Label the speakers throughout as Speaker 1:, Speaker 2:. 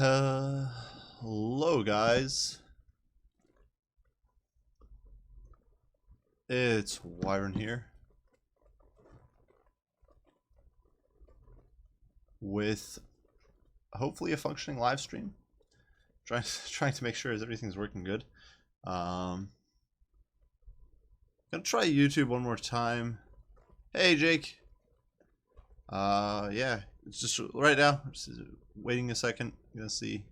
Speaker 1: Hello guys, it's Wyron here with hopefully a functioning live stream. Trying to make sure everything's working good. Gonna try YouTube one more time. Hey Jake. Yeah, it's just right now. Just waiting a second. Gonna see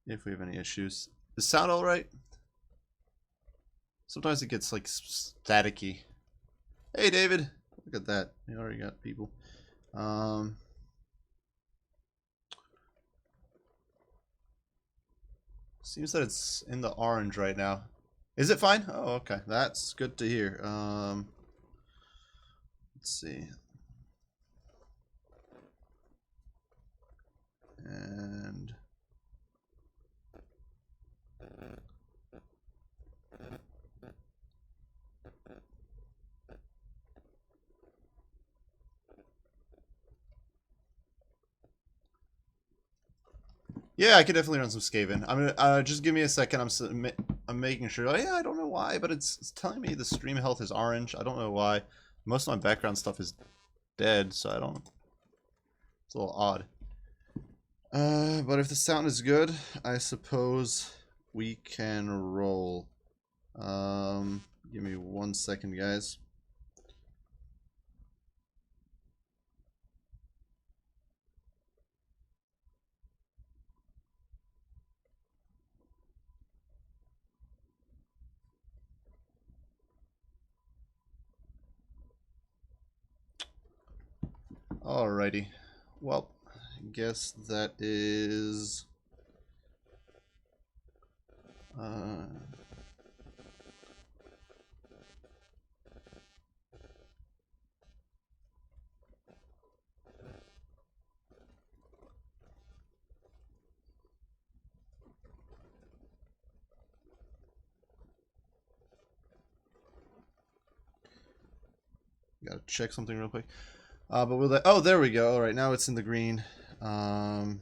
Speaker 1: if we have any issues. Does sound all right? Sometimes it gets like staticky. Hey David, look at that. We already got people. Seems that it's in the orange right now. Is it fine? Oh, okay. That's good to hear. Let's see. And yeah, I could definitely run some Skaven. I'm gonna just give me a second. I'm making sure. Oh, yeah, I don't know why, but it's telling me the stream health is orange. I don't know why. Most of my background stuff is dead, so I don't. It's a little odd. But if the sound is good, I suppose we can roll. Give me 1 second, guys. Alrighty. Well, I guess that is... Gotta check something real quick. But will that... Oh, there we go. Alright, now it's in the green. And...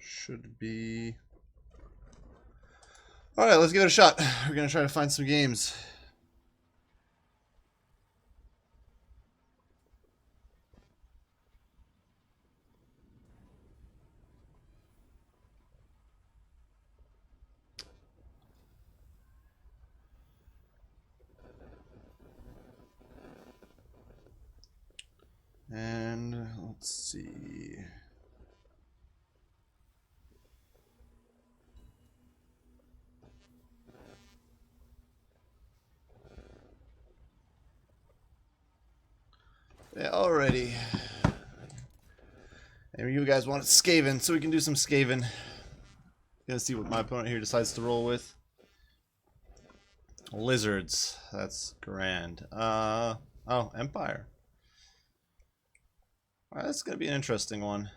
Speaker 1: should be... Alright, let's give it a shot. We're gonna try to find some games. And let's see. Yeah, alrighty. And you guys want Skaven, so we can do some Skaven. Gonna see what my opponent here decides to roll with. Lizards. That's grand. Oh, Empire. Alright, that's gonna be an interesting one.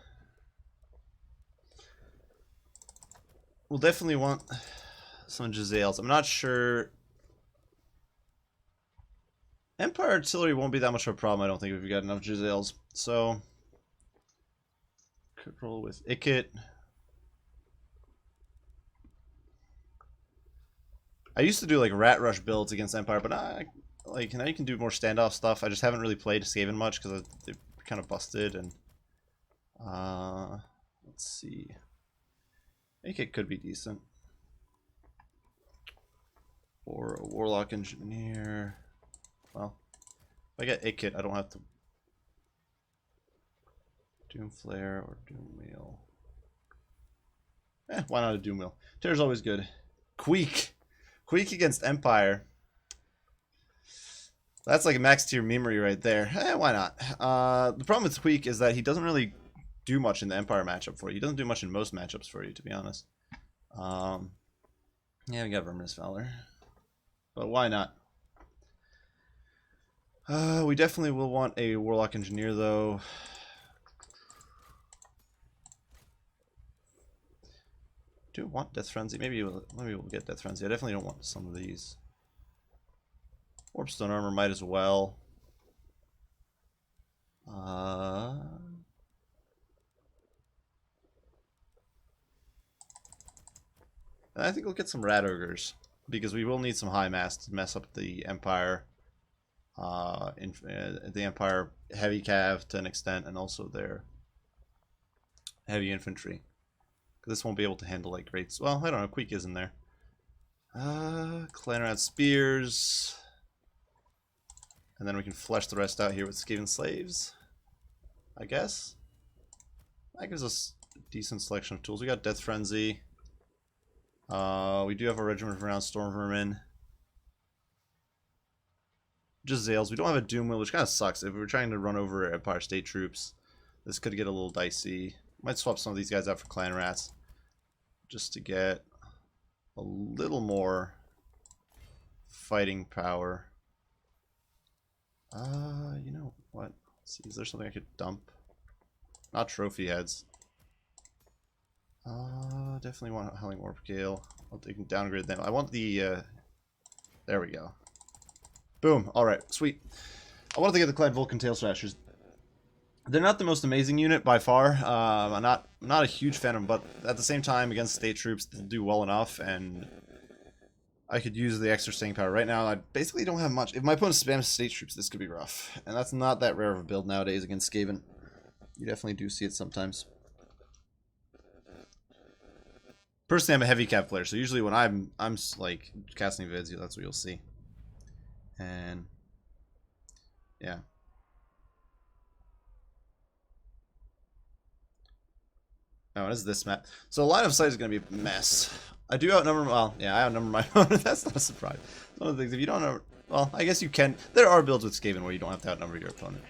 Speaker 1: We'll definitely want some Giselles. I'm not sure. Empire artillery won't be that much of a problem, I don't think, if we got enough Giselles. So, could roll with Ikit. I used to do like Rat Rush builds against Empire, but like now you can do more standoff stuff. I just haven't really played Skaven much because they're kind of busted. And let's see, Ikit could be decent, or a Warlock Engineer. Well, if I get Ikit, I don't have to Doom Flare or Doom Wheel. Why not a Doom Wheel? Terror's always good. Queek against Empire. That's like a max tier memory right there. Why not? The problem with Queek is that he doesn't really do much in the Empire matchup for you. He doesn't do much in most matchups for you, to be honest. Yeah, we got Verminous Valor. But why not? We definitely will want a Warlock Engineer, though. Do want Death Frenzy? Maybe we'll get Death Frenzy. I definitely don't want some of these. Warpstone armor might as well. And I think we'll get some rat ogres, because we will need some high mass to mess up the Empire. The Empire heavy cav to an extent, and also their heavy infantry. This won't be able to handle like greats. Well, I don't know. Queek is in there. Clanrat spears, and then we can flesh the rest out here with Skaven slaves. I guess that gives us a decent selection of tools. We got Death Frenzy. We do have a regiment of renowned storm vermin. Jazales. We don't have a Doom Wheel, which kind of sucks. If we were trying to run over Empire State troops, this could get a little dicey. Might swap some of these guys out for Clan Rats, just to get a little more fighting power. You know what? Let's see, is there something I could dump? Not trophy heads. Definitely want Howling Warp Gale. I'll take and downgrade them. I want the, there we go. Boom. Alright, sweet. I wanted to get the Clan Vulcan Tail Slashers. They're not the most amazing unit by far. I'm not a huge fan of them, but at the same time, against state troops, they'll do well enough, and I could use the extra staying power. Right now, I basically don't have much. If my opponent spams state troops, this could be rough. And that's not that rare of a build nowadays against Skaven. You definitely do see it sometimes. Personally, I'm a heavy cap player, so usually when I'm like casting vids, that's what you'll see. And yeah. Oh, what is this map? So line of sight is going to be a mess. I do outnumber, well, yeah, I outnumber my opponent. That's not a surprise. One of the things, if you don't know, well, I guess you can. There are builds with Skaven where you don't have to outnumber your opponent.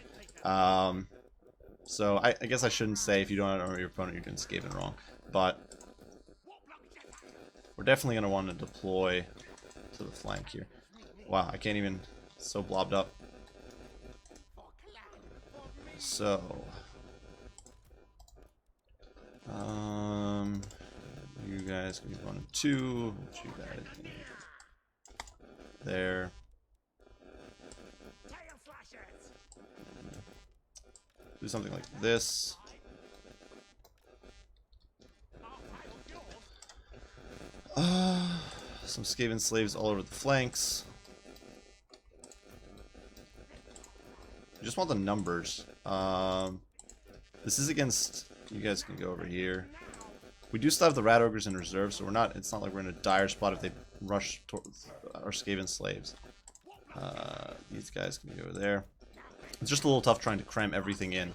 Speaker 1: So I guess I shouldn't say if you don't outnumber your opponent, you're doing Skaven wrong. But we're definitely going to want to deploy to the flank here. Wow, I can't even, it's so blobbed up. So, you guys can be 1 and 2. You guys there. Do something like this. Some Skaven slaves all over the flanks. I just want the numbers. This is against. You guys can go over here. We do still have the rat ogres in reserve, so we're not. It's not like we're in a dire spot if they rush towards our Skaven slaves. These guys can go there. It's just a little tough trying to cram everything in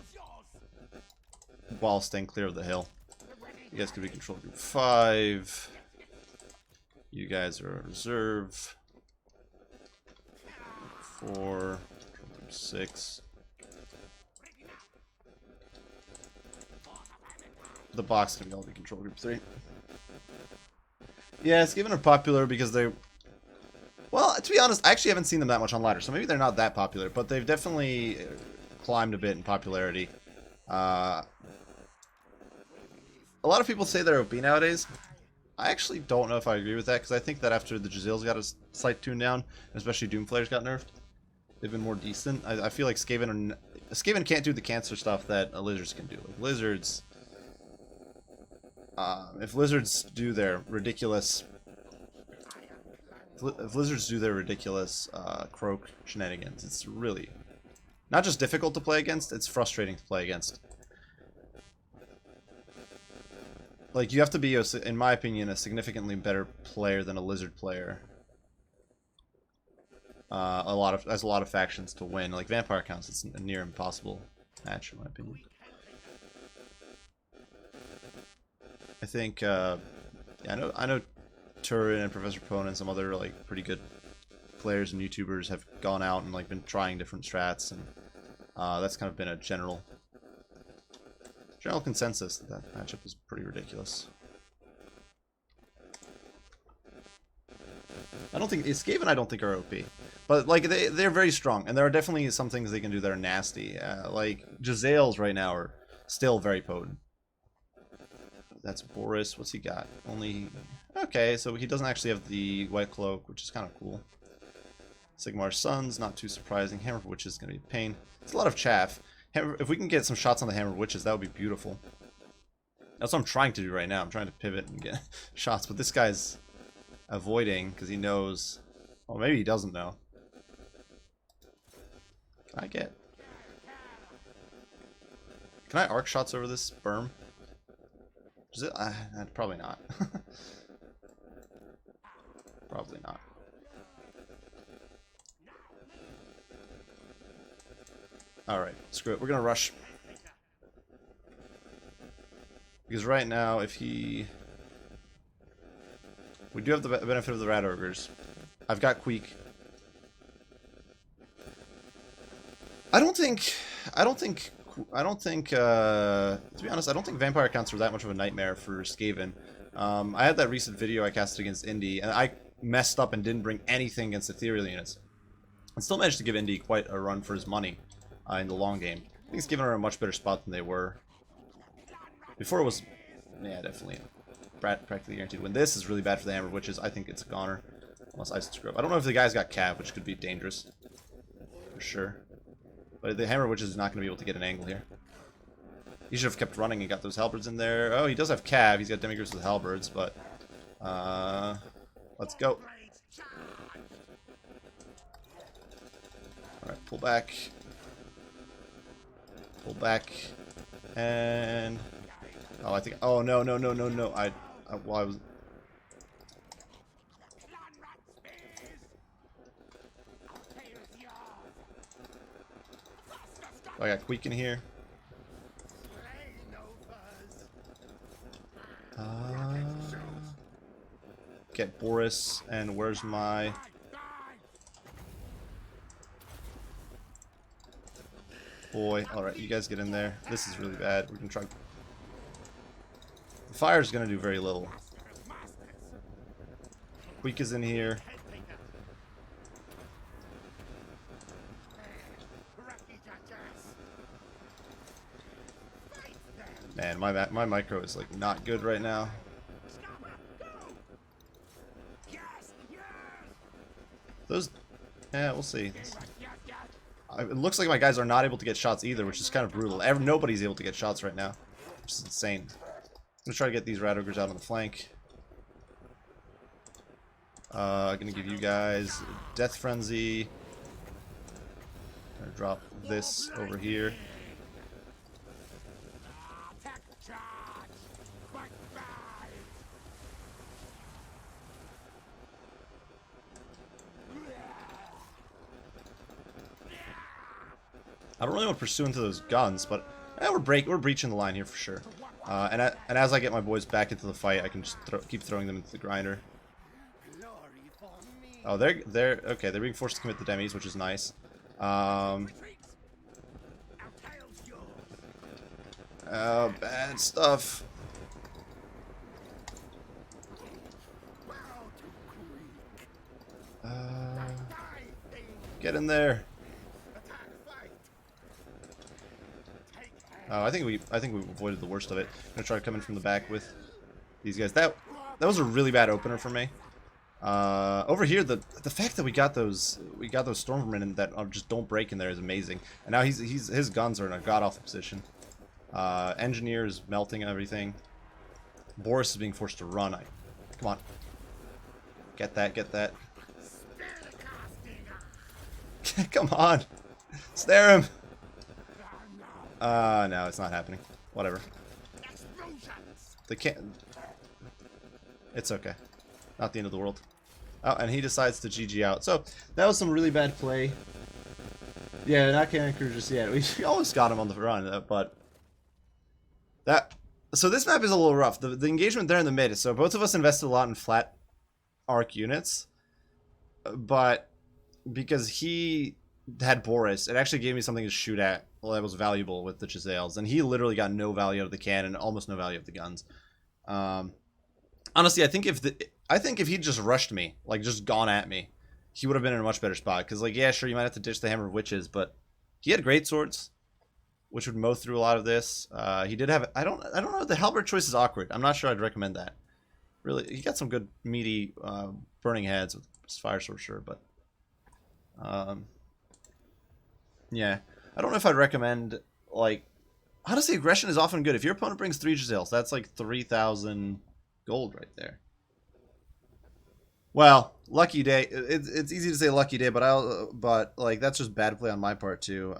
Speaker 1: while staying clear of the hill. You guys can be control group 5. You guys are reserve. 4, 6. The box can all be control group 3. Yeah, Skaven are popular because they. Well, to be honest, I actually haven't seen them that much on ladder, so maybe they're not that popular, but they've definitely climbed a bit in popularity. A lot of people say they're OP nowadays. I actually don't know if I agree with that, because I think that after the Jazils got a slight tune down, especially Doomflayers got nerfed, they've been more decent. I feel like Skaven can't do the cancer stuff that lizards can do. Like lizards, if lizards do their ridiculous, croak shenanigans, it's really not just difficult to play against; it's frustrating to play against. Like, you have to be, in my opinion, a significantly better player than a lizard player. As a lot of factions to win. Like vampire counts, it's a near impossible match in my opinion. I think, yeah, I know Turin and Professor Pone and some other like pretty good players and YouTubers have gone out and like been trying different strats, and that's kind of been a general consensus that that matchup is pretty ridiculous. I don't think Skaven I don't think are OP, but like they're very strong, and there are definitely some things they can do that are nasty. Like Jazales right now are still very potent. That's Boris. What's he got? Only okay, so he doesn't actually have the white cloak, which is kind of cool. Sigmar's Sons, not too surprising. Hammer of Witches is going to be a pain. It's a lot of chaff. If we can get some shots on the Hammer of Witches, that would be beautiful. That's what I'm trying to do right now. I'm trying to pivot and get shots, but this guy's avoiding because he knows. Well, maybe he doesn't know. Can I get? Can I arc shots over this berm? Is it? Probably not. Probably not. Alright, screw it. We're gonna rush. Because right now, if he... We do have the benefit of the Rat Ogres. I've got Queek. I don't think, to be honest, I don't think Vampire Counts were that much of a nightmare for Skaven. I had that recent video I casted against Indy, and I messed up and didn't bring anything against Ethereal units. And still managed to give Indy quite a run for his money in the long game. I think Skaven are in a much better spot than they were. Before it was, yeah, definitely practically guaranteed win. This is really bad for the Hammer Witches. I think it's a goner. Unless I screw up. I don't know if the guy's got Cav, which could be dangerous. For sure. But the Hammer Witches is not going to be able to get an angle here. He should have kept running and got those halberds in there. Oh, he does have Cav. He's got Demigriffs with halberds, but... let's go. Alright, pull back. Pull back. And... Oh, I think... Oh, no. Well, I was... I got Queek in here. Get Boris, and where's my... Boy. Alright, you guys get in there. This is really bad. We're gonna try... The fire's gonna do very little. Queek is in here. Man, my micro is like not good right now. Those, yeah, we'll see. It looks like my guys are not able to get shots either, which is kind of brutal. Nobody's able to get shots right now, which is insane. I'm gonna try to get these Rat Ogres out on the flank. Gonna give you guys Death Frenzy. Gonna drop this over here. I don't really want to pursue into those guns, but we're breaching the line here for sure. And as I get my boys back into the fight, I can just keep throwing them into the grinder. Oh, they're okay. They're being forced to commit the demis, which is nice. Oh, bad stuff. Get in there. Oh, I think we avoided the worst of it. I'm gonna try to come in from the back with these guys. That was a really bad opener for me. Over here, the fact that we got those Stormvermin and that just don't break in there is amazing. And now his guns are in a god awful position. Engineer is melting everything. Boris is being forced to run. Come on, get that. Come on, snare him. No, it's not happening. Whatever. They can't... It's okay. Not the end of the world. Oh, and he decides to GG out. So, that was some really bad play. Yeah, not Cannoneer just yet. We almost got him on the run, but... So this map is a little rough. The engagement there in the mid, so both of us invested a lot in flat arc units. But, because he had Boris, it actually gave me something to shoot at. Well, that was valuable with the Chisales, and he literally got no value out of the cannon, almost no value of the guns. Honestly, I think if he'd just rushed me, like just gone at me, he would have been in a much better spot. Because, like, yeah, sure, you might have to ditch the Hammer of Witches, but he had great swords, which would mow through a lot of this. He did have, I don't know. The halberd choice is awkward. I'm not sure I'd recommend that. Really, he got some good meaty burning heads with his fire sword, sure, but Yeah. I don't know if I'd recommend, like... Honestly, aggression is often good. If your opponent brings 3 Giselles, that's like 3,000 gold right there. Well, lucky day. It's easy to say lucky day, but like that's just bad play on my part too.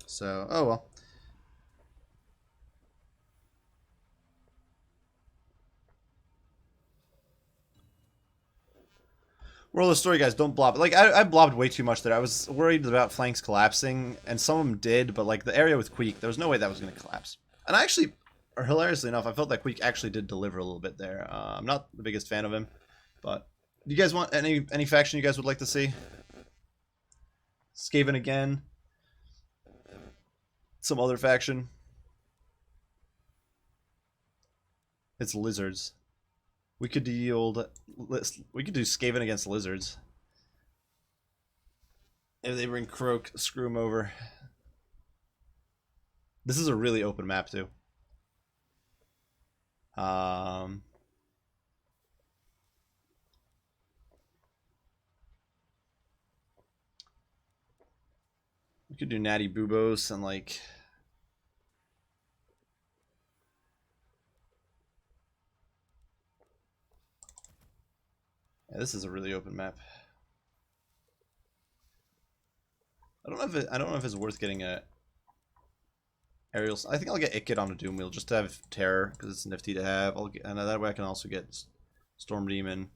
Speaker 1: So oh well. Moral of the story, guys, don't blob. Like I blobbed way too much there. I was worried about flanks collapsing, and some of them did, but like the area with Queek, there was no way that was going to collapse. And I actually, or hilariously enough, I felt that Queek actually did deliver a little bit there. I'm not the biggest fan of him, but do you guys want any faction you guys would like to see? Skaven again. Some other faction. It's lizards. We could yield. We could do Skaven against lizards. If they bring Croak, screw them over. This is a really open map too. We could do Natty Boobos and like. Yeah, this is a really open map. I don't know if it's worth getting a aerial. I think I'll get Ikit on a Doom Wheel just to have terror because it's nifty to have. And that way I can also get Storm Demon.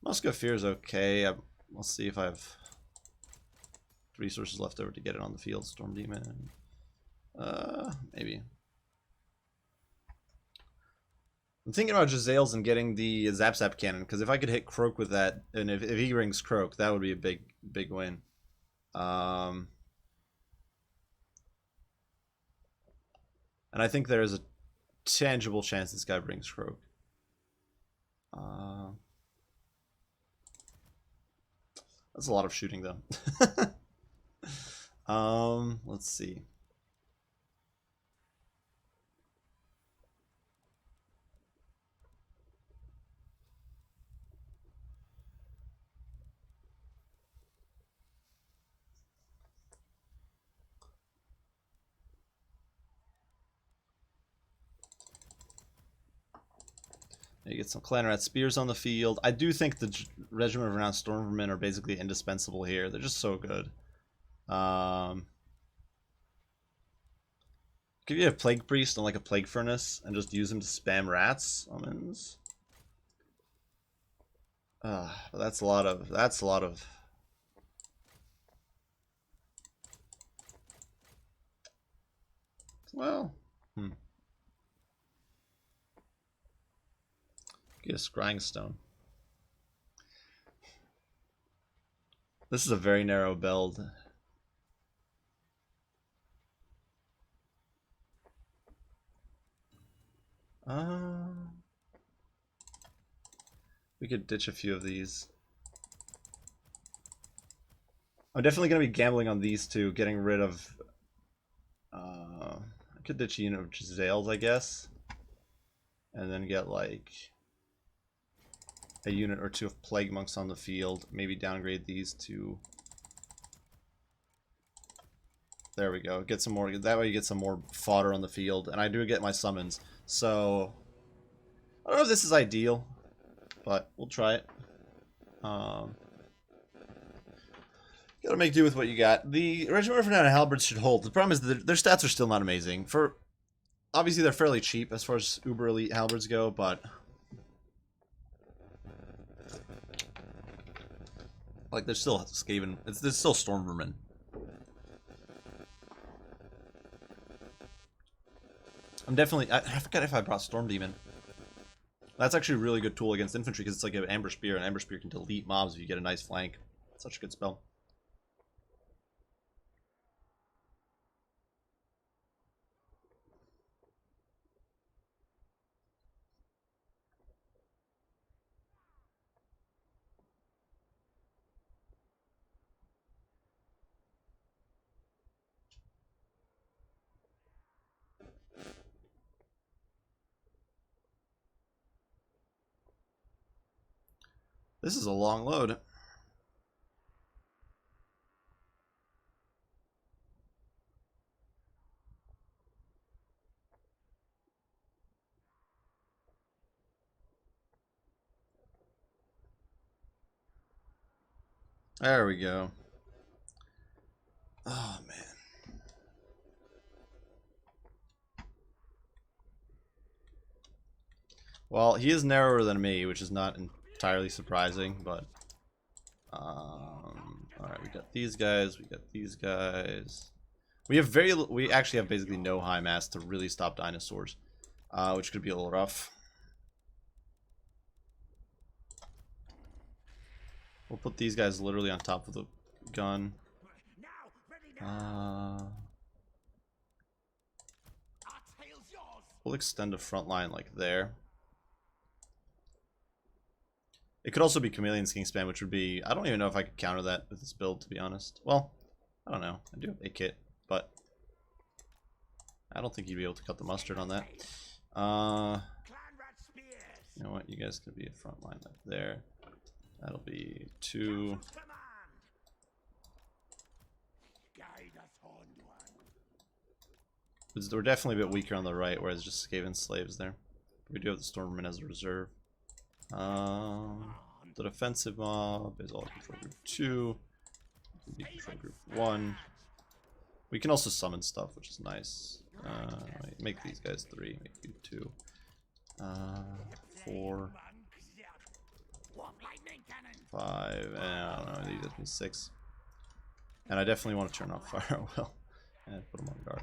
Speaker 1: Musketeer is okay. I'll see if I have resources left over to get it on the field. Storm Demon. Maybe. I'm thinking about Giselles and getting the Zap cannon because if I could hit Croak with that, and if he rings Croak, that would be a big win. And I think there is a tangible chance this guy brings Croak. That's a lot of shooting though. Let's see. You get some Clanrat Spears on the field. I do think the Regiment of Renowned Stormvermin are basically indispensable here. They're just so good. Could you have Plague Priest on like a Plague Furnace and just use him to spam rats? Summons. That's a lot of. Well, get a Scrying Stone. This is a very narrow build. We could ditch a few of these. I'm definitely going to be gambling on these two, getting rid of... I could ditch a unit of Giselles, I guess. And then get, like, a unit or two of Plague Monks on the field. Maybe downgrade these to... There we go. Get some more... That way you get some more fodder on the field. And I do get my summons. So... I don't know if this is ideal, but we'll try it. Gotta make do with what you got. The Regiment of Renowned Halberds should hold. The problem is that their stats are still not amazing. Obviously, they're fairly cheap as far as uber elite halberds go, but like they're still Skaven. There's still Stormvermin. I forgot if I brought Storm Demon. That's actually a really good tool against infantry because it's like an Amber Spear, and Amber Spear can delete mobs if you get a nice flank. It's such a good spell. This is a long load. There we go. Oh, man. Well, he is narrower than me, which is not entirely surprising, but... Alright, we got these guys, we got these guys. We actually have basically no high mass to really stop dinosaurs, which could be a little rough. We'll put these guys literally on top of the gun. We'll extend the front line like there. It could also be Chameleon Skin Spam, which would be... I don't even know if I could counter that with this build, to be honest. Well, I don't know. I do have a kit, but... I don't think you'd be able to cut the mustard on that. You know what? You guys could be a front line like there. That'll be 2. We're definitely a bit weaker on the right, whereas just Skaven slaves there. We do have the Stormmen as a reserve. The defensive mob is all control group 2. Control group 1. We can also summon stuff, which is nice. Make these guys 3. Make you 2. 4. 5. And I don't know. These are 6. And I definitely want to turn off fire well and put them on guard.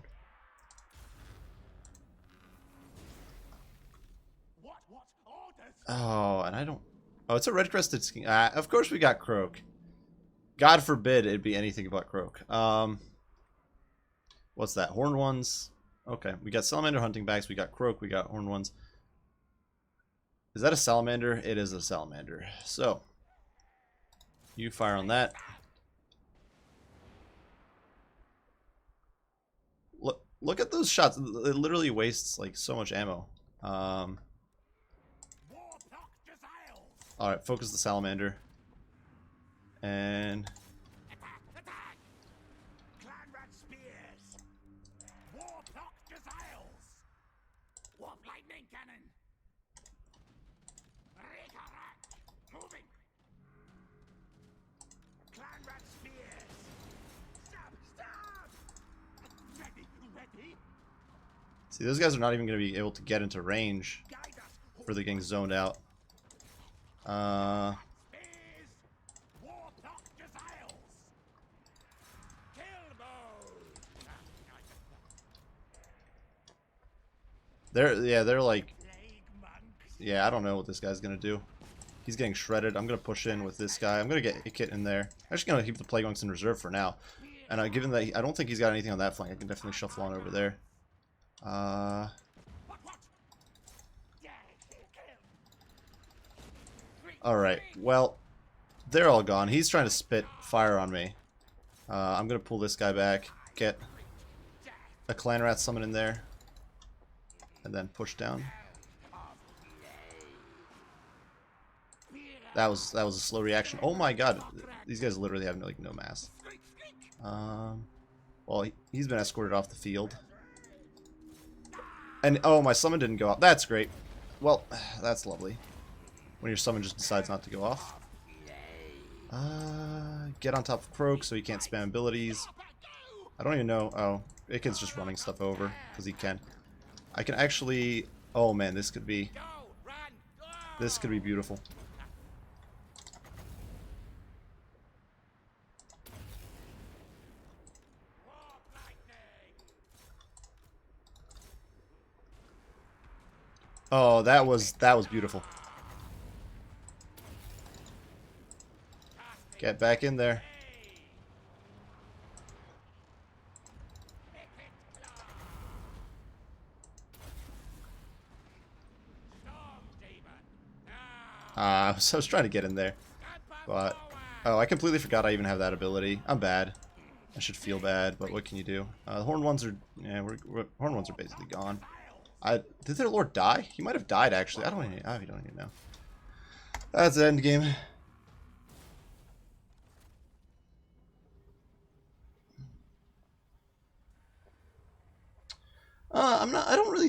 Speaker 1: Oh, and I don't... Oh, it's a red-crested skin. Of course we got Croak. God forbid it'd be anything but Croak. What's that? Horned ones. Okay, we got Salamander hunting bags. We got Croak. We got horned ones. Is that a Salamander? It is a Salamander. So, you fire on that. Look at those shots. It literally wastes like so much ammo. Alright, focus the Salamander. And... See, those guys are not even going to be able to get into range for the getting zoned out. They're like, yeah, I don't know what this guy's gonna do. He's getting shredded. I'm gonna push in with this guy. I'm gonna get a kit in there. I'm just gonna keep the Plague Monks in reserve for now. And given that I don't think he's got anything on that flank, I can definitely shuffle on over there. Alright, well, they're all gone. He's trying to spit fire on me. I'm gonna pull this guy back, get a clan rat summon in there, and then push down. That was a slow reaction. Oh my god, these guys literally have like no mass. Well, he's been escorted off the field. And oh, my summon didn't go off. That's great. Well, that's lovely. When your summon just decides not to go off. Get on top of Croak so he can't spam abilities. I don't even know. Oh, Iken's just running stuff over because he can. I can actually... Oh man, this could be beautiful. Oh, that was beautiful. Get back in there. I was trying to get in there, but oh, I completely forgot I even have that ability. I'm bad. I should feel bad, but what can you do? The horned ones are horned ones are basically gone. Did their lord die? He might have died actually. I don't even know. That's the end game.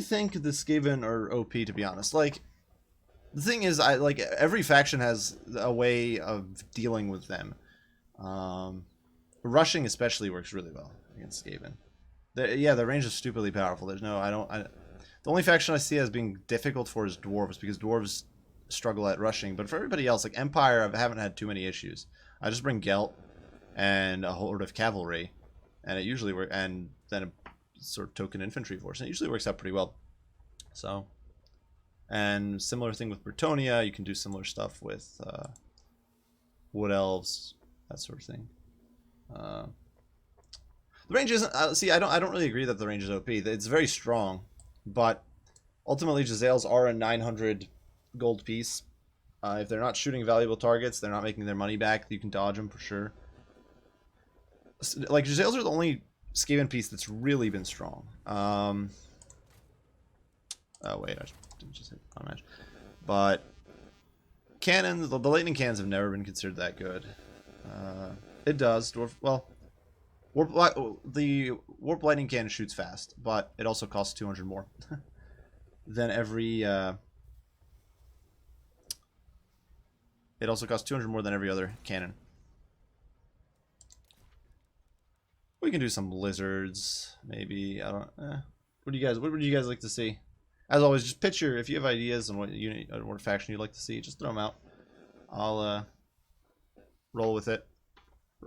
Speaker 1: think the Skaven are OP, to be honest. Like, the thing is, every faction has a way of dealing with them. Rushing especially works really well against Skaven. Yeah, the range is stupidly powerful. There's no, the only faction I see as being difficult for is Dwarves, because Dwarves struggle at rushing. But for everybody else, like Empire, I haven't had too many issues. I just bring Gelt and a horde of cavalry, and it usually works, and then a sort of token infantry force, and it usually works out pretty well. So, and similar thing with Bretonnia, you can do similar stuff with Wood Elves, that sort of thing. The range isn't. See, I don't really agree that the range is OP. It's very strong, but ultimately, Giselles are a 900 gold piece. If they're not shooting valuable targets, they're not making their money back. You can dodge them for sure. Like, Giselles are the only Skaven piece that's really been strong. Oh wait, I didn't just hit on match. But cannons, the lightning cannons have never been considered that good. It does. Well, the warp lightning cannon shoots fast, but it also costs 200 more than every. It also costs 200 more than every other cannon. We can do some lizards, maybe. I don't. What would you guys like to see? As always, just picture if you have ideas on what unit or what faction you'd like to see. Just throw them out. I'll roll with it.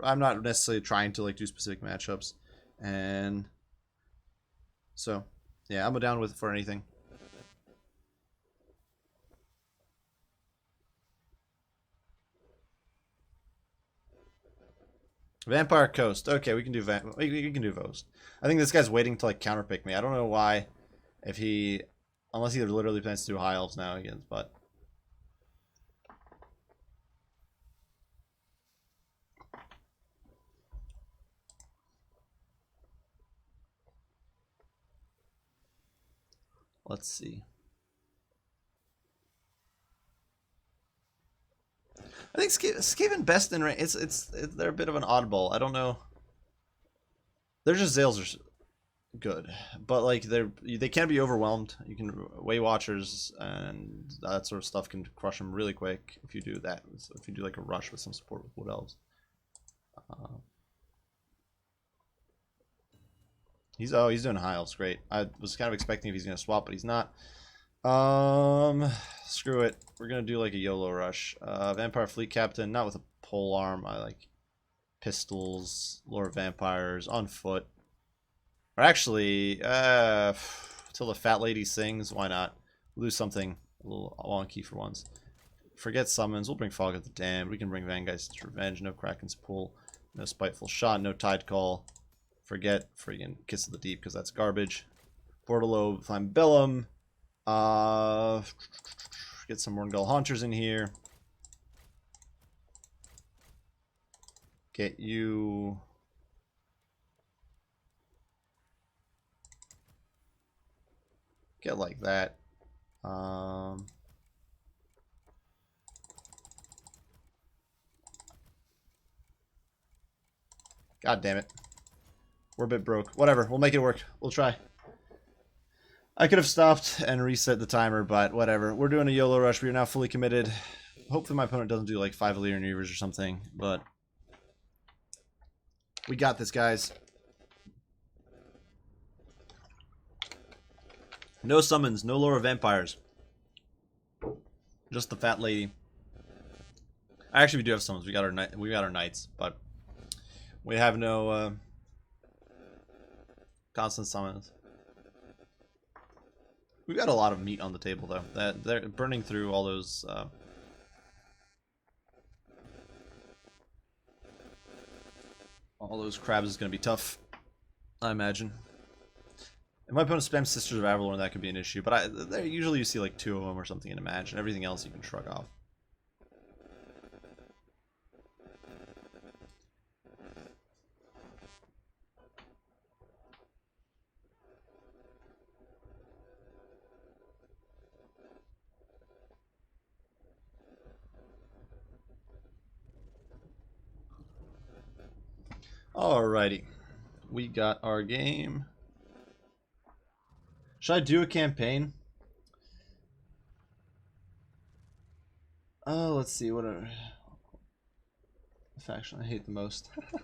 Speaker 1: I'm not necessarily trying to like do specific matchups, and so yeah, I'm down with it for anything. Vampire Coast. Okay, we can do we can do Vost. I think this guy's waiting to like counterpick me. I don't know why, if he, unless he literally plans to do High Elves now again, but. Let's see. I think Skaven best in range. They're a bit of an oddball. I don't know. Their Giselles are good, but like they can be overwhelmed. You can Way Watchers and that sort of stuff can crush them really quick if you do that. So if you do like a rush with some support with Wood Elves. He's doing High Elves, great. I was kind of expecting if he's gonna swap, but he's not. Screw it. We're gonna do like a YOLO rush. Vampire Fleet Captain, not with a pole arm. I like pistols, Lore of Vampires, on foot. Or actually, till the fat lady sings, why not? We'll do something a little wonky for once. Forget summons, we'll bring Fog of the Damned. We can bring Vangeist's Revenge, no Kraken's Pull, no Spiteful Shot, no Tide Call. Forget friggin' Kiss of the Deep, because that's garbage. Bordello, Flambellum. Get some Morngull Haunters in here. Get you. Get like that. God damn it. We're a bit broke. Whatever, we'll make it work. We'll try. I could have stopped and reset the timer, but whatever. We're doing a YOLO rush. We are now fully committed. Hopefully my opponent doesn't do like 5 Illyrian Reavers or something, but we got this, guys. No summons, no Lore of Vampires. Just the fat lady. Actually, we do have summons. We got our knights, but we have no constant summons. We've got a lot of meat on the table, though. They're burning through all those. All those crabs is going to be tough, I imagine. If my opponent spams Sisters of Avalorn, that could be an issue. But there usually you see like 2 of them or something in a match, and everything else you can shrug off. Alrighty, we got our game. Should I do a campaign? Oh, let's see. What are the faction I hate the most? I'll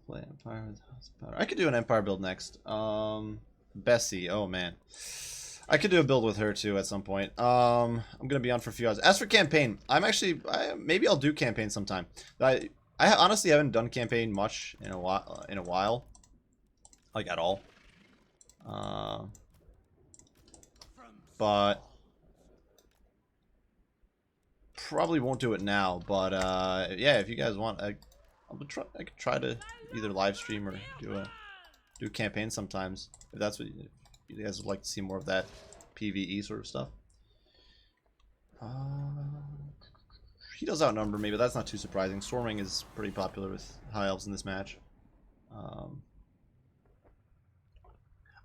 Speaker 1: play Empire with House of Powder. I could do an Empire build next. Bessie. Oh man, I could do a build with her too at some point. I'm gonna be on for a few hours. As for campaign, maybe I'll do campaign sometime. I honestly haven't done campaign much in a while, like at all. But probably won't do it now. But yeah, if you guys want, I could try to either live stream or do campaign sometimes if that's what you guys would like to see, more of that PvE sort of stuff. He does outnumber me, but that's not too surprising. Swarming is pretty popular with high elves in this match.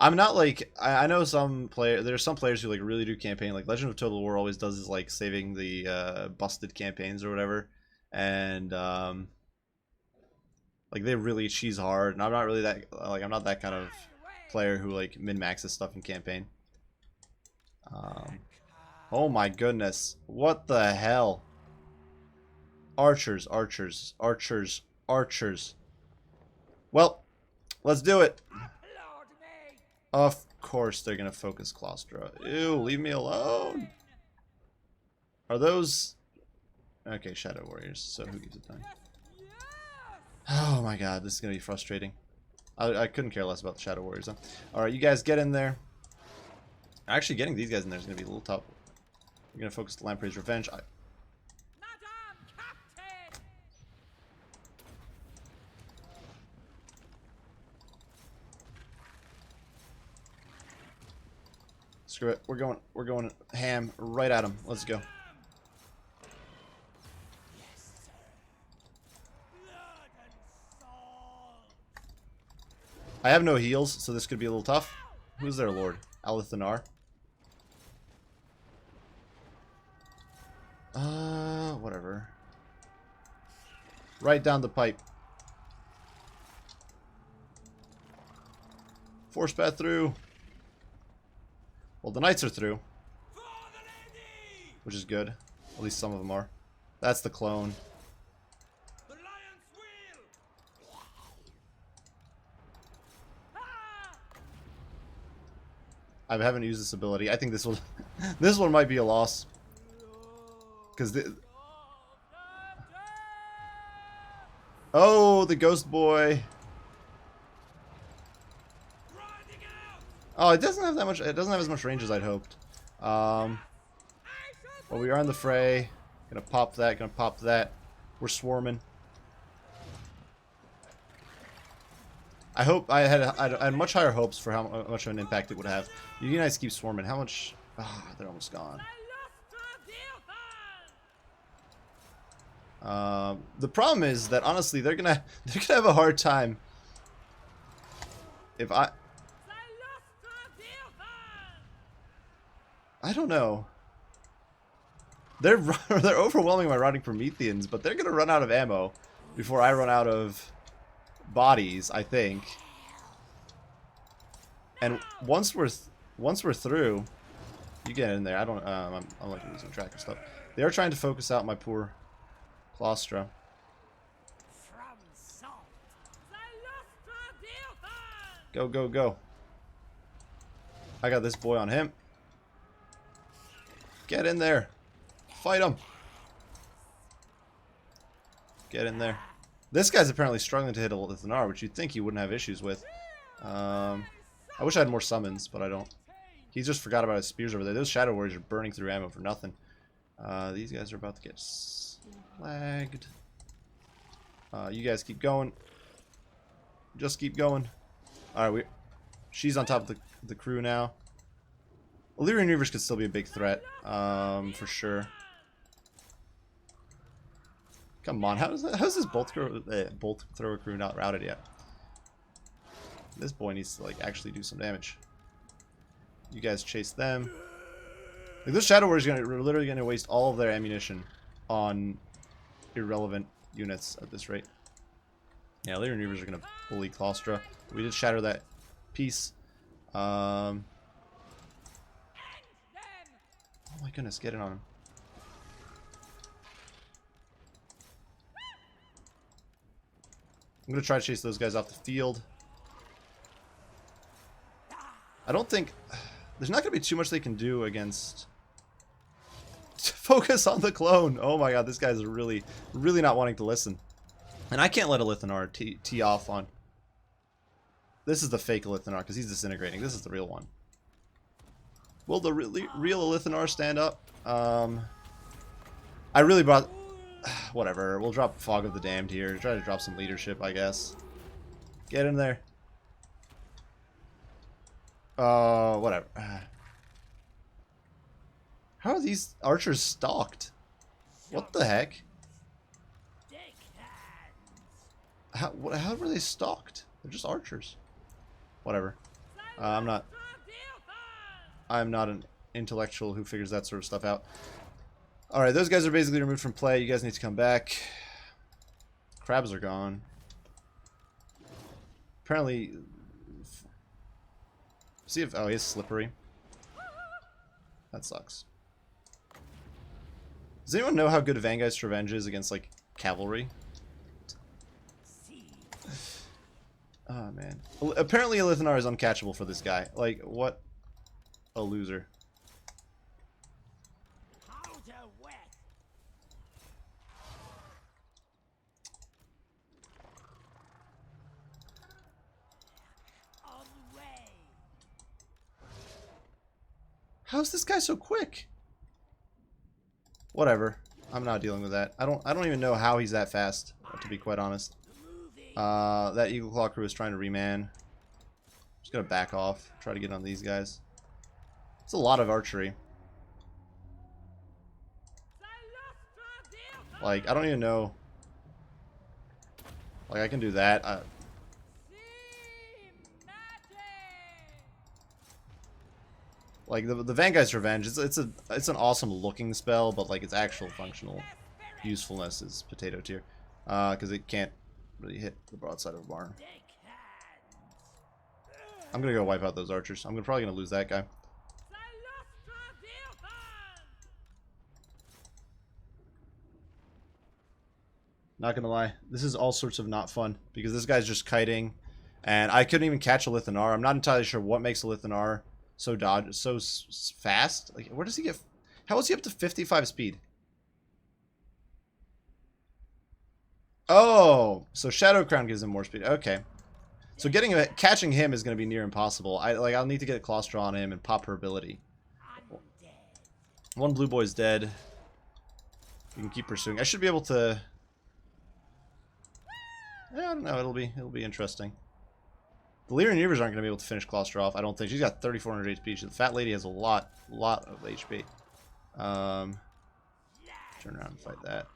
Speaker 1: I'm not like I know there's some players who like really do campaign. Like Legend of Total War always does is like saving the busted campaigns or whatever, and like they really cheese hard. And I'm not really that I'm not that kind of player who like min maxes stuff in campaign. Oh my goodness, what the hell? Archers, archers, archers, archers. Well, let's do it. Of course they're gonna focus Claustra. Ew, leave me alone. Are those... Okay, Shadow Warriors, so who gives a time? Oh my god, this is gonna be frustrating. I couldn't care less about the Shadow Warriors, though. Alright, you guys get in there. Actually, getting these guys in there is gonna be a little tough. We're gonna focus the Lamprey's Revenge. Screw it. We're going ham right at him. Let's go. I have no heals, so this could be a little tough. Who's their lord? Alithanar. Whatever. Right down the pipe. Force path through. Well, the knights are through, which is good. At least some of them are. That's the clone. I haven't used this ability. I think this will, this one might be a loss, because oh, the ghost boy. Oh, it doesn't have that much. It doesn't have as much range as I'd hoped. But we are in the fray. Gonna pop that. Gonna pop that. We're swarming. I hope I had much higher hopes for how much of an impact it would have. You guys keep swarming. How much? Ah, they're almost gone. The problem is that honestly, they're gonna have a hard time if I don't know. They're overwhelming my routing Prometheans, but they're gonna run out of ammo before I run out of bodies, I think. And once we're through, you get in there. I don't. I'm like losing track of stuff. They are trying to focus out my poor Claustra. Go, go, go. I got this boy on him. Get in there. Fight him. Get in there. This guy's apparently struggling to hit a Lithanar, which you'd think he wouldn't have issues with. I wish I had more summons, but I don't. He just forgot about his spears over there. Those Shadow Warriors are burning through ammo for nothing. These guys are about to get slagged. You guys keep going. Just keep going. Alright, she's on top of the crew now. Illyrian Reavers could still be a big threat, for sure. Come on, how's this bolt thrower crew not routed yet? This boy needs to like actually do some damage. You guys chase them. Like, this Shadow Warrior is literally gonna waste all of their ammunition on irrelevant units at this rate. Yeah, Illyrian Reavers are gonna bully Claustra. We did shatter that piece. Oh my goodness, get in on him. I'm gonna try to chase those guys off the field. I don't think... There's not gonna be too much they can do against... Focus on the clone! Oh my god, this guy's really, really not wanting to listen. And I can't let a Lithanar tee off on... This is the fake Lithanar, because he's disintegrating. This is the real one. Will the real Lithanar stand up? I really brought... Whatever, we'll drop Fog of the Damned here. Try to drop some leadership, I guess. Get in there. Whatever. How are these archers stalked? What the heck? How were they stalked? They're just archers. Whatever. I'm not an intellectual who figures that sort of stuff out. Alright, those guys are basically removed from play. You guys need to come back. Crabs are gone. Apparently... See if... Oh, he's slippery. That sucks. Does anyone know how good Vangeist's Revenge is against, like, cavalry? Oh, man. Apparently, a Lithanar is uncatchable for this guy. Like, what a loser. How's this guy so quick? Whatever. I'm not dealing with that. I don't even know how he's that fast, to be quite honest. That Eagle Claw crew is trying to reman. Just gonna back off. Try to get on these guys. It's a lot of archery. Like, I don't even know. Like, I can do that. Like the Vangeist's Revenge, it's an awesome looking spell, but like its actual functional usefulness is potato tier, because it can't really hit the broadside of a barn. I'm gonna go wipe out those archers. I'm probably gonna lose that guy. Not gonna lie, this is all sorts of not fun because this guy's just kiting, and I couldn't even catch a Lithanar. I'm not entirely sure what makes a Lithanar so fast. Like, where does he get? How is he up to 55 speed? Oh, so Shadow Crown gives him more speed. Okay, so catching him is going to be near impossible. I'll need to get a Claustra on him and pop her ability. One blue boy's dead. You can keep pursuing. I should be able to. I don't know. It'll be interesting. The Lyrian Reavers aren't going to be able to finish Claustra off, I don't think. She's got 3,400 HP. The fat lady has a lot of HP. Turn around and fight that.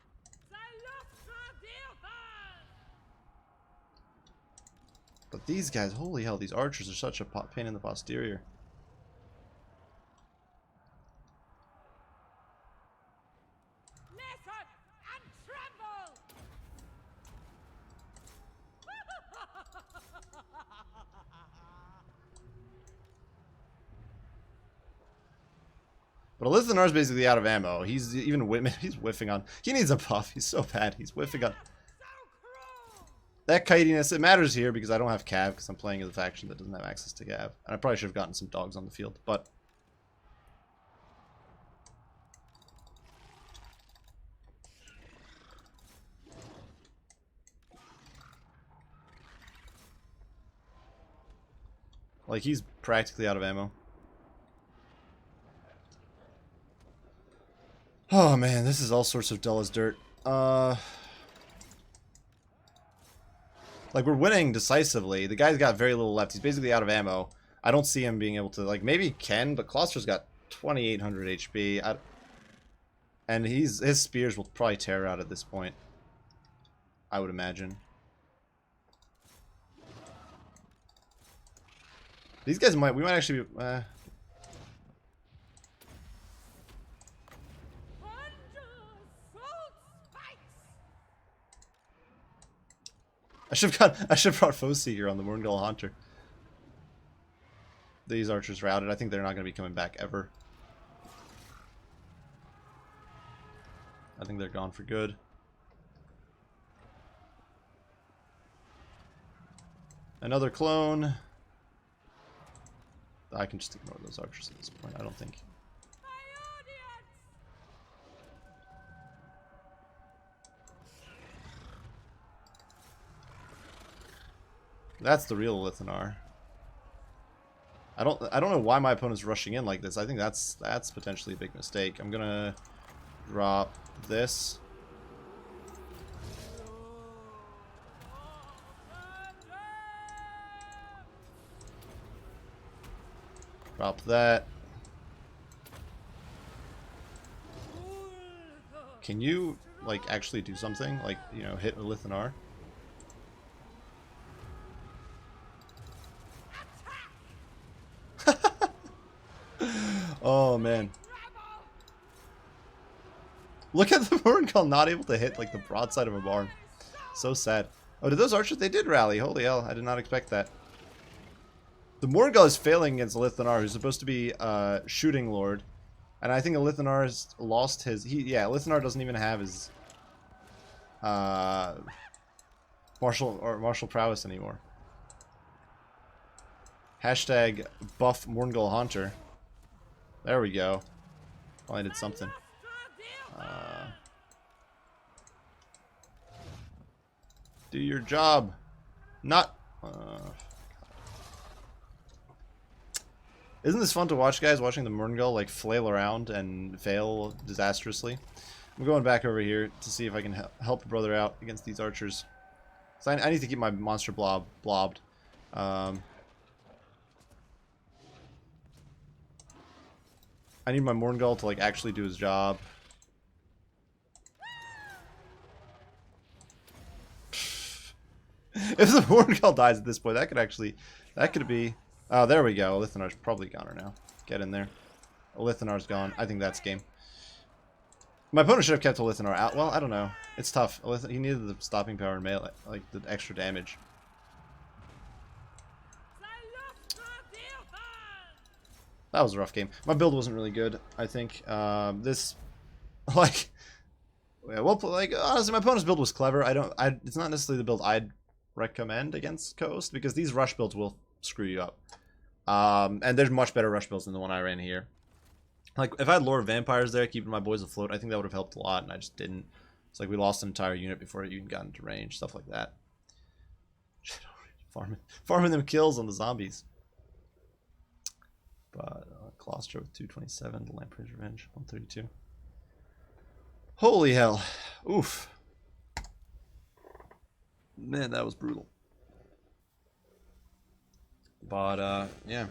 Speaker 1: But these guys, holy hell, these archers are such a pain in the posterior. But Lithanar's basically out of ammo. He's whiffing on. He needs a buff. He's so bad. He's whiffing on. That kitiness, it matters here because I don't have Cav because I'm playing as a faction that doesn't have access to Cav. And I probably should have gotten some dogs on the field, but... Like, he's practically out of ammo. Oh man, this is all sorts of dull as dirt. Like, we're winning decisively. The guy's got very little left. He's basically out of ammo. I don't see him being able to, like, maybe he can, but Claustra's got 2,800 HP. And his spears will probably tear out at this point, I would imagine. These guys we might actually be... I should have brought Foeseeker on the Morngul Haunter. these archers routed. I think they're not going to be coming back ever. I think they're gone for good. Another clone. I can just ignore those archers at this point, I don't think. That's the real Lithanar. I don't know why my opponent's rushing in like this. I think that's potentially a big mistake. I'm gonna drop this. Drop that. Can you, like, actually do something? Like, you know, hit a Lithanar? Oh, man. Look at the Mordenkahl not able to hit, like, the broadside of a barn. So sad. Oh, did those archers? They did rally. Holy hell, I did not expect that. The Mordenkahl is failing against Lithanar, who's supposed to be shooting lord. And I think Lithanar has lost his... Yeah, Lithanar doesn't even have his... martial prowess anymore. Hashtag buff Mordenkahl Hunter. There we go. Well, I did something. Do your job. Not... Isn't this fun to watch, guys? Watching the Mordenkahl, like, flail around and fail disastrously. I'm going back over here to see if I can help a brother out against these archers. So I need to keep my monster blobbed. I need my Mordenkahl to, like, actually do his job. If the Mordenkahl dies at this point, that could be... Oh, there we go. Lithanar's probably goner now. Get in there. Lithanar's gone. I think that's game. My opponent should have kept a Lithanar out. Well, I don't know. It's tough. He needed the stopping power and melee, like the extra damage. That was a rough game. My build wasn't really good, I think. This, like, yeah, well, like, honestly, my opponent's build was clever. It's not necessarily the build I'd recommend against Coast, because these rush builds will screw you up. And there's much better rush builds than the one I ran here. Like, if I had Lord Vampires there, keeping my boys afloat, I think that would have helped a lot, and I just didn't. It's like we lost an entire unit before it even got into range, stuff like that. Farming them kills on the zombies. But Claustra with 227, the Lamprey's Revenge, 132. Holy hell. Oof. Man, that was brutal. But, yeah.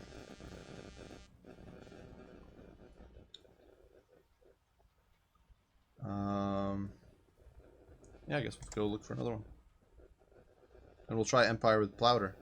Speaker 1: Yeah, I guess we'll go look for another one. And we'll try Empire with Plowder.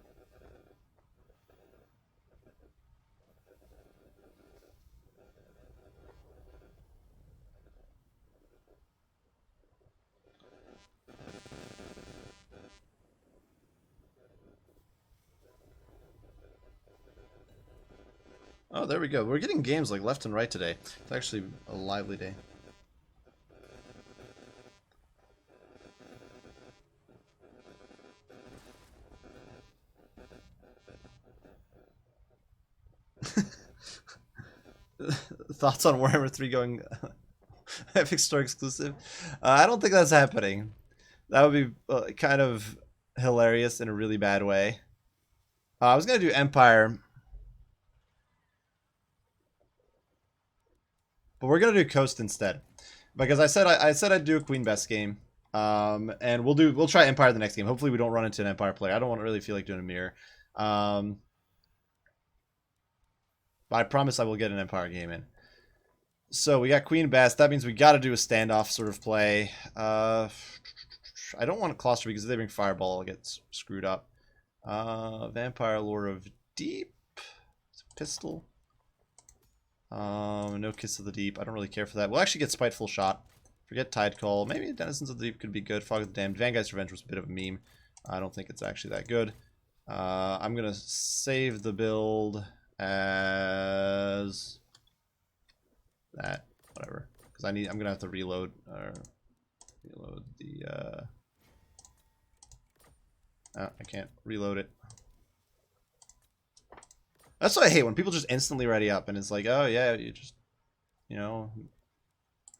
Speaker 1: Oh, there we go. We're getting games like left and right today. It's actually a lively day. Thoughts on Warhammer 3 going Epic Store exclusive? I don't think that's happening. That would be kind of hilarious in a really bad way. I was going to do Empire. But we're going to do Coast instead. Because I said I'd do a Queen Best game. And we'll try Empire the next game. Hopefully we don't run into an Empire player. I don't want to really feel like doing a mirror. But I promise I will get an Empire game in. So we got Queen Best. That means we got to do a standoff sort of play. I don't want a Claustra because if they bring Fireball, I'll get screwed up. Vampire Lore of Deep. Pistol. No Kiss of the Deep. I don't really care for that. We'll actually get Spiteful Shot. Forget Tide Call. Maybe Denizens of the Deep could be good. Fog of the Damned. Vanguard's Revenge was a bit of a meme. I don't think it's actually that good. I'm going to save the build as that, whatever. Because I'm gonna have to reload the oh, I can't reload it. That's what I hate, when people just instantly ready up and it's like, oh yeah, you just, you know,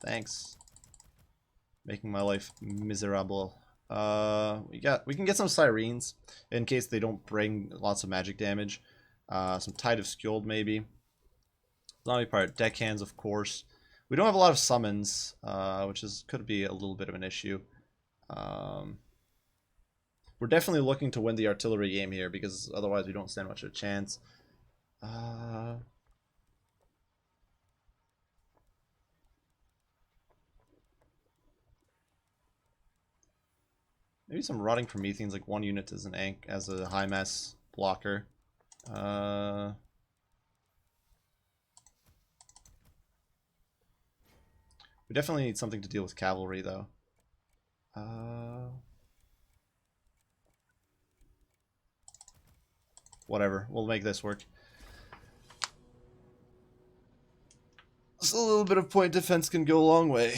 Speaker 1: thanks. Making my life miserable. We can get some sirens in case they don't bring lots of magic damage. Some Tide of Skjold maybe. Zombie Pirate deckhands, of course. We don't have a lot of summons, which could be a little bit of an issue. We're definitely looking to win the artillery game here because otherwise we don't stand much of a chance. Maybe some Rotting Prometheans, like 1 unit as as a high mass blocker. We definitely need something to deal with cavalry, though. Whatever, we'll make this work. Just a little bit of point defense can go a long way.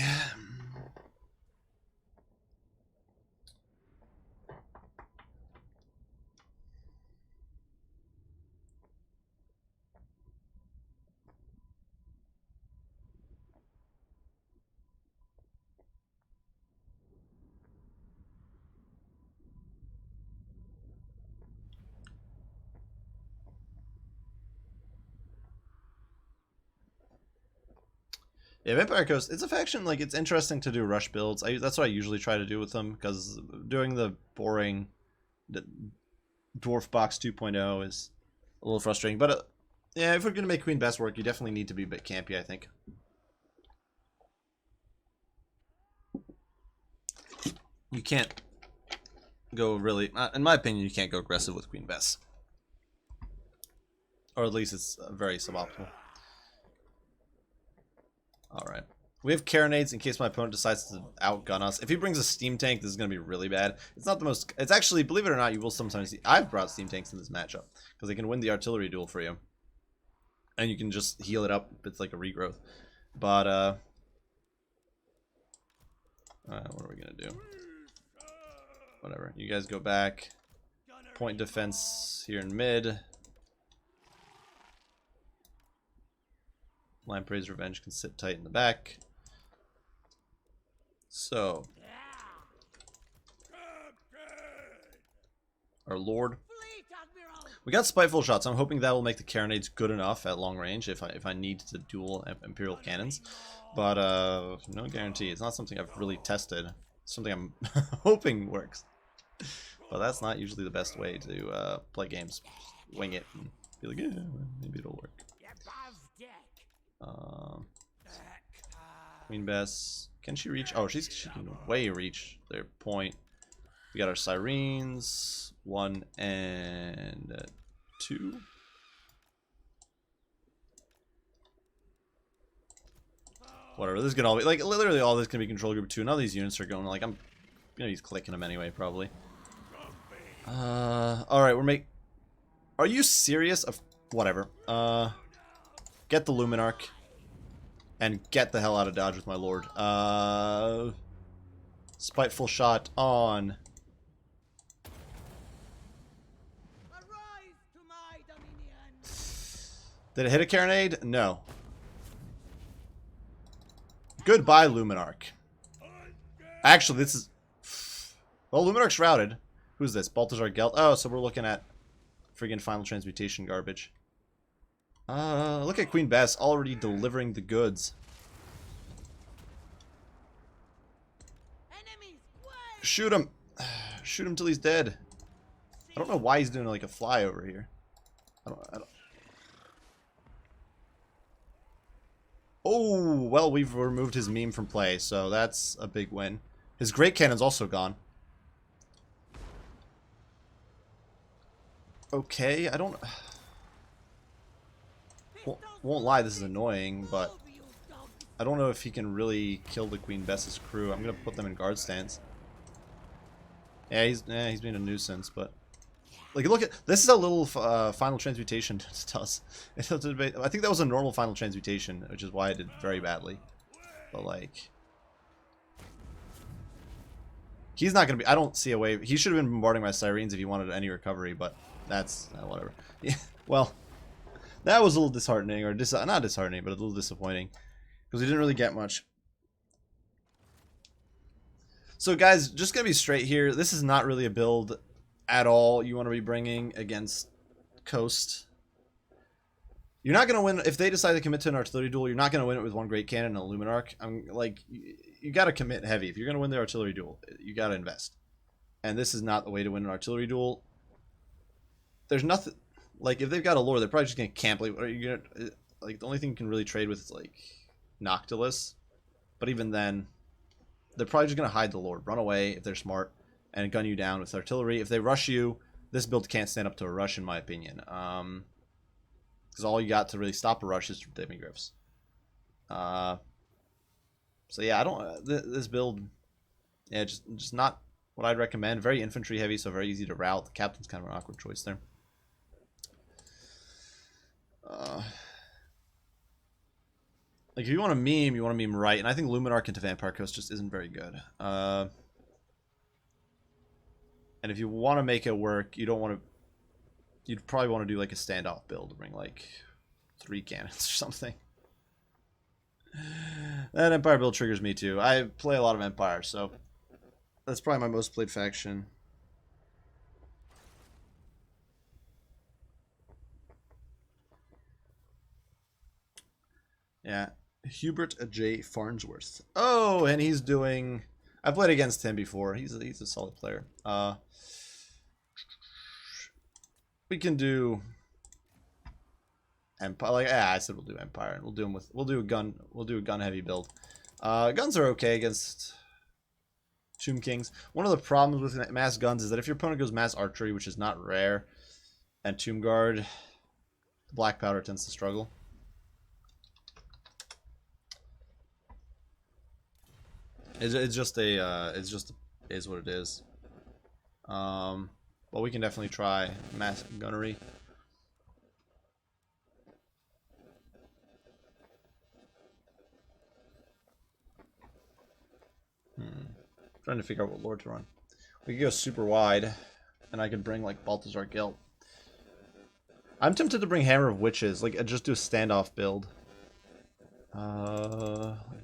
Speaker 1: Yeah, Vampire Coast, it's a faction, like, it's interesting to do rush builds. That's what I usually try to do with them, because doing the boring Dwarf Box 2.0 is a little frustrating. But, yeah, if we're going to make Queen Bess work, you definitely need to be a bit campy, I think. You can't go really, in my opinion, you can't go aggressive with Queen Bess. Or at least it's very suboptimal. Alright. We have carronades in case my opponent decides to outgun us. If he brings a steam tank, this is going to be really bad. It's not the most... It's actually, believe it or not, you will sometimes see... I've brought steam tanks in this matchup. Because they can win the artillery duel for you. And you can just heal it up. It's like a regrowth. But, what are we going to do? Whatever. You guys go back. Point defense here in mid. Lamprey's Revenge can sit tight in the back. So, our Lord. We got Spiteful Shots. I'm hoping that will make the carronades good enough at long range if I need to duel Imperial Cannons. But, no guarantee. It's not something I've really tested. It's something I'm hoping works. But that's not usually the best way to play games. Wing it and be like, yeah, maybe it'll work. Queen Bess, can she reach? Oh, she can way reach their point. We got our sirens, 1 and 2. Whatever, this is gonna all be like literally all this can be control group 2. None of these units are going like I'm gonna be clicking them anyway, probably. Alright, are you serious? Whatever. Get the Luminarch. And get the hell out of Dodge with my Lord. Spiteful Shot on. Did it hit a carronade? No. Goodbye, Luminarch. Actually, this is... Well, Luminarch's routed. Who's this? Balthazar Gelt? Oh, so we're looking at friggin' Final Transmutation garbage. Look at Queen Bess already delivering the goods. Shoot him! Shoot him till he's dead. I don't know why he's doing like a flyover here. I don't... Oh, well, we've removed his meme from play, so that's a big win. His Great Cannon's also gone. Okay, I don't... Won't lie, this is annoying, but I don't know if he can really kill the Queen Bess's crew. I'm gonna put them in guard stance. Yeah, he's being a nuisance, but Like, look at this is a little final transmutation does. I think that was a normal final transmutation, which is why I did very badly. But like, he's not gonna be. I don't see a way. He should have been bombarding my sirens if he wanted any recovery. But that's whatever. Yeah. Well, that was a little disheartening, or not disheartening, but a little disappointing because we didn't really get much. So guys, just gonna be straight here. This is not really a build at all you want to be bringing against Coast. You're not gonna win if they decide to commit to an artillery duel. You're not gonna win it with one great cannon and a Luminarch. I'm like, you gotta commit heavy if you're gonna win the artillery duel. You gotta invest, and this is not the way to win an artillery duel. There's nothing like if they've got a lore, they're probably just gonna camp. Like, you're gonna, like the only thing you can really trade with is like Noctilus, but even then, they're probably just gonna hide the lore, run away if they're smart, and gun you down with artillery. If they rush you, this build can't stand up to a rush, in my opinion. Because all you got to really stop a rush is demigriffs. So yeah, I don't. This build, yeah, just not what I'd recommend. Very infantry heavy, so very easy to route. The captain's kind of an awkward choice there. Like if you want to meme, you want to meme right, and I think Luminarch into Vampire Coast just isn't very good. And if you want to make it work, you don't want to. You'd probably want to do like a standoff build, bring like 3 cannons or something. That Empire build triggers me too. I play a lot of Empire, so that's probably my most played faction. Yeah, Hubert J. Farnsworth. Oh, and he's doing. I played against him before. He's a solid player. We can do Empire. Like, I said we'll do Empire, and we'll do a gun heavy build. Guns are okay against Tomb Kings. One of the problems with mass guns is that if your opponent goes mass archery, which is not rare, and Tomb Guard, the black powder tends to struggle. It's just is what it is. But we can definitely try mass gunnery. Trying to figure out what lore to run. We could go super wide, and I could bring like Balthazar Gelt. I'm tempted to bring Hammer of Witches, like just do a standoff build.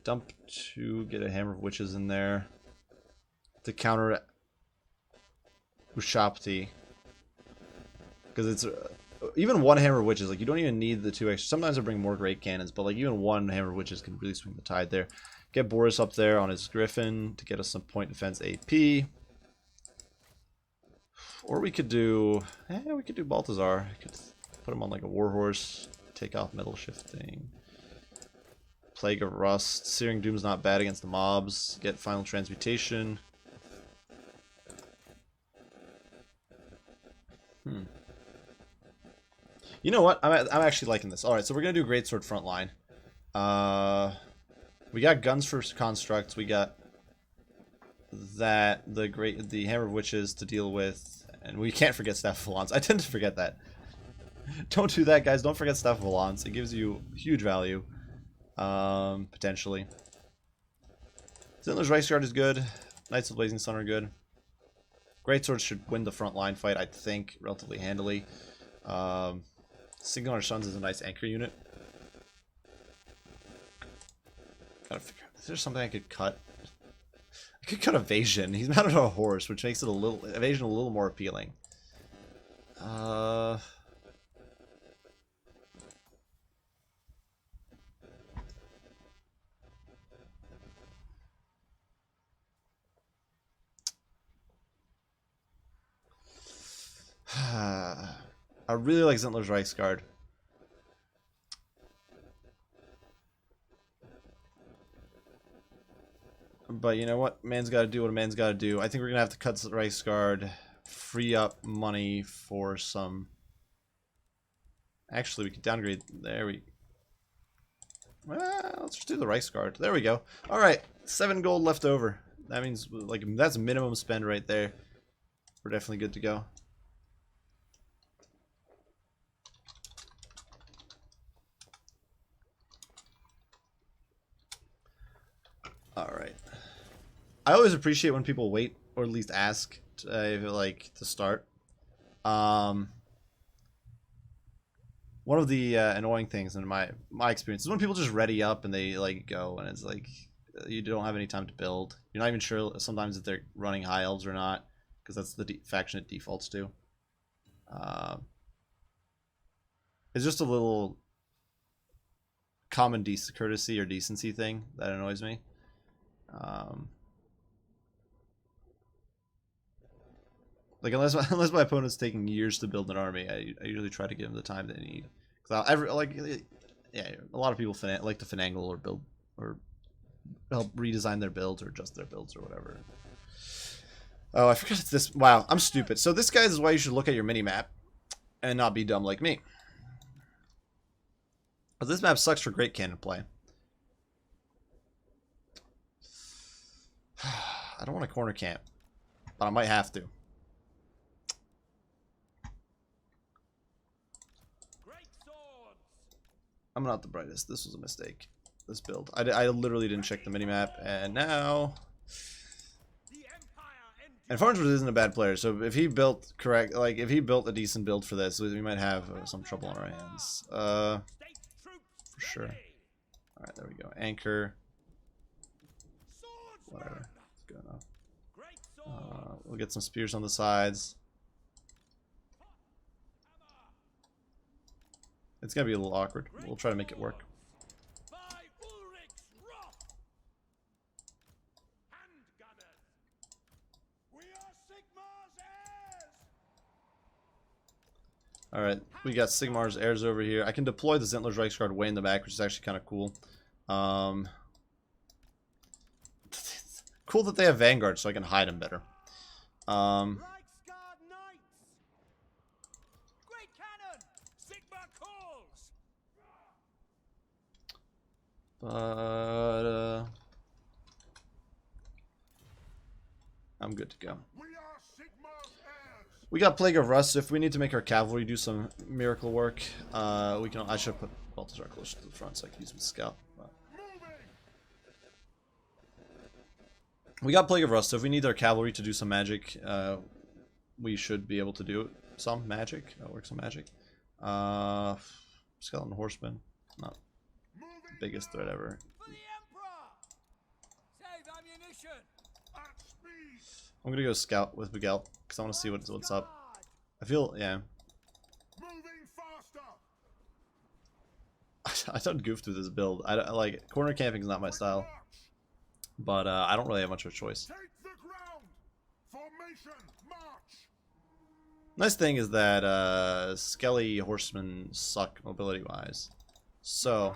Speaker 1: Dump 2, get a Hammer of Witches in there to counter Ushapti, because it's even one Hammer of Witches, like you don't even need the 2 extra. Sometimes I bring more great cannons, but like even one Hammer of Witches can really swing the tide there. Get Boris up there on his Griffin to get us some point defense AP, or we could do Balthazar. I could put him on like a Warhorse, take off metal shifting. Plague of Rust. Searing Doom's not bad against the mobs. Get Final Transmutation. You know what? I'm actually liking this. Alright, so we're going to do Greatsword front line. We got Guns for Constructs. We got the Hammer of Witches to deal with. And we can't forget Staff of Valance. I tend to forget that. Don't do that, guys. Don't forget Staff of Valance. It gives you huge value. Potentially. Zintler's Reichsguard is good. Knights of Blazing Sun are good. Greatswords should win the front line fight, I think, relatively handily. Singular Suns is a nice anchor unit. Gotta figure out, is there something I could cut? I could cut Evasion. He's mounted on a horse, which makes it Evasion a little more appealing. I really like Zintler's Reichsguard. But you know what? Man's got to do what a man's got to do. I think we're going to have to cut the Reichsguard, free up money for some... Actually, we could downgrade... There we... Well, let's just do the Reichsguard. There we go. Alright, 7 gold left over. That means, like, that's minimum spend right there. We're definitely good to go. Alright. I always appreciate when people wait, or at least ask, to start. One of the annoying things in my experience is when people just ready up and they like go, and it's like you don't have any time to build. You're not even sure sometimes if they're running high elves or not, because that's the faction it defaults to. It's just a little common courtesy or decency thing that annoys me. Like unless my opponent's taking years to build an army, I usually try to give them the time they need. Cause yeah, a lot of people like to finagle or build or help redesign their builds or adjust their builds or whatever. Oh, I forgot it's this. Wow, I'm stupid. So this, guys, is why you should look at your mini map and not be dumb like me. But this map sucks for great cannon play. I don't want to corner camp, but I might have to. I'm not the brightest. This was a mistake. This build. I literally didn't check the minimap, and now... And Farnsworth isn't a bad player, so if he built if he built a decent build for this, we might have some trouble on our hands. For sure. Alright, there we go. Anchor. Whatever. It's good enough. We'll get some spears on the sides. It's gonna be a little awkward. We'll try to make it work. Alright, we got Sigmar's heirs over here. I can deploy the Zentler's Reichsguard way in the back, which is actually kind of cool. Cool that they have Vanguard, so I can hide them better. But I'm good to go. We got Plague of Rust, so if we need to make our cavalry do some miracle work, we can. I should have put Balthazar closer to the front so I can use him to scout. But we got Plague of Rust, so if we need our cavalry to do some magic, we should be able to do some magic. Work some magic. Skeleton Horseman, not the biggest threat ever. I'm gonna go scout with Miguel because I want to see what's up. I feel, yeah. I done goofed through this build. I like corner camping is not my style, but I don't really have much of a choice. Nice thing is that Skelly horsemen suck mobility wise, so.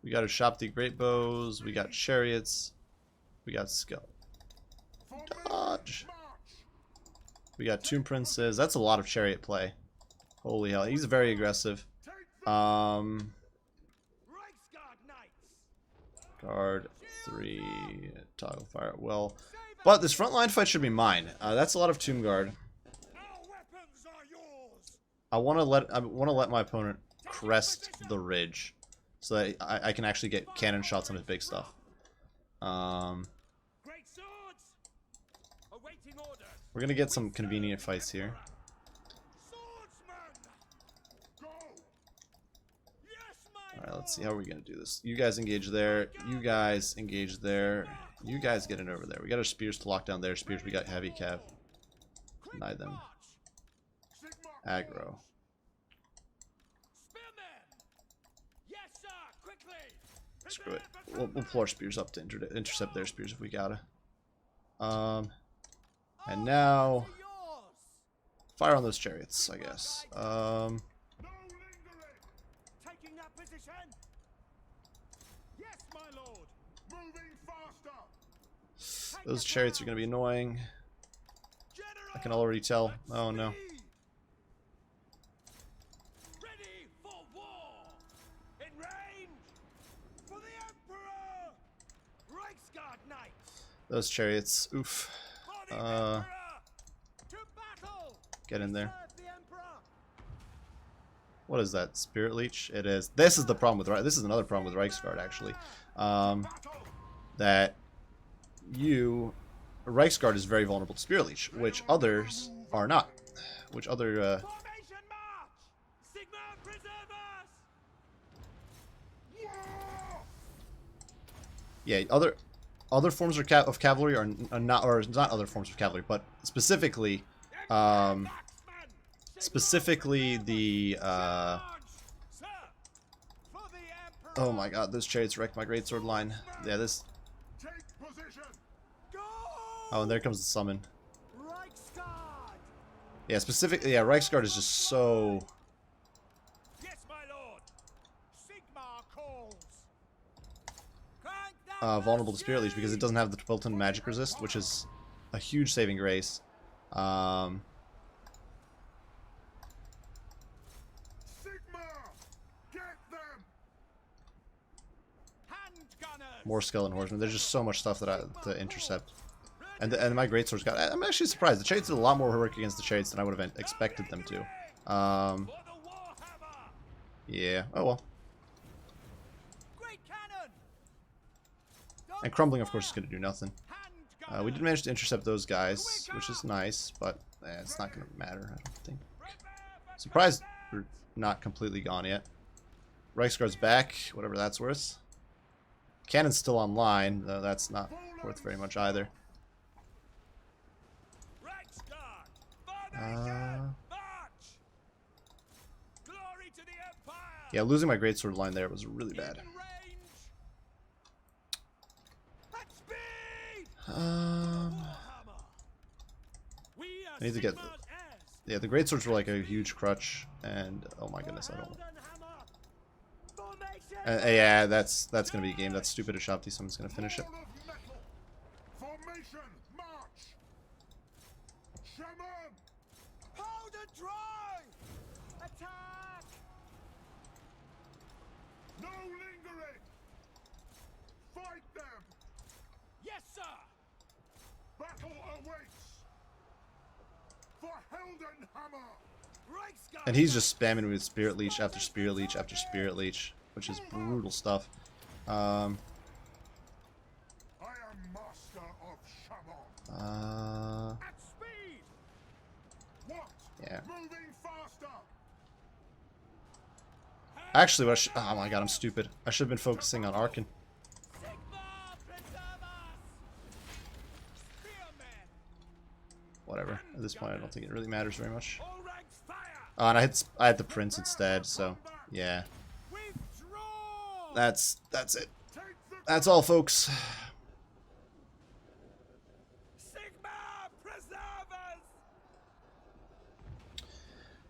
Speaker 1: We got a Shopti Great Bows, we got Chariots, we got Skull. Dodge. We got Tomb Princes. That's a lot of Chariot play. Holy hell, he's very aggressive. Guard 3, toggle fire. Well, but this frontline fight should be mine. That's a lot of Tomb Guard. I want to let my opponent crest the ridge, so that I can actually get cannon shots on his big stuff. We're gonna get some convenient fights here. Alright, let's see how we're gonna do this. You guys engage there. You guys engage there. You guys get in over there. We got our spears to lock down their spears. We got heavy cav. Deny them. Aggro. Screw it. We'll pull our spears up to intercept their spears if we gotta. And now fire on those chariots, I guess. Those chariots are gonna be annoying. I can already tell. Oh no. Those chariots, oof. Get in there. What is that? Spirit Leech? It is. This is the problem with this is another problem with Reichsguard actually. That Reichsguard is very vulnerable to Spirit Leech, which others are not. Which other yeah, other forms of cavalry are not, or not other forms of cavalry, but specifically the oh my god, those chariots wrecked my greatsword line. Yeah, this. Oh, and there comes the summon. Yeah, specifically, yeah, Reichsguard is just so. Vulnerable to Spirit Leech because it doesn't have the built-in magic resist, which is a huge saving grace. More skeleton horsemen. There's just so much stuff that to intercept. And my greatswords got. I'm actually surprised. The Shades did a lot more work against the Shades than I would have expected them to. Yeah. Oh well. And crumbling, of course, is going to do nothing. We did manage to intercept those guys, which is nice, but it's not going to matter, I don't think. Surprised we're not completely gone yet. Reichsguard's back, whatever that's worth. Cannon's still online, though that's not worth very much either. Yeah, losing my greatsword line there was really bad. I need to get yeah, the greatswords were like a huge crutch, and oh my goodness, I don't. Yeah, that's gonna be a game. That's stupid to shop. Someone's gonna finish it. And he's just spamming me with Spirit Leech after Spirit Leech after Spirit Leech, which is brutal stuff. I am master of Shaman. At speed. What? Yeah. Moving faster. Actually, what oh my god, I'm stupid. I should have been focusing on Arkin. Whatever. At this point, I don't think it really matters very much. Oh, and I had the Prince instead, so yeah. That's it. That's all, folks.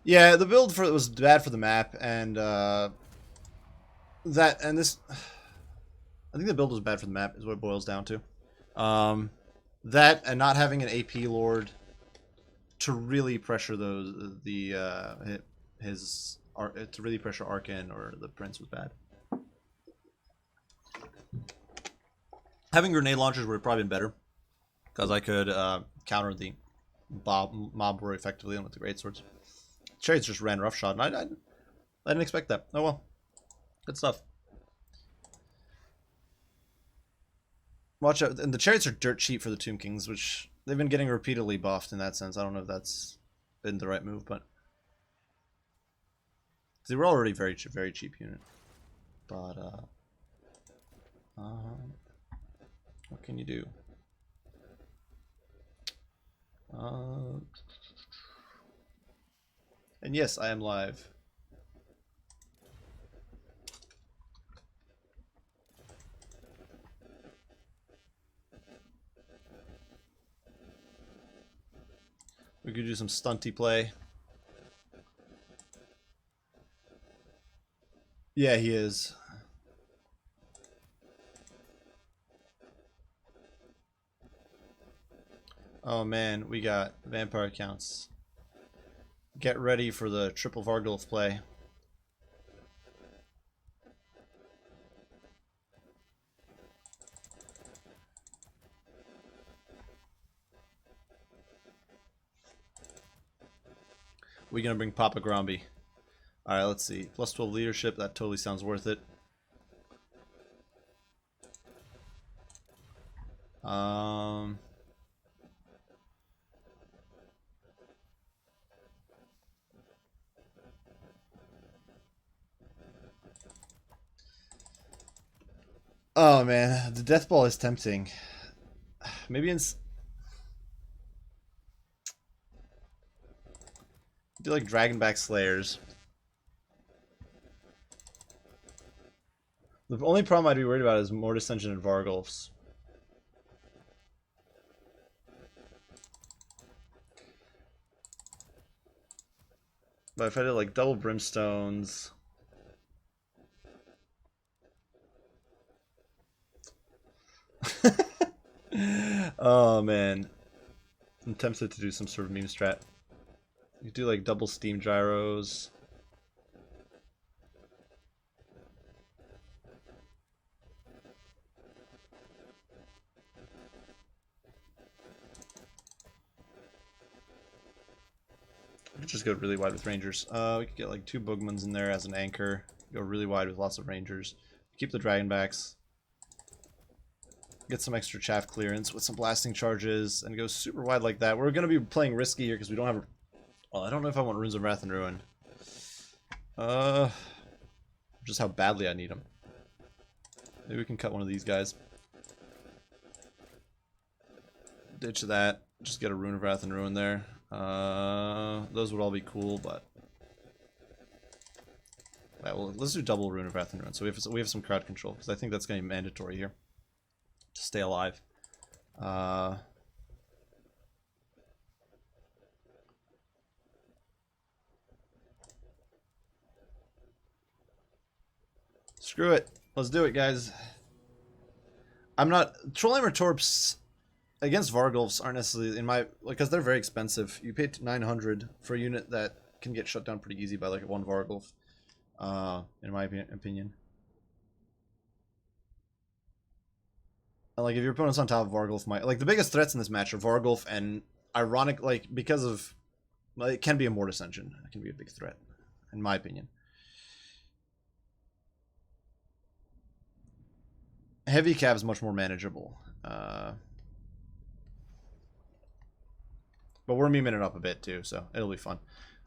Speaker 1: Yeah, the build for it was bad for the map, and this. I think the build was bad for the map is what it boils down to. That and not having an AP Lord to really pressure to really pressure Arkin or the Prince was bad. Having grenade launchers would have probably been better, because I could counter the mob more effectively than with the greatswords. Chariots just ran roughshod, and I didn't expect that. Oh well, good stuff. Watch out, and the chariots are dirt cheap for the Tomb Kings, which they've been getting repeatedly buffed in that sense. I don't know if that's been the right move, but they were already very cheap unit. But what can you do? And yes, I am live. We could do some stunty play. Yeah, he is. Oh man, we got vampire counts. Get ready for the triple Vargulf play. We're gonna bring Papa Gromby. Alright, let's see. Plus 12 leadership, that totally sounds worth it. Oh man, the death ball is tempting. Maybe do like Dragonback Slayers. The only problem I'd be worried about is Mortis Engine and Vargulfs. But if I did like double Brimstones... Oh man. I'm tempted to do some sort of meme strat. You do like double Steam Gyros. We could just go really wide with Rangers. We could get like 2 Boogmans in there as an anchor. Go really wide with lots of Rangers. Keep the Dragonbacks. Get some extra chaff clearance with some blasting charges and go super wide like that. We're going to be playing risky here because we don't have... Well, I don't know if I want Runes of Wrath and Ruin. Just how badly I need them. Maybe we can cut one of these guys. Ditch that. Just get a Rune of Wrath and Ruin there. Those would all be cool, but... Right, well, let's do double Rune of Wrath and Ruin. So we have some crowd control, because I think that's going to be mandatory here. To stay alive. Screw it. Let's do it, guys. I'm not... Trollheimer Torps against Vargulfs aren't necessarily in my... Because they're very expensive. You pay 900 for a unit that can get shut down pretty easy by like one Vargulf. In my opinion. And like if your opponent's on top of Vargulf, like the biggest threats in this match are Vargulf and ironic, like because of... Well, it can be a Mortis Engine. It can be a big threat, in my opinion. Heavy Cav is much more manageable. But we're memeing it up a bit too, so it'll be fun.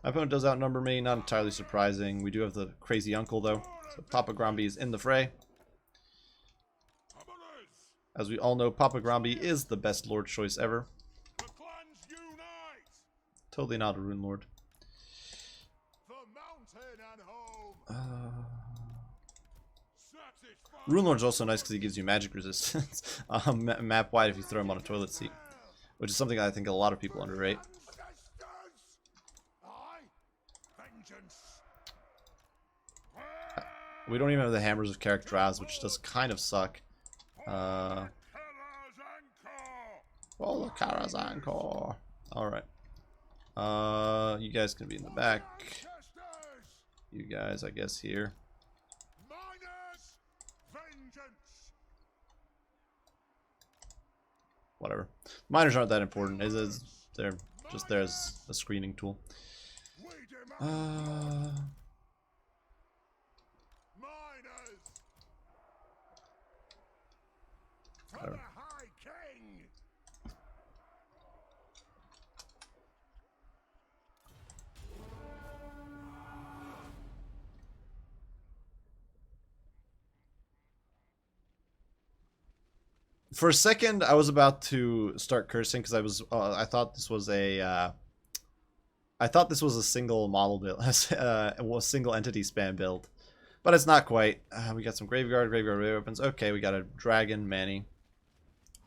Speaker 1: My opponent does outnumber me, not entirely surprising. We do have the crazy uncle though. So Papa Gromby is in the fray. As we all know, Papa Gromby is the best Lord choice ever. Totally not a Rune Lord. Rune Lord's also nice because he gives you magic resistance. Map wide if you throw him on a toilet seat. Which is something I think a lot of people underrate. We don't even have the Hammers of Characteraz, which does kind of suck. Oh, the Karazancore. Alright. You guys can be in the back. You guys, I guess, here. Whatever. Miners aren't that important. They're just there as a screening tool. Whatever. For a second, I was about to start cursing because I thought this was a single model build, a single entity spam build, but it's not quite. We got some graveyard weapons. Okay, we got a dragon, Manny,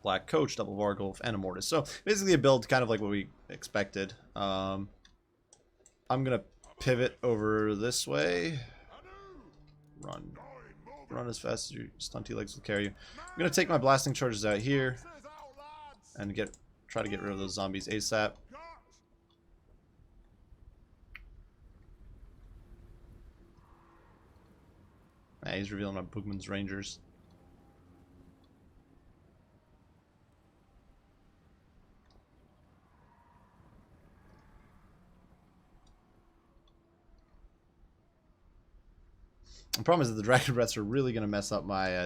Speaker 1: Black Coach, double Vargulf, and a Mortis. So basically a build kind of like what we expected. I'm gonna pivot over this way. Run as fast as your stunty legs will carry you. I'm gonna take my blasting charges out here and try to get rid of those zombies ASAP. He's revealing my Boogman's Rangers. The problem is that the dragon breaths are really gonna mess up my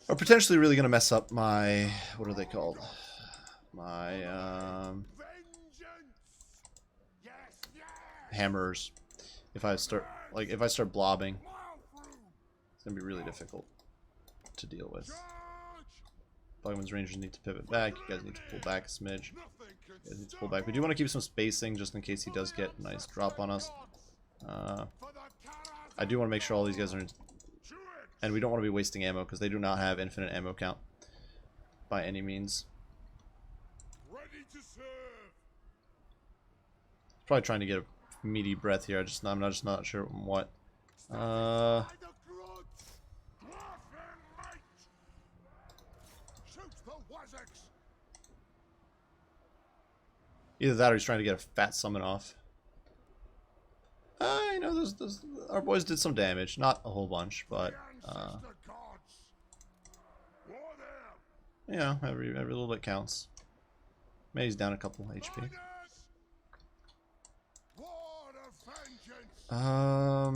Speaker 1: or potentially really gonna mess up my, what are they called? My hammers. If I start blobbing, it's gonna be really difficult to deal with. Bugman's Rangers need to pivot back. You guys need to pull back a smidge. You guys need to pull back. We do want to keep some spacing just in case he does get a nice drop on us. I do want to make sure all these guys are in, and we don't want to be wasting ammo because they do not have infinite ammo count by any means. Probably trying to get a meaty breath here. I'm just not sure what. Either that or he's trying to get a fat summon off. You know, our boys did some damage. Not a whole bunch, but you know, every little bit counts. Maybe he's down a couple HP. Huh.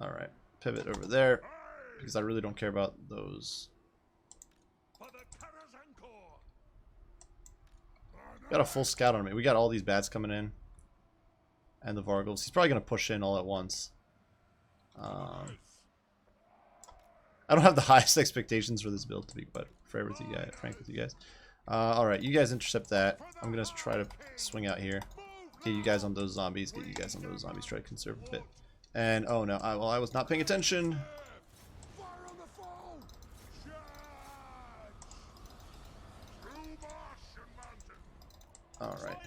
Speaker 1: Alright, pivot over there, because I really don't care about those. Got a full scout on me. We got all these bats coming in. And the Vargals. He's probably going to push in all at once. I don't have the highest expectations for this build, to be quite frank with you guys. Alright, you guys intercept that. I'm going to try to swing out here. Get you guys on those zombies. Try to conserve a bit. And, oh no, I was not paying attention. Alright.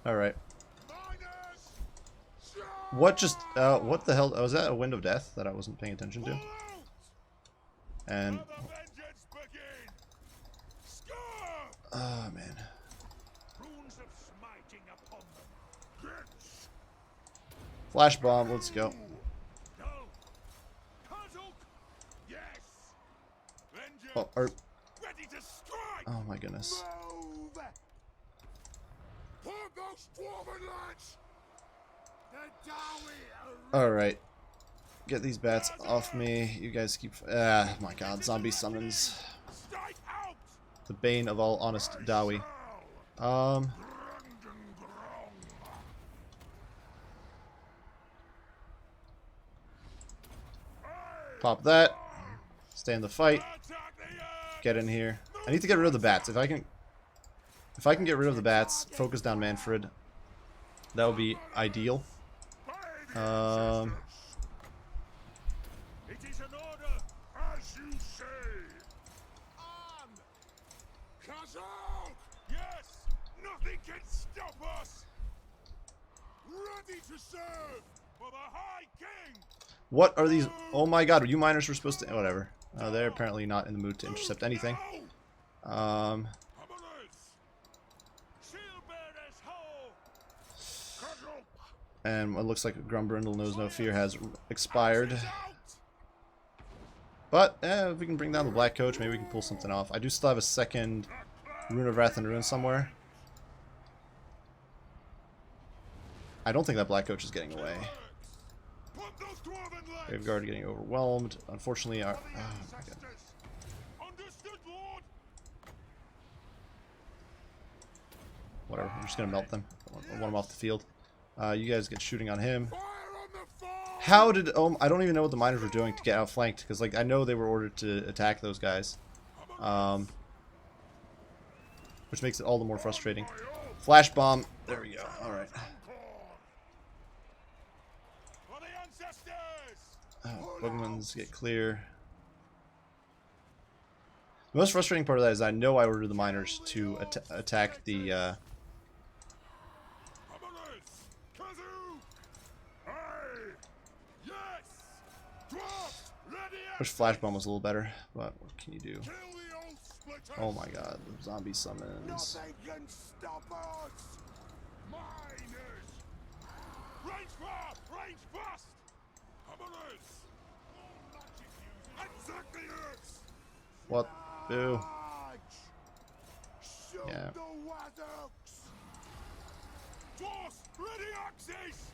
Speaker 1: Alright. What the hell? Was that a wind of death that I wasn't paying attention to? And... oh, man. Flash bomb, let's go. Oh my goodness. Alright. Get these bats off me. You guys keep... ah, my god. Zombie summons. The bane of all honest Dowie. Pop that. Stay in the fight. Get in here. I need to get rid of the bats. If I can get rid of the bats, focus down Manfred, that would be ideal.
Speaker 2: It is an order, as you say. On! Kazal! Yes! Nothing can stop us! Ready to serve for the High King!
Speaker 1: What are these? Oh my god, you miners were supposed to... whatever. They're apparently not in the mood to intercept anything. And it looks like Grumbrindle Knows No Fear has expired. But, if we can bring down the Black Coach, maybe we can pull something off. I do still have a second Rune of Wrath and Ruin somewhere. I don't think that Black Coach is getting away. Graveguard getting overwhelmed. Unfortunately, our... oh my god. Whatever, I'm just gonna melt them. I want them off the field. You guys get shooting on him. How did... oh, I don't even know what the miners were doing to get outflanked, because like I know they were ordered to attack those guys. Which makes it all the more frustrating. Flash bomb. There we go. Alright. Bugmans get clear. The most frustrating part of that is I know I ordered the miners to attack the... wish Flash Bomb was a little better, but what can you do? Oh my god, the zombie summons.
Speaker 2: Exactly it.
Speaker 1: What? Boo.
Speaker 2: Shoot
Speaker 1: Yeah.
Speaker 2: the waddocks. Force, ready axes.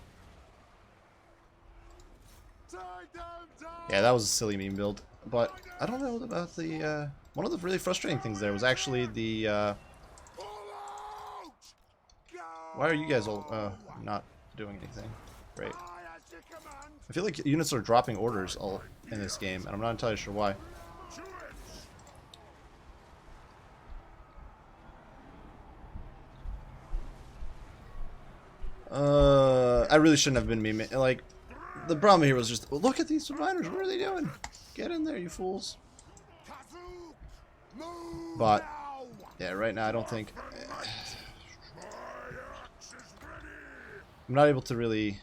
Speaker 2: Tie them down.
Speaker 1: Yeah, that was a silly meme build. But I don't know about the, one of the really frustrating things there was actually the,
Speaker 2: Pull out. Go.
Speaker 1: why are you guys all, not doing anything? Great.
Speaker 2: Aye, as you command.
Speaker 1: I feel like units are dropping orders all in this game, and I'm not entirely sure why.
Speaker 2: To it.
Speaker 1: I really shouldn't have been memeing. Like, the problem here was just, look at these miners, what are they doing? Get in there, you fools.
Speaker 2: Kazoo, move
Speaker 1: But,
Speaker 2: now.
Speaker 1: yeah, right now I don't think...
Speaker 2: My axe is ready.
Speaker 1: I'm not able to really...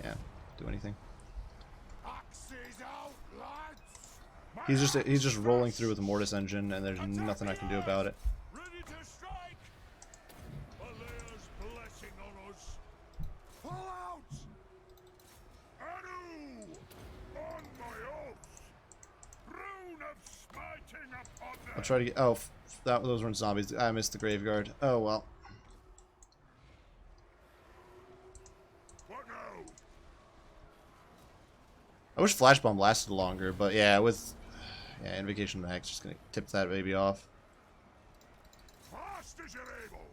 Speaker 1: Yeah, do anything.
Speaker 2: Axes out, lads. My
Speaker 1: He's just
Speaker 2: axe
Speaker 1: rolling
Speaker 2: fresh.
Speaker 1: through with a mortis engine, and there's nothing I can do about it.
Speaker 2: Ready to strike. Valea's blessing on us. Pull out. Anu, on my oath. Rune of smiting upon them.
Speaker 1: I'll try to get... Oh, those weren't zombies. I missed the graveyard. Oh, well.
Speaker 2: What now?
Speaker 1: I wish Flash Bomb lasted longer, but yeah, with... Yeah, Invocation Mag's just gonna tip that baby off.
Speaker 2: Fast as you're able.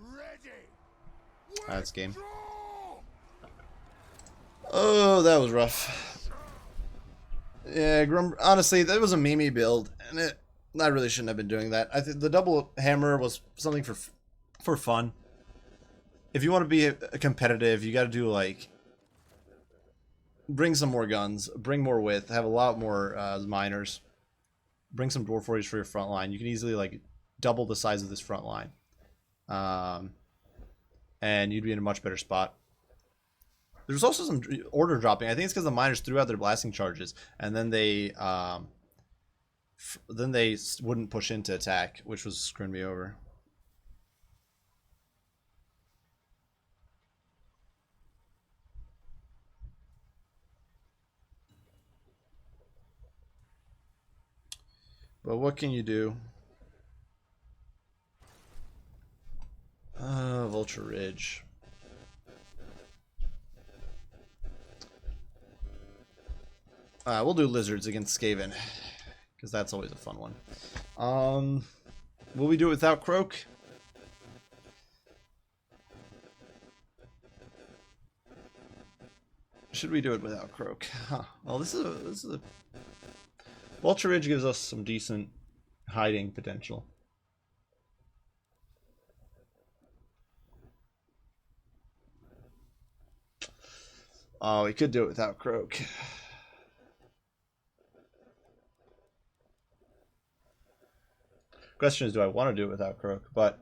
Speaker 2: Ready.
Speaker 1: That's game.
Speaker 2: Withdraw.
Speaker 1: Oh, that was rough. Yeah, honestly, that was a meme build, and I really shouldn't have been doing that. I think the double hammer was something for fun. If you want to be competitive, you got to do like bring some more guns, bring more width, have a lot more miners, bring some dwarf warriors for your front line. You can easily like double the size of this front line, and you'd be in a much better spot. There's also some order dropping. I think it's because the miners threw out their blasting charges, and then they wouldn't push into attack, which was screwing me over. But what can you do? Vulture Ridge. We'll do lizards against Skaven, because that's always a fun one. Will we do it without Croak? Should we do it without Croak? Huh. Well, this is a Vulture Ridge gives us some decent hiding potential. Oh, we could do it without Croak. Question is, do I want to do it without Croak? But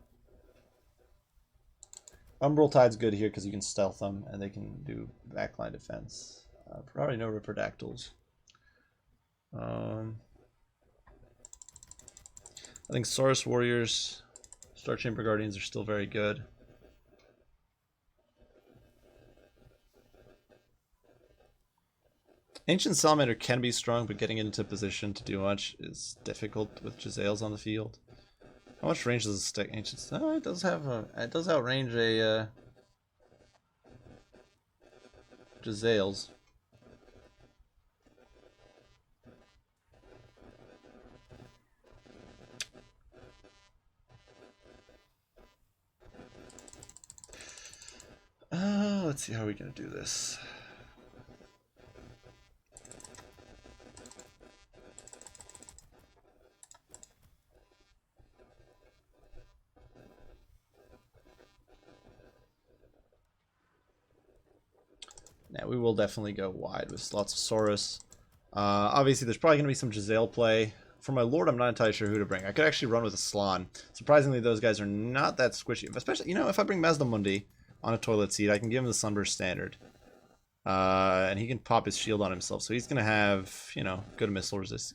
Speaker 1: Umbral Tide's good here because you can stealth them and they can do backline defense. Probably no Ripperdactyls. I think Saurus Warriors, Star Chamber Guardians are still very good. Ancient Salamander can be strong, but getting it into position to do much is difficult with Jezzails on the field. How much range does it stick? Ancient? Oh, it does have a. It does outrange a Jezzails. Let's see how we're gonna do this. Now we will definitely go wide with lots of Saurus. Obviously, there's probably going to be some Jezzail play. For my Lord, I'm not entirely sure who to bring. I could actually run with a Slann. Surprisingly, those guys are not that squishy. Especially, you know, if I bring Mazdamundi on a toilet seat, I can give him the Sunburst Standard. And he can pop his shield on himself. So he's going to have, you know, good missile resist.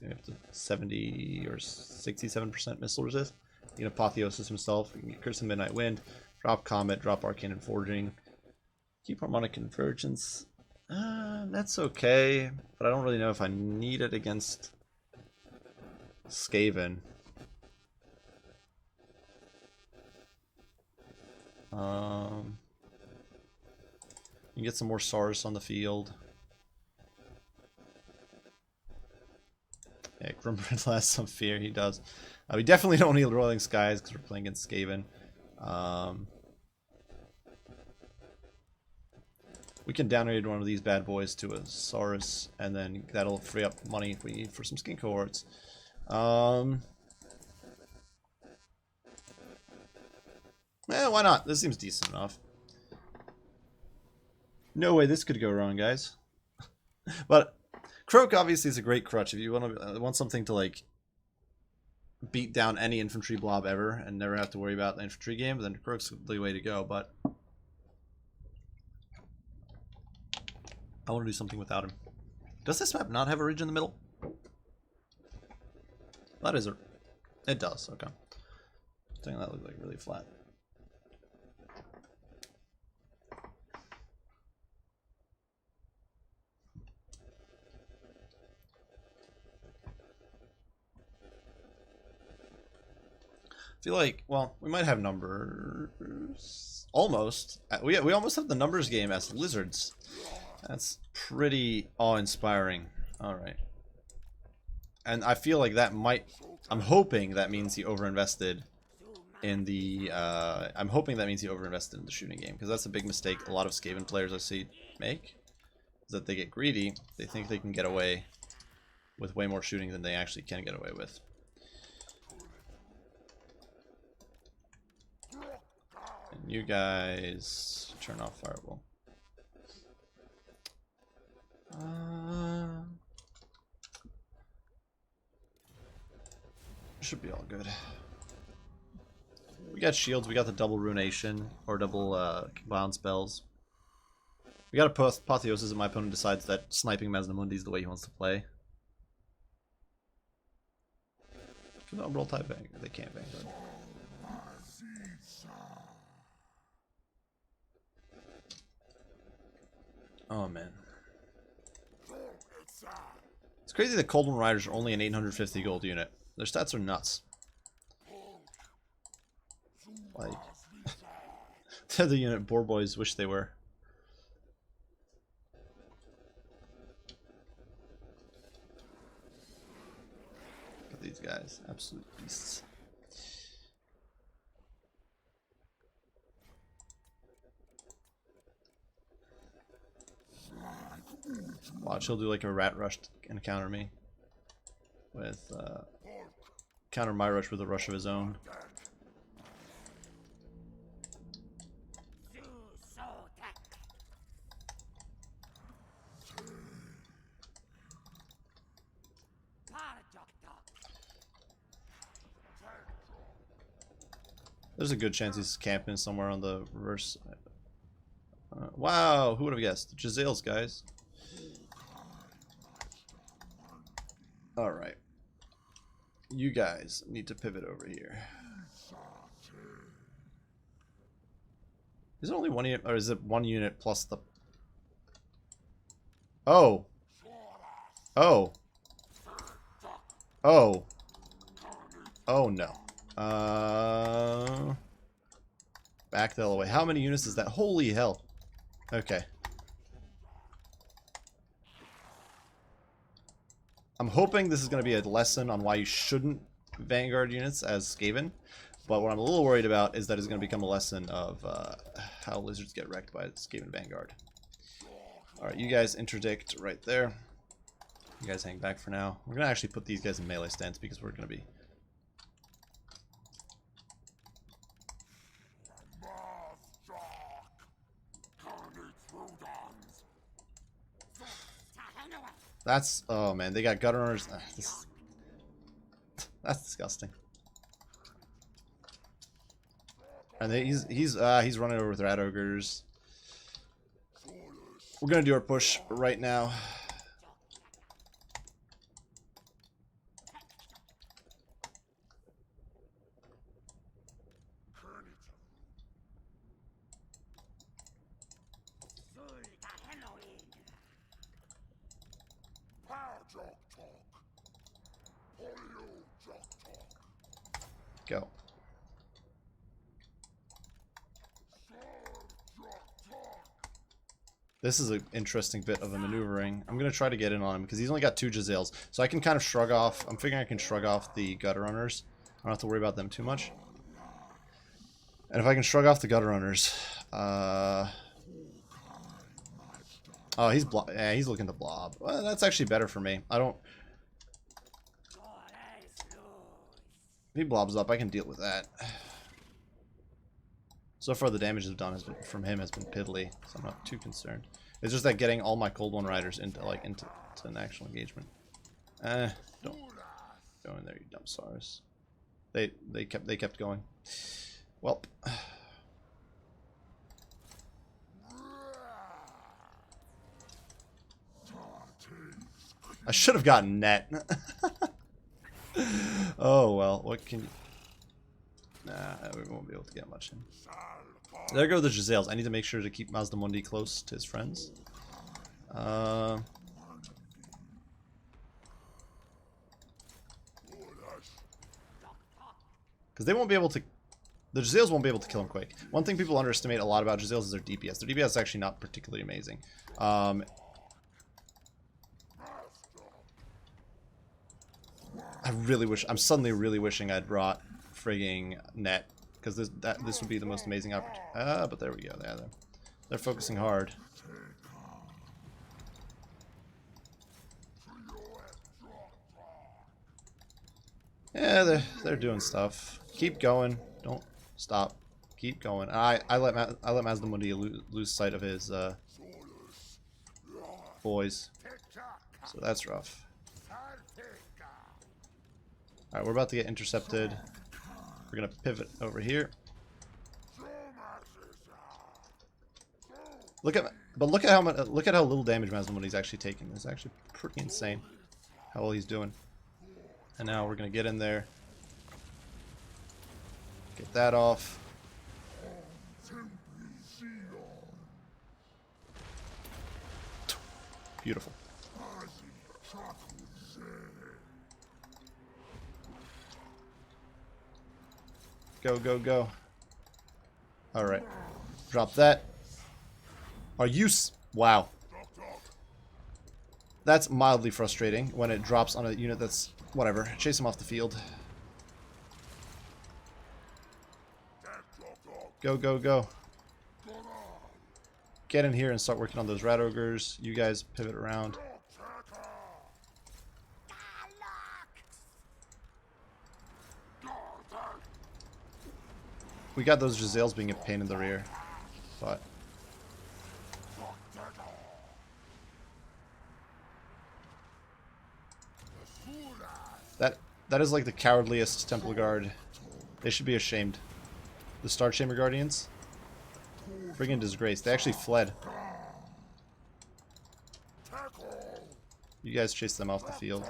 Speaker 1: 70 or 67% missile resist. He can Apotheosis himself. He can get Curse of Midnight Wind. Drop Comet, drop Arcane and Forging. Keep Harmonic Convergence. That's okay, but I don't really know if I need it against Skaven. You get some more Saurus on the field. Yeah, Grimbrand has some fear, he does. We definitely don't need Rolling Skies because we're playing against Skaven. We can downgrade one of these bad boys to a Saurus, and then that'll free up money if we need for some skin cohorts. Why not? This seems decent enough. No way this could go wrong, guys. But Croak obviously is a great crutch if you want something to like beat down any infantry blob ever and never have to worry about the infantry game. Then Croak's the way to go. But I want to do something without him. Does this map not have a ridge in the middle? That is a. It does. Okay. Something that looks like really flat. I feel like, well, we might have numbers. Almost. We almost have the numbers game as lizards. That's pretty awe-inspiring. Alright. And I feel like that might... I'm hoping that means he overinvested in the... I'm hoping that means he overinvested in the shooting game. Because that's a big mistake a lot of Skaven players I see make. Is that they get greedy. They think they can get away with way more shooting than they actually can get away with. And you guys turn off Fireball. Should be all good. We got shields, we got the double runation, or double bound spells. We got Apotheosis if my opponent decides that sniping Mesnamundi is the way he wants to play. Can they roll type Vanguard? They can't Vanguard. Oh man. It's crazy that Cold One Riders are only an 850 gold unit. Their stats are nuts. Like, they're the unit Boar Boys wish they were. Look at these guys, absolute beasts. Watch, he'll do like a rat rush and counter me. With, counter my rush with a rush of his own. There's a good chance he's camping somewhere on the reverse side. Wow, who would have guessed? Gisele's, guys. Alright. You guys need to pivot over here. Is it only one unit, or is it one unit plus the... Oh! Oh! Oh! Oh no. Back the hell away. How many units is that? Holy hell. Okay. I'm hoping this is going to be a lesson on why you shouldn't Vanguard units as Skaven. But what I'm a little worried about is that it's going to become a lesson of how lizards get wrecked by Skaven Vanguard. Alright, you guys interdict right there. You guys hang back for now. We're going to actually put these guys in melee stance because we're going to be... That's... Oh man, they got gut runners. That's disgusting. And he's running over with rat ogres. We're gonna do our push right now. Go. This is an interesting bit of a maneuvering. I'm going to try to get in on him because he's only got 2 Giselles. So I can kind of shrug off. I'm figuring I can shrug off the gutter runners. I don't have to worry about them too much. And if I can shrug off the gutter runners... oh, he's he's looking to blob. Well, that's actually better for me. I don't... If he blobs up, I can deal with that. So far, the damage has done from him has been piddly, so I'm not too concerned. It's just that getting all my Cold One Riders into an actual engagement. Don't go in there, you dumb SARS. They kept going. Well, I should have gotten net. Oh well, what can you... Nah, we won't be able to get much in. There go the Giselles. I need to make sure to keep Mazdamundi close to his friends. Because they won't be able to... The Giselles won't be able to kill him quick. One thing people underestimate a lot about Giselles is their DPS. Their DPS is actually not particularly amazing. I really wish... I'm suddenly really wishing I'd brought frigging net. Because this would be the most amazing opportunity. But there we go. Yeah, they're focusing hard. Yeah, they're doing stuff. Keep going. Don't stop. Keep going. I let Mazdamundi lose sight of his boys. So that's rough. Alright, we're about to get intercepted. We're gonna pivot over here. Look at how little damage Mazdamundi's actually taking. It's actually pretty insane how well he's doing. And now we're gonna get in there, get that off. Beautiful. Go, go, go. Alright. Drop that. Are you... Wow. That's mildly frustrating when it drops on a unit that's... Whatever. Chase him off the field. Go, go, go. Get in here and start working on those rat ogres. You guys pivot around. We got those Giselles being a pain in the rear, but that is like the cowardliest Temple Guard. They should be ashamed. The Star Chamber Guardians, friggin' disgrace. They actually fled. You guys chase them off the field.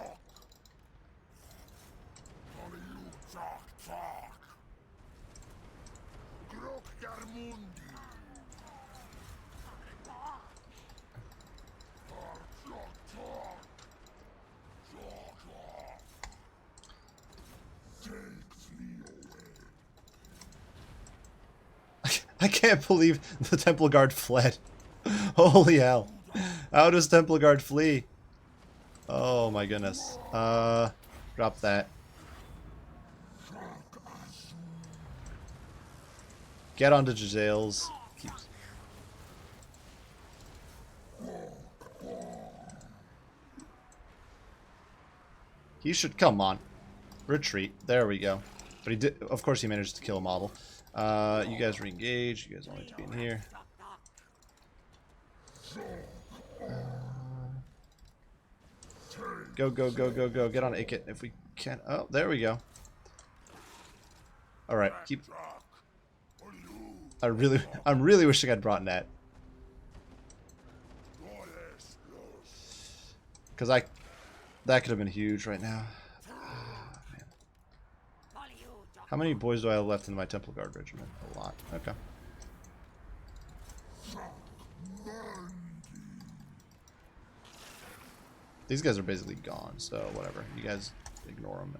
Speaker 1: I can't believe the Temple Guard fled. Holy hell. How does Temple Guard flee? Oh my goodness. Drop that. Get onto Giselles. He should... Come on. Retreat. There we go. But he did... Of course he managed to kill a model. You guys re-engage. You guys all need to be in here. Go, go, go, go, go. Get on Ikit if we can. Oh, there we go. Alright, keep... I'm really wishing I'd brought net. Because that could have been huge right now. Man. How many boys do I have left in my Temple Guard regiment? A lot. Okay. These guys are basically gone, so whatever. You guys ignore them.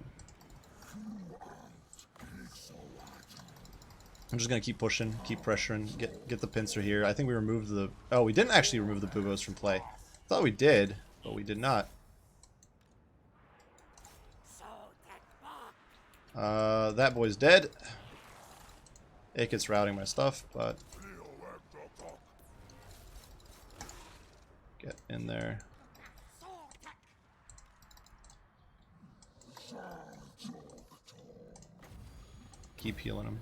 Speaker 1: I'm just gonna keep pushing, keep pressuring, get the pincer here. I think we removed the... Oh, we didn't actually remove the Bubos from play. Thought we did, but we did not. That boy's dead. It gets routing my stuff, but... Get in there. Keep healing him.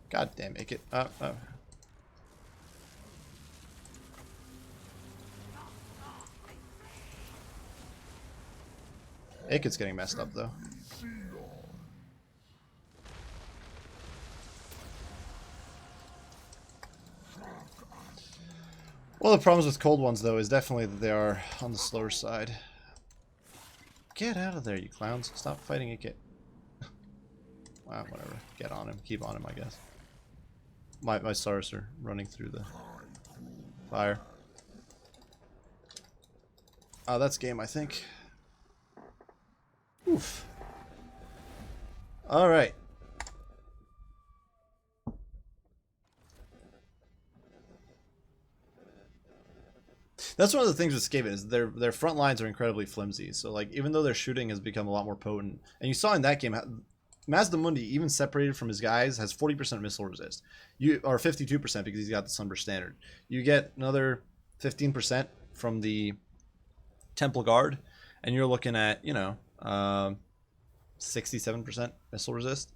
Speaker 1: God damn, make it up. Akid's getting messed up though. One of the problems with cold ones though is definitely that they are on the slower side. Get out of there, you clowns. Stop fighting Akid. Wow, whatever. Get on him. Keep on him, I guess. My stars are running through the fire. That's game, I think. Oof. Alright. That's one of the things with Skaven is their front lines are incredibly flimsy. So like even though their shooting has become a lot more potent, and you saw in that game, Mazdamundi, even separated from his guys, has 40% missile resist. Or 52% because he's got the Sunburst Standard. You get another 15% from the Temple Guard, and you're looking at, you know, 67% missile resist.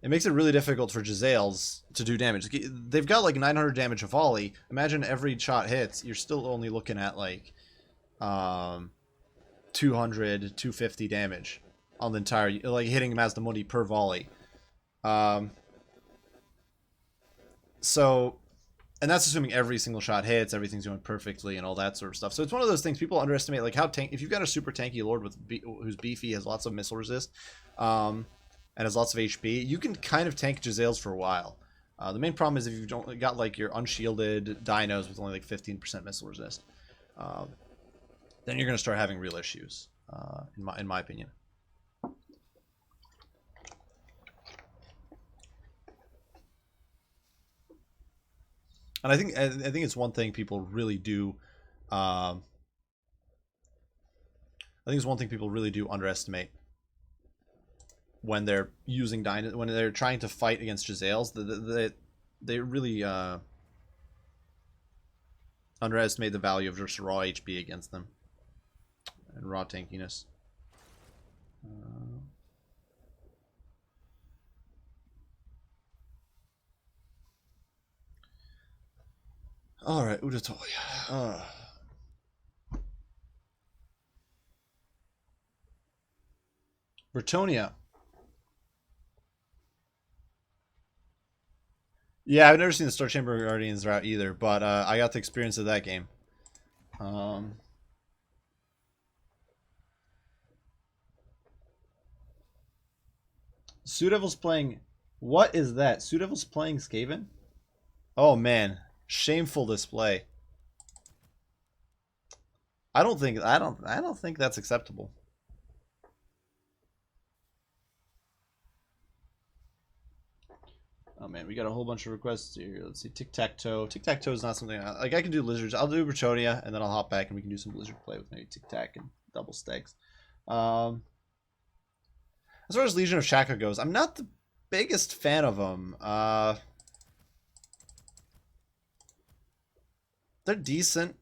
Speaker 1: It makes it really difficult for Giselles to do damage. They've got like 900 damage a volley. Imagine every shot hits, you're still only looking at like 200, 250 damage on the entire, like hitting Mazdamundi per volley. So, and that's assuming every single shot hits, everything's going perfectly, and all that sort of stuff. So it's one of those things people underestimate, like how if you've got a super tanky lord with who's beefy, has lots of missile resist, and has lots of HP, you can kind of tank Giselles for a while. The main problem is if you've don't got like your unshielded dinos with only like 15% missile resist, then you're going to start having real issues, in my opinion. And I think it's one thing people really do. I think it's one thing people really do underestimate when they're using when they're trying to fight against Giselles. They really underestimate the value of just raw HP against them and raw tankiness. All right, Udatoy. Bretonia. Yeah, I've never seen the Star Chamber Guardians route either, but I got the experience of that game. Sudevil's playing... What is that? Sudevil's playing Skaven? Oh, man. Shameful display. I don't think that's acceptable. Oh man, we got a whole bunch of requests here. Let's see, tic-tac-toe. Tic-tac-toe is not something like I can do lizards. I'll do Bretonia, and then I'll hop back and we can do some lizard play with maybe tic-tac and double stakes. As far as Legion of Shaka goes, I'm not the biggest fan of them. They're decent.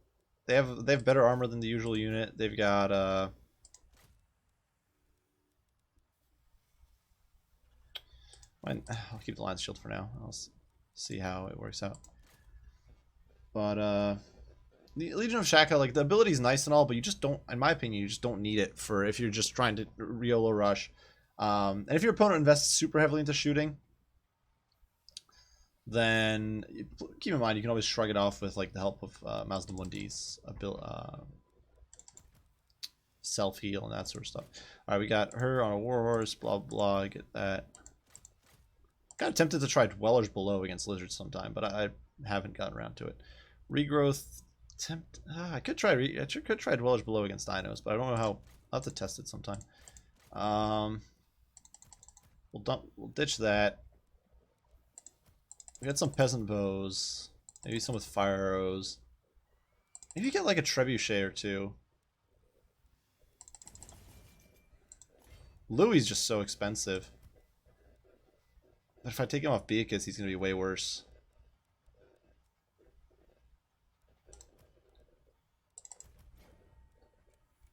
Speaker 1: They have better armor than the usual unit. They've got I'll keep the Lion's Shield for now. I'll see how it works out. But the Legion of Shaka, like the ability is nice and all, but you just don't, in my opinion, you just don't need it for if you're just trying to Riolo rush. And if your opponent invests super heavily into shooting, then keep in mind you can always shrug it off with like the help of Mazdamundi's self heal and that sort of stuff. All right, we got her on a warhorse. Blah blah. Get that. Kind of tempted to try Dwellers Below against Lizards sometime, but I haven't gotten around to it. Regrowth I could try Dwellers Below against Dinos, but I don't know how. I'll have to test it sometime. We'll ditch that. We got some Peasant Bows. Maybe some with Fire Arrows. Maybe get like a Trebuchet or two. Louis is just so expensive. But if I take him off Beacus, he's gonna be way worse.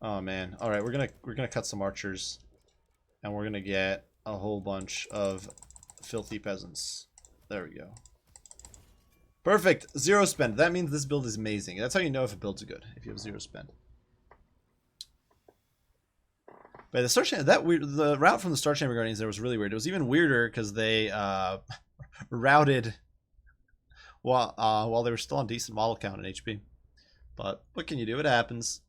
Speaker 1: Oh man. Alright, we're gonna cut some archers. And we're gonna get a whole bunch of filthy peasants. There we go. Perfect. 0 spend. That means this build is amazing. That's how you know if a build's good, if you have 0 spend. But the the route from the Star Chamber Guardians there was really weird. It was even weirder because they routed while they were still on decent model count and HP. But what can you do? It happens.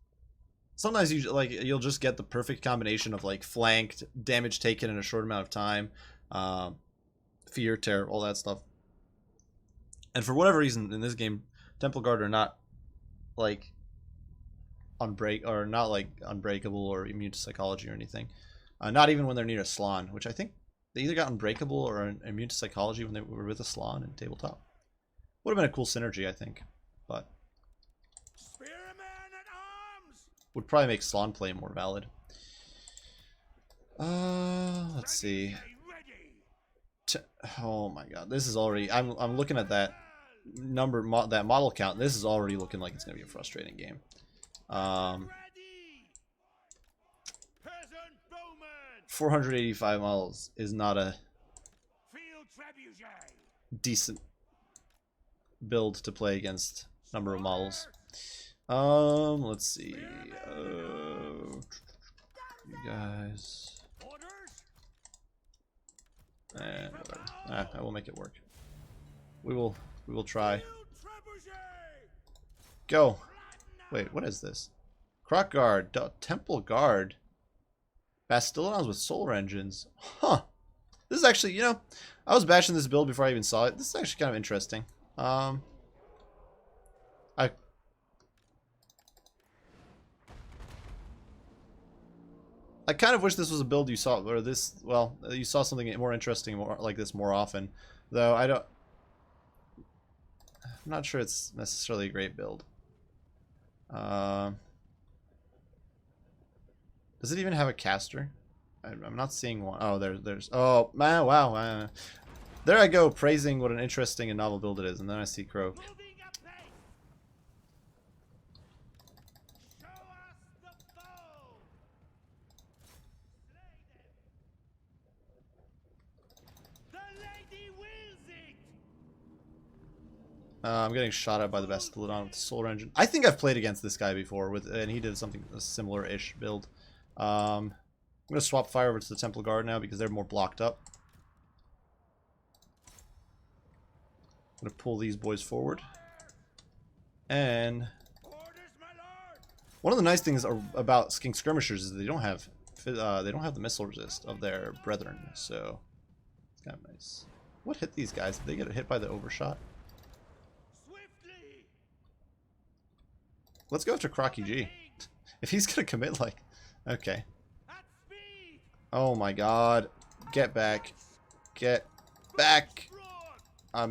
Speaker 1: Sometimes you'll just get the perfect combination of like flanked, damage taken in a short amount of time, fear, terror, all that stuff. And for whatever reason in this game, Temple Guard are not like unbreakable or immune to psychology or anything. Not even when they're near a Slann, which I think they either got unbreakable or immune to psychology when they were with a Slann in tabletop. Would have been a cool synergy, I think, but would probably make Slann play more valid. Let's see. Oh my god, this is already. I'm looking at that that model count. This is already looking like it's gonna be a frustrating game. 485 models is not a decent build to play against number of models. Let's see. You guys. And whatever. I will make it work. We will try. Go. Wait, what is this? Croc Guard, Temple Guard, Bastillons with solar engines. Huh. This is actually, you know, I was bashing this build before I even saw it. This is actually kind of interesting. I kind of wish this was a build you saw, or this, well, you saw something more interesting, more like this more often. Though I'm not sure it's necessarily a great build. Does it even have a caster? I'm not seeing one. Oh, there's. Oh man, wow. There I go, praising what an interesting and novel build it is, and then I see Croak. I'm getting shot at by the Bastillon with the Solar Engine. I think I've played against this guy before, and he did something a similar-ish build. I'm going to swap fire over to the Temple Guard now because they're more blocked up. I'm going to pull these boys forward. And one of the nice things about Skink Skirmishers is they don't have the missile resist of their brethren, so it's kind of nice. What hit these guys? Did they get hit by the overshot? Let's go after Crocky G. If he's gonna commit, like, okay. Oh my god. Get back. Get back. I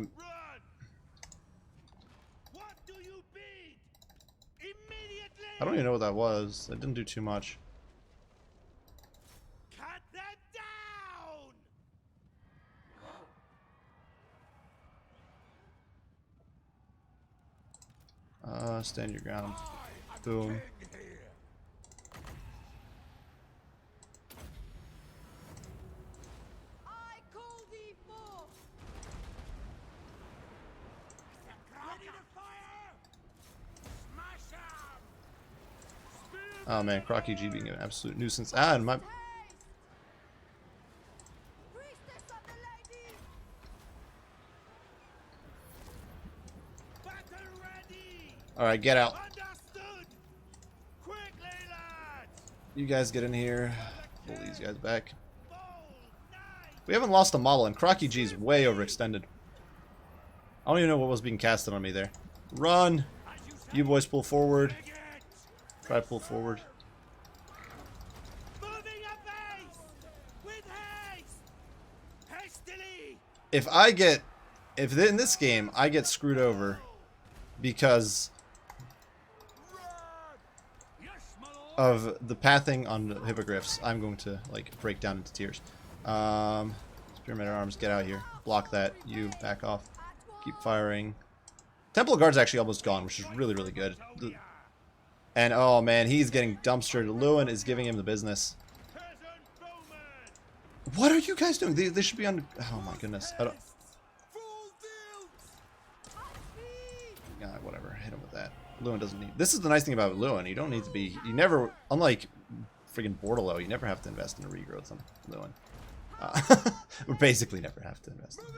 Speaker 1: don't even know what that was. It didn't do too much.
Speaker 2: Cut that down.
Speaker 1: Stand your ground. Boom. Oh man, Crocky G being an absolute nuisance. Ah, and my. Alright, get out. You guys get in here. Pull these guys back. We haven't lost a model, and Crocky G is way overextended. I don't even know what was being casted on me there. Run! You boys pull forward. Try to pull forward. If in this game I get screwed over because of the pathing on the hippogriffs, I'm going to like break down into tears. Spearman at arms, get out here. Block that. You back off. Keep firing. Temple Guard's actually almost gone, which is really, really good. And oh man, he's getting dumpstered. Lewin is giving him the business. What are you guys doing? They should be on. Oh my goodness. I don't. Yeah, whatever. Hit him with that. Lewin doesn't need. This is the nice thing about Lewin. You don't need to be. You never. Unlike friggin' Bordello, you never have to invest in a regrowth on Lewin. We basically never have to invest in it.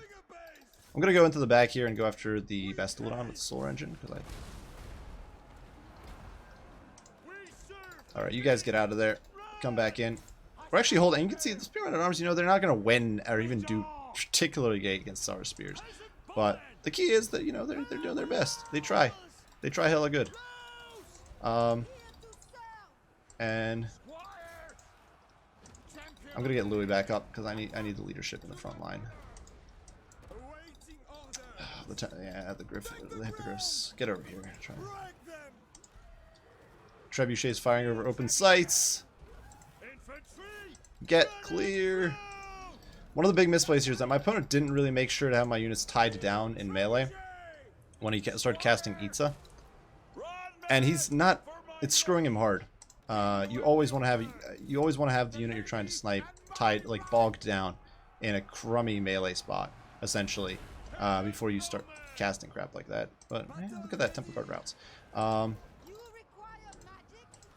Speaker 1: I'm gonna go into the back here and go after the Bastiladon with the solar engine because Alright, you guys get out of there. Come back in. We're actually holding. You can see the Spearmen at Arms, you know, they're not gonna win or even do particularly great against our spears. But the key is that, you know, they're doing their best. They try. They try hella good. And I'm gonna get Louis back up because I need the leadership in the front line. The hippogriffs. Get over here. Try. Trebuchet's firing over open sights. Get clear. One of the big misplays here is that my opponent didn't really make sure to have my units tied down in melee when he started casting Itza, and he's not. It's screwing him hard. You always want to have the unit you're trying to snipe tied, like bogged down in a crummy melee spot, essentially, before you start casting crap like that. But look at that, Temple Guard routes.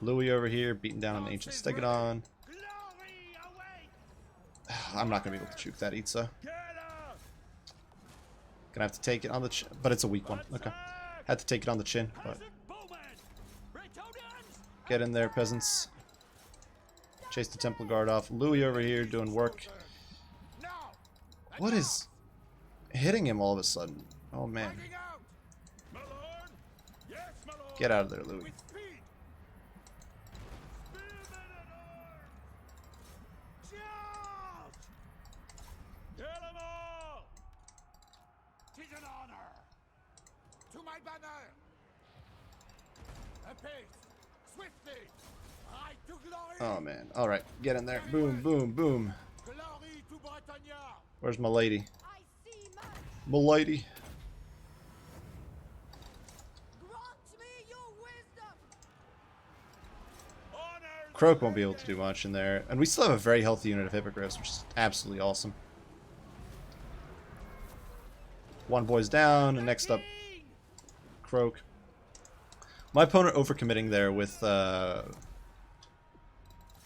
Speaker 1: Louis over here beating down an ancient Stegodon. I'm not gonna be able to juke that Itza. Gonna have to take it on the chin, but it's a weak one. Okay, had to take it on the chin, but. Get in there, peasants. Chase the Temple Guard off. Louis over here doing work. What is hitting him all of a sudden? Oh, man. Get out of there, Louis. Oh man. Alright, get in there. Boom, boom, boom. Where's my lady? My lady. Croak won't be able to do much in there. And we still have a very healthy unit of hippogriffs, which is absolutely awesome. One boy's down, and next up, Croak. My opponent overcommitting there with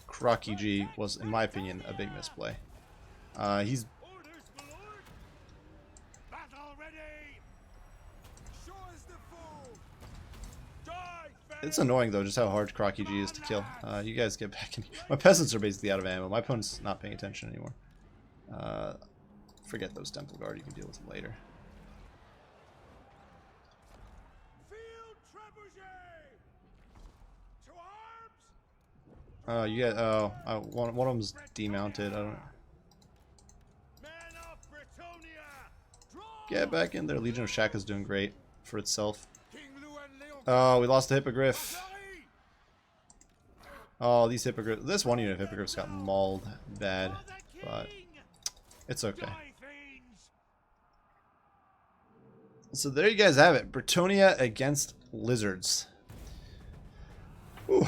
Speaker 1: Crocky G was, in my opinion, a big misplay. He's... It's annoying, though, just how hard Crocky G is to kill. You guys get back in. My peasants are basically out of ammo. My opponent's not paying attention anymore. Forget those Temple Guard. You can deal with them later. Oh, you get. Oh, one of them's demounted. I don't know. Get back in there. Legion of Shaka's doing great for itself. Oh, we lost the hippogriff. Oh, these hippogriffs. This one unit of hippogriffs got mauled bad, but it's okay. So there you guys have it. Bretonia against lizards. Ooh.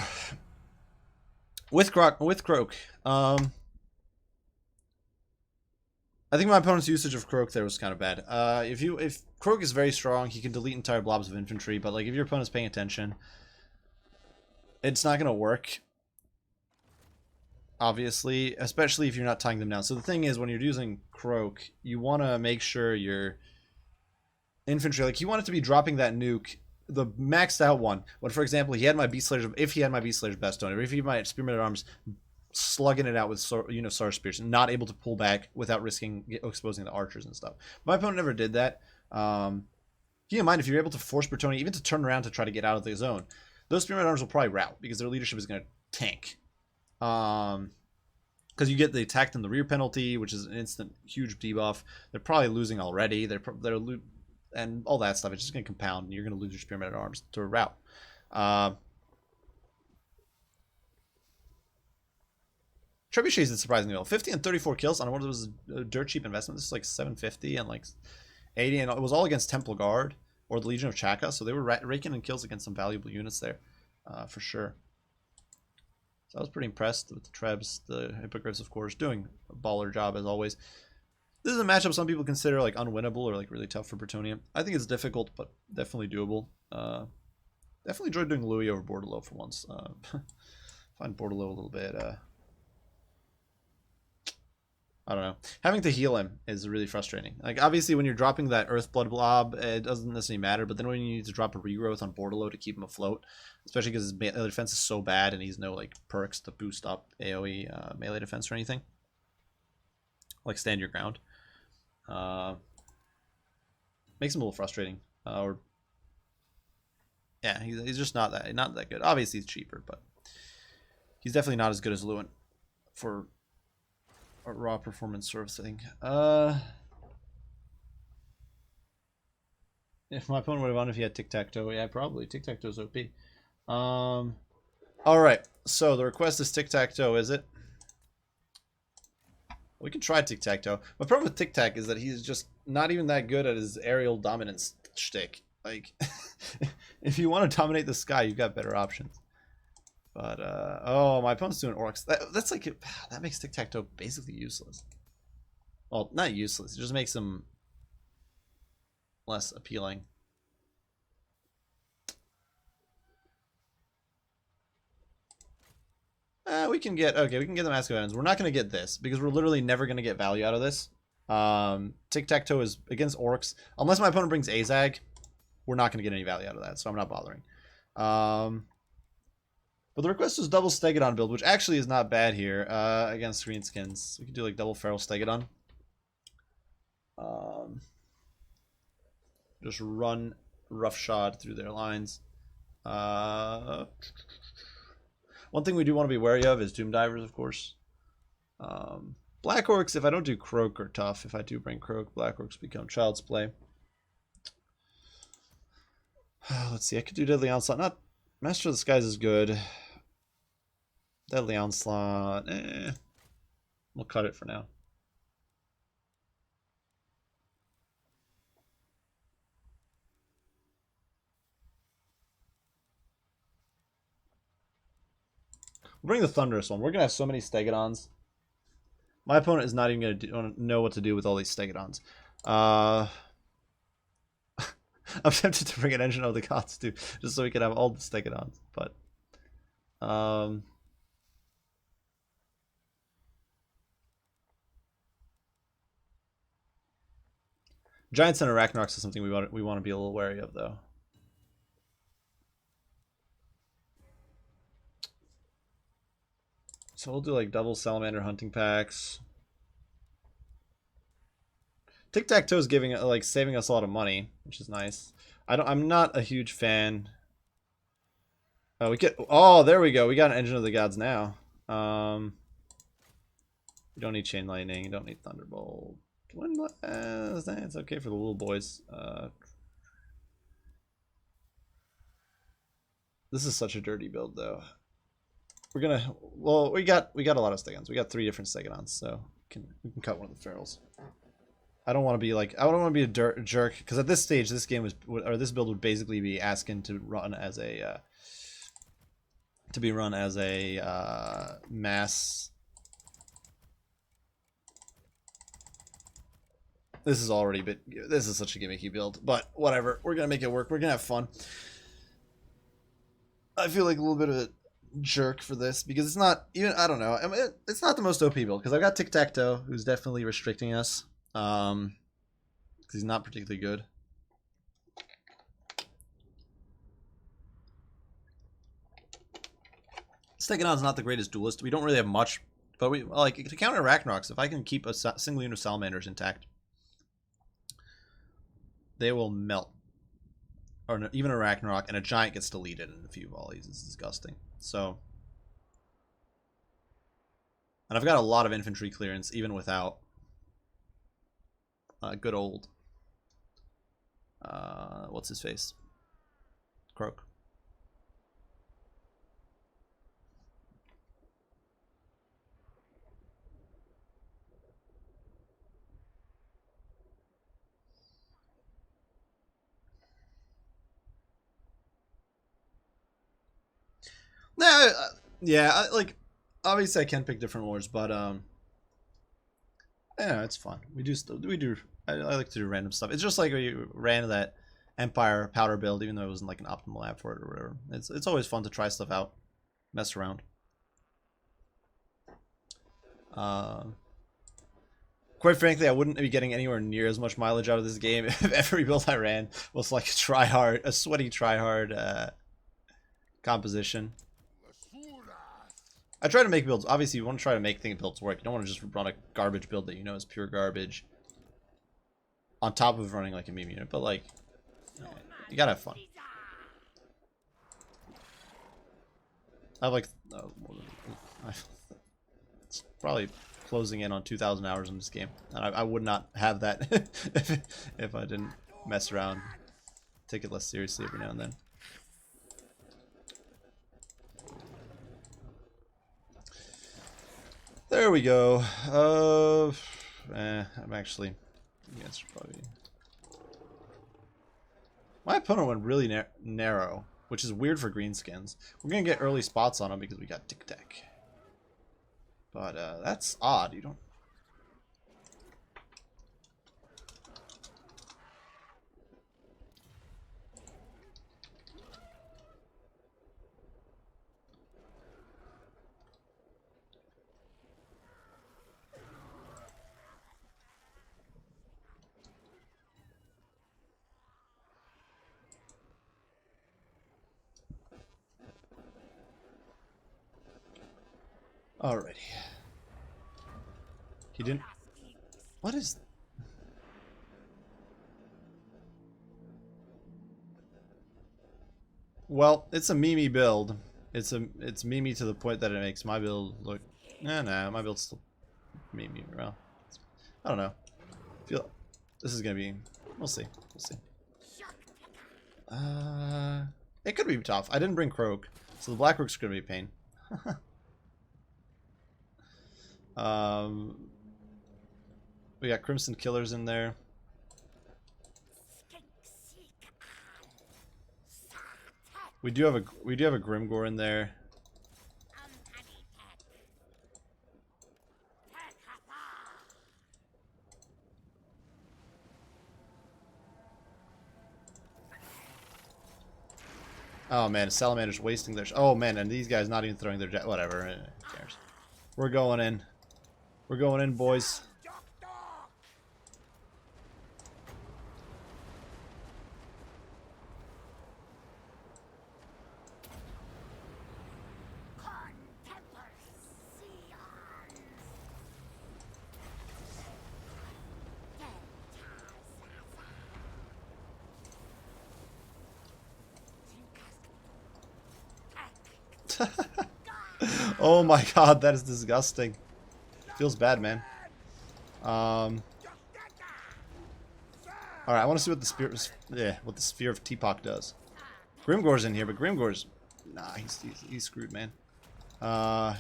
Speaker 1: With Croak. I think my opponent's usage of Croak there was kind of bad. If Croak is very strong, he can delete entire blobs of infantry, but like if your opponent's paying attention, it's not gonna work. Obviously, especially if you're not tying them down. So the thing is, when you're using Croak, you want to make sure your infantry, like you want it to be dropping that nuke, the maxed out one. When, for example, he had my Beast Slayer's, if he had my Beast Slayer's Best Owner, if he had my Spearman at Arms slugging it out with Star Spears and not able to pull back without risking exposing the archers and stuff. My opponent never did that. Keep in mind, if you're able to force Bretonnia even to turn around to try to get out of the zone, those Spearman arms will probably rout because their leadership is going to tank. Because you get the attack in the rear penalty, which is an instant huge debuff. They're probably losing already. And all that stuff. It's just going to compound, and you're going to lose your Spearman arms to a rout. Trebuchets did surprisingly well. 50 and 34 kills on one of those dirt cheap investment. This is like 750 and like 80, and it was all against Temple Guard or the Legion of Chaka, so they were raking in kills against some valuable units there, for sure. So I was pretty impressed with the Trebs. The Hippogriffs, of course, doing a baller job as always. This is a matchup some people consider like unwinnable or like really tough for Bretonnia. I think it's difficult, but definitely doable. Definitely enjoyed doing Louis over Bordelot for once. Find Bordelot a little bit... I don't know. Having to heal him is really frustrating. Like, obviously, when you're dropping that Earthblood blob, it doesn't necessarily matter. But then when you need to drop a regrowth on Bordelot to keep him afloat, especially because his melee defense is so bad and he's no like perks to boost up AoE melee defense or anything, like stand your ground, makes him a little frustrating. Yeah, he's just not that good. Obviously, he's cheaper, but he's definitely not as good as Lewin for a raw performance sort of thing. If my opponent would have won if he had tic-tac-toe, yeah, probably. Tic-tac-toe's OP. Alright, so the request is tic-tac-toe, is it? We can try tic-tac-toe. My problem with tic-tac is that he's just not even that good at his aerial dominance shtick. Like, if you want to dominate the sky, you've got better options. But, oh, my opponent's doing orcs. That's like, that makes tic-tac-toe basically useless. Well, not useless. It just makes him less appealing. We can get the Mask of Evidence. We're not going to get this, because we're literally never going to get value out of this. Tic-tac-toe is against orcs. Unless my opponent brings Azag, we're not going to get any value out of that, so I'm not bothering. But the request is double Stegodon build, which actually is not bad here against Greenskins. We could do like double Feral Stegodon. Just run roughshod through their lines. One thing we do want to be wary of is Tomb Divers, of course. Black Orcs, if I don't do Croak, are tough. If I do bring Croak, Black Orcs become Child's Play. Let's see, I could do Deadly Onslaught. Not Master of the Skies is good. Deadly Onslaught, we'll cut it for now. We'll bring the Thunderous one. We're going to have so many Stegodons. My opponent is not even going to know what to do with all these Stegodons. I'm tempted to bring an Engine of the Gods too, just so we can have all the Stegodons. But, Giants and Arachnox is something we want to be a little wary of, though. So we'll do like double Salamander hunting packs. Tic-tac-toe is giving like saving us a lot of money, which is nice. I'm not a huge fan. Oh, there we go. We got an Engine of the Gods now. You don't need Chain Lightning. You don't need Thunderbolt. It's okay for the little boys. This is such a dirty build, though. We're gonna. Well, we got a lot of Stegodons. We got 3 different Stegodons, so we can cut one of the Ferals. I don't want to be like I don't want to be a jerk because at this stage, this build would basically be asking to run as a mass. This is such a gimmicky build, but whatever. We're gonna make it work. We're gonna have fun. I feel like a little bit of a jerk for this because it's not even. I don't know. I mean, it's not the most OP build because I've got Tic-tac-toe, who's definitely restricting us. Because he's not particularly good. Steganon's not the greatest duelist. We don't really have much, but we like to counter Ragnaroks. If I can keep a single unit of salamanders intact, they will melt. Or even a Ragnarok, and a giant gets deleted in a few volleys. It's disgusting. So, and I've got a lot of infantry clearance even without good old what's his face? Croak. Nah, yeah, like obviously I can pick different wars, but yeah, it's fun. We do. I like to do random stuff. It's just like we ran that Empire powder build, even though it wasn't like an optimal lab for it or whatever. It's always fun to try stuff out, mess around. Quite frankly, I wouldn't be getting anywhere near as much mileage out of this game if every build I ran was like a sweaty try-hard composition. I try to make builds. Obviously, you want to try to make builds work. You don't want to just run a garbage build that you know is pure garbage on top of running like a meme unit. But like, you gotta have fun. I have like, it's probably closing in on 2,000 hours in this game, and I would not have that if I didn't mess around, take it less seriously every now and then. There we go. I'm actually. Yes, probably. My opponent went really narrow, which is weird for greenskins. We're gonna get early spots on him because we got Tic Tac. But that's odd. You don't. Alrighty. He didn't. What is? Well, it's a Mimi build. It's Mimi to the point that it makes my build look. Nah, my build's still Mimi. Well, I don't know. Feel this is gonna be. We'll see. We'll see. It could be tough. I didn't bring Croak, so the Black Rook's gonna be a pain. We got Crimson Killers in there. We do have a Grimgor in there. Oh man, Salamander's wasting their. Oh man, and these guys not even throwing their jet. Whatever. Who cares? We're going in. We're going in, boys. Oh my god, that is disgusting. Feels bad, man. Alright, I want to see what the Sphere of Teapot does. Grimgor's in here, but Grimgor's... Nah, he's screwed, man. Oh,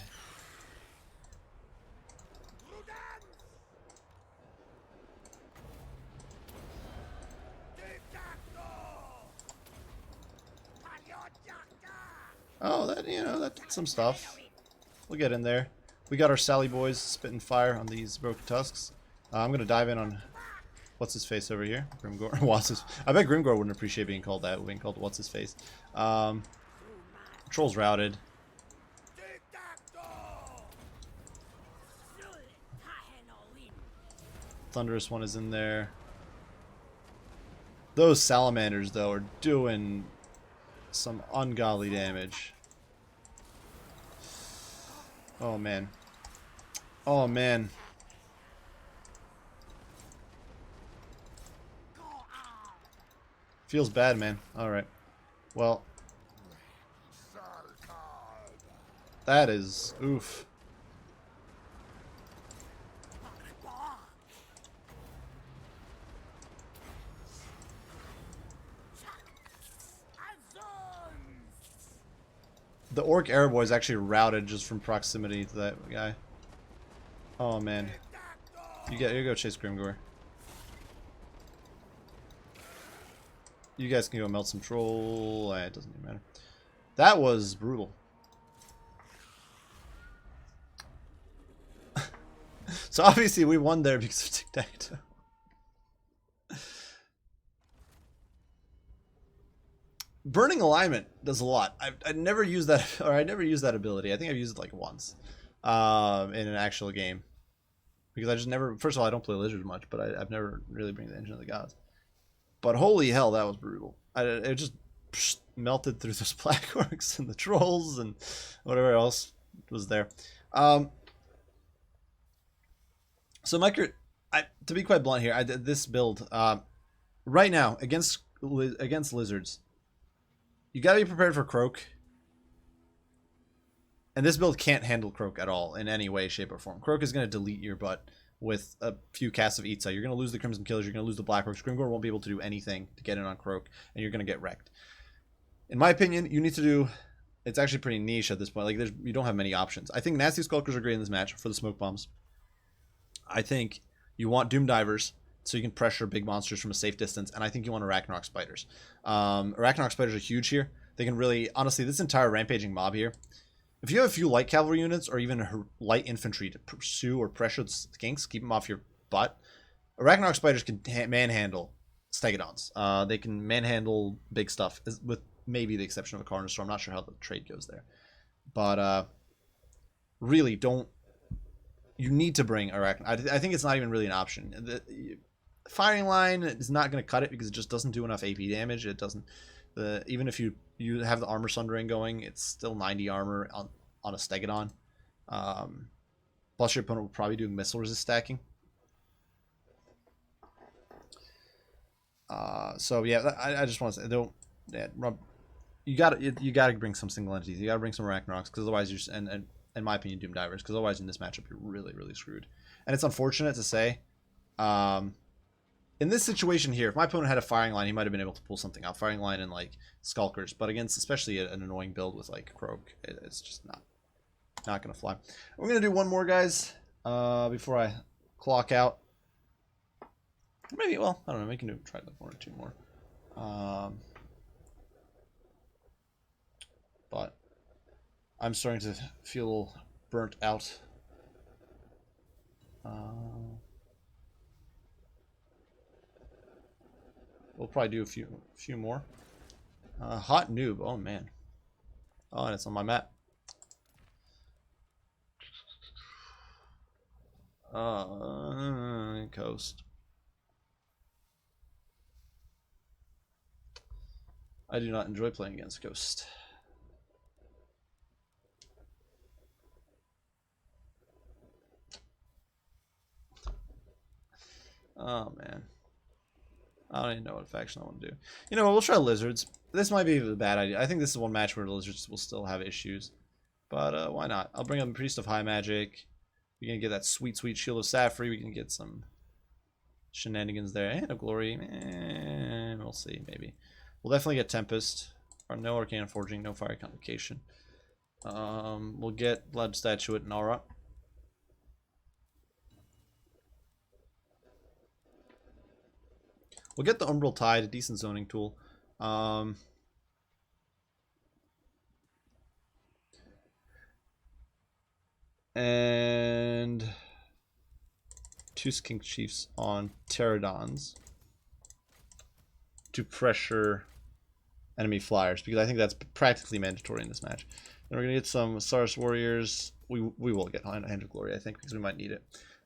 Speaker 1: that, you know, that did some stuff. We'll get in there. We got our Sally boys spitting fire on these broken tusks. I'm gonna dive in on what's his face over here, Grimgor. I bet Grimgor wouldn't appreciate being called that. Being called what's his face. Trolls routed. Thunderous one is in there. Those salamanders though are doing some ungodly damage. Oh, man. Oh, man. Feels bad, man. Alright. Well. That is... Oof. The Orc Arab Boy is actually routed just from proximity to that guy. Oh, man. You go chase Grimgore. You guys can go melt some troll. It doesn't even matter. That was brutal. So obviously we won there because of tic-tac-toe. Burning Alignment does a lot. I never used that, or I never used that ability. I think I've used it like once in an actual game. Because I just never, first of all, I don't play Lizards much, but I've never really bring the Engine of the Gods. But holy hell, that was brutal. It just melted through those Black Orcs and the Trolls and whatever else was there. So Micro, to be quite blunt here, I did this build right now against Lizards. You gotta be prepared for Croak. And this build can't handle Croak at all in any way, shape, or form. Croak is going to delete your butt with a few casts of Itza. You're going to lose the Crimson Killers. You're going to lose the Black Orcs. Grimgore won't be able to do anything to get in on Croak, and you're going to get wrecked. In my opinion, you need to do... It's actually pretty niche at this point. Like, you don't have many options. I think Nasty Skulkers are great in this match for the smoke bombs. I think you want Doom Divers so you can pressure big monsters from a safe distance, and I think you want Arachnarok Spiders. Arachnarok Spiders are huge here. They can really... Honestly, this entire rampaging mob here... If you have a few light cavalry units or even light infantry to pursue or pressure the skinks, keep them off your butt, Arachnarok Spiders can manhandle Stegodons. They can manhandle big stuff, with maybe the exception of a Carnosaur. I'm not sure how the trade goes there. But really, don't... You need to bring Arachnarok. I think it's not even really an option. The firing line is not going to cut it because it just doesn't do enough AP damage. It doesn't... Even if you have the armor sundering going, it's still 90 armor on a Stegodon. Plus your opponent will probably do missile resist stacking. So yeah, I just want to say, don't... Yeah, you gotta bring some single entities. You gotta bring some Arachnox, because otherwise you're just, and in my opinion, Doom Divers, because otherwise in this matchup you're really, really screwed. And it's unfortunate to say. In this situation here, if my opponent had a firing line, he might have been able to pull something out. Firing line and like Skulkers, but against especially an annoying build with like Croak, it's just not gonna fly. We're gonna do one more, guys, before I clock out. Maybe, well, I don't know. We can try like one or two more. But I'm starting to feel a little burnt out. We'll probably do a few more. Hot noob. Oh man. Oh, and it's on my map. Coast. I do not enjoy playing against Ghost. Oh man. I don't even know what faction I want to do. You know what, we'll try Lizards. This might be a bad idea. I think this is one match where Lizards will still have issues. But why not? I'll bring up Priest of High Magic. We can get that sweet, sweet Shield of Saffrey. We can get some shenanigans there. And a Glory. We'll see, maybe. We'll definitely get Tempest. Or no Arcane Forging, no Fire Convocation. We'll get Blood Statuette and Aura. We'll get the Umbral Tide, a decent zoning tool. And 2 Skink Chiefs on Pterodons to pressure enemy flyers, because I think that's practically mandatory in this match. Then we're going to get some Saurus Warriors. We will get Hand of Glory, I think, because we might need it.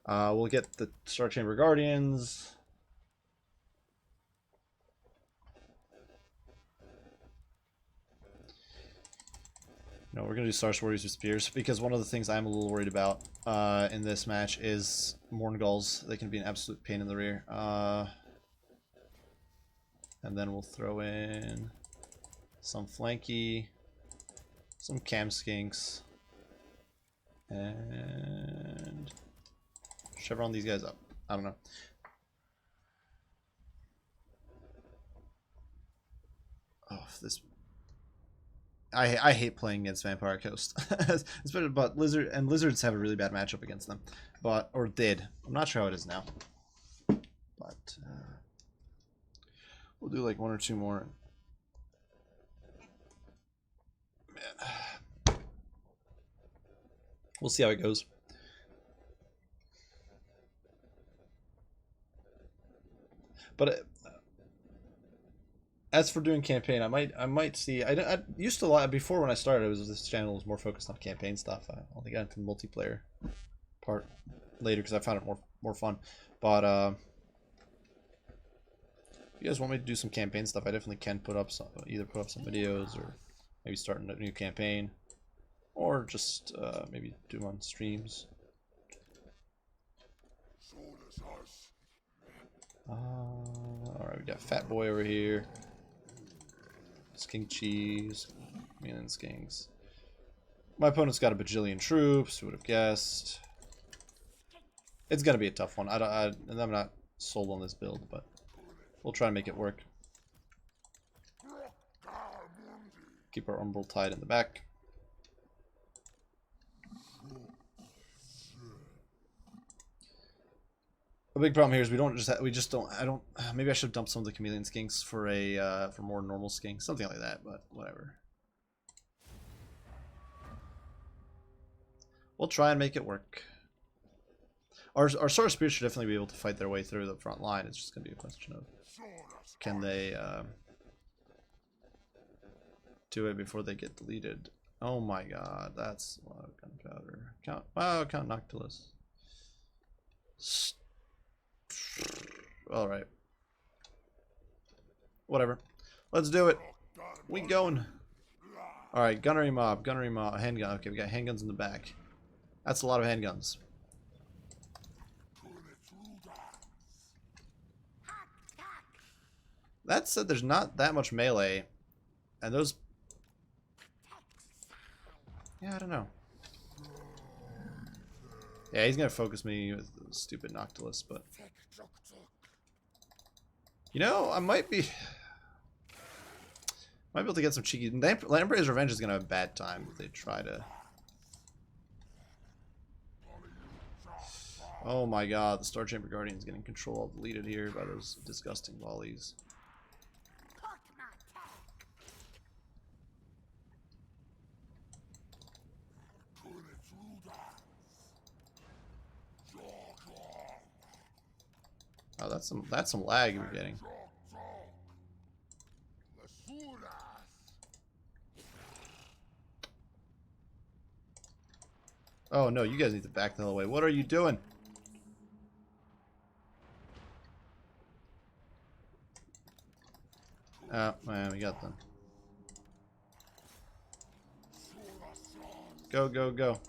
Speaker 1: We'll get the Star Chamber Guardians. No, we're gonna do Star Warriors with spears because one of the things I'm a little worried about in this match is Morngulls. They can be an absolute pain in the rear. And then we'll throw in some flanky, some cam skinks, and chevron these guys up. I don't know. Oh, this. I hate playing against Vampire Coast, but lizards have a really bad matchup against them, or did. I'm not sure how it is now, but we'll do like one or two more. Man, we'll see how it goes. But as for doing campaign, I might see. I used to before when I started. This channel was more focused on campaign stuff. I only got into the multiplayer part later because I found it more fun. But if you guys want me to do some campaign stuff, I definitely can either put up some videos or maybe start a new campaign, or just maybe do them on streams. Alright, we got Fat Boy over here. Skink Cheese. Million skinks. My opponent's got a bajillion troops. Who would have guessed? It's gonna be a tough one. I'm not sold on this build, but we'll try and make it work. Keep our umbral tied in the back. The big problem here is maybe I should dump some of the chameleon skinks for more normal skinks, something like that, but whatever. We'll try and make it work. Our Sword Spears should definitely be able to fight their way through the front line. It's just gonna be a question of can they do it before they get deleted. Oh my god, that's a lot of gunpowder. Count Noctilus. Alright. Whatever. Let's do it. We going. Alright, gunnery mob, handgun. Okay, we got handguns in the back. That's a lot of handguns. That said, there's not that much melee. And those... Yeah, I don't know. Yeah, he's gonna focus me with the stupid Noctilus, but... You know, I might be able to get some cheeky... Lamprey's Revenge is gonna have a bad time if they try to... Oh my god, the Star Chamber Guardian's getting control deleted here by those disgusting volleys. Oh, that's some lag you're getting. Oh no, you guys need to back the hell away. What are you doing? Oh man, we got them. Go, go, go.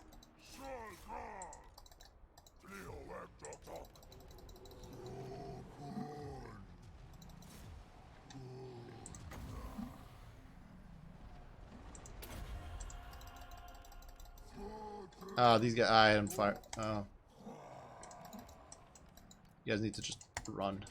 Speaker 1: Oh, these guys, I had them fire. Oh. You guys need to just run.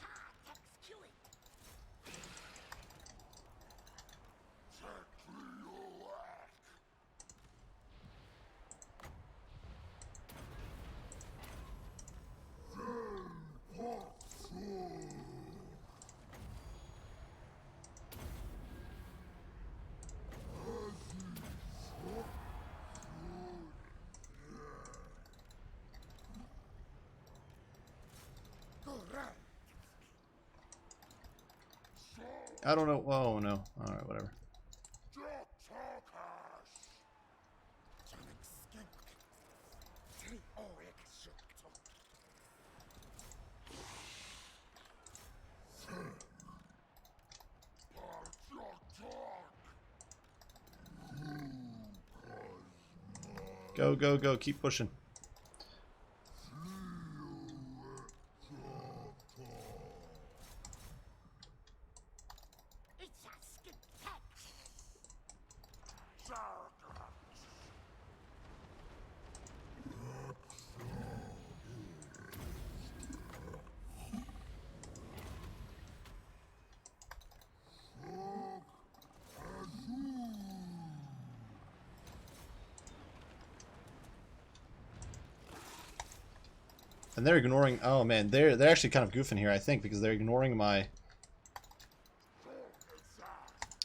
Speaker 1: I don't know. Oh no. Alright, whatever. Go, go, go. Keep pushing. And they're ignoring. Oh man, they're actually kind of goofing here, I think, because they're ignoring my.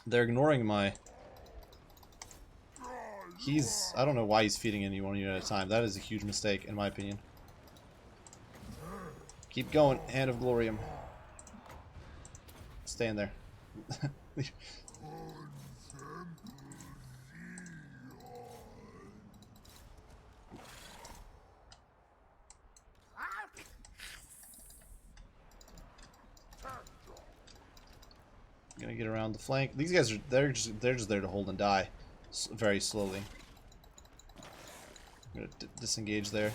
Speaker 1: They're ignoring my. He's. I don't know why he's feeding anyone unit at a time. That is a huge mistake, in my opinion. Keep going, Hand of Glorium. Stay in there. Gonna get around the flank. These guys are they're just there to hold and die, very slowly. I'm gonna disengage there.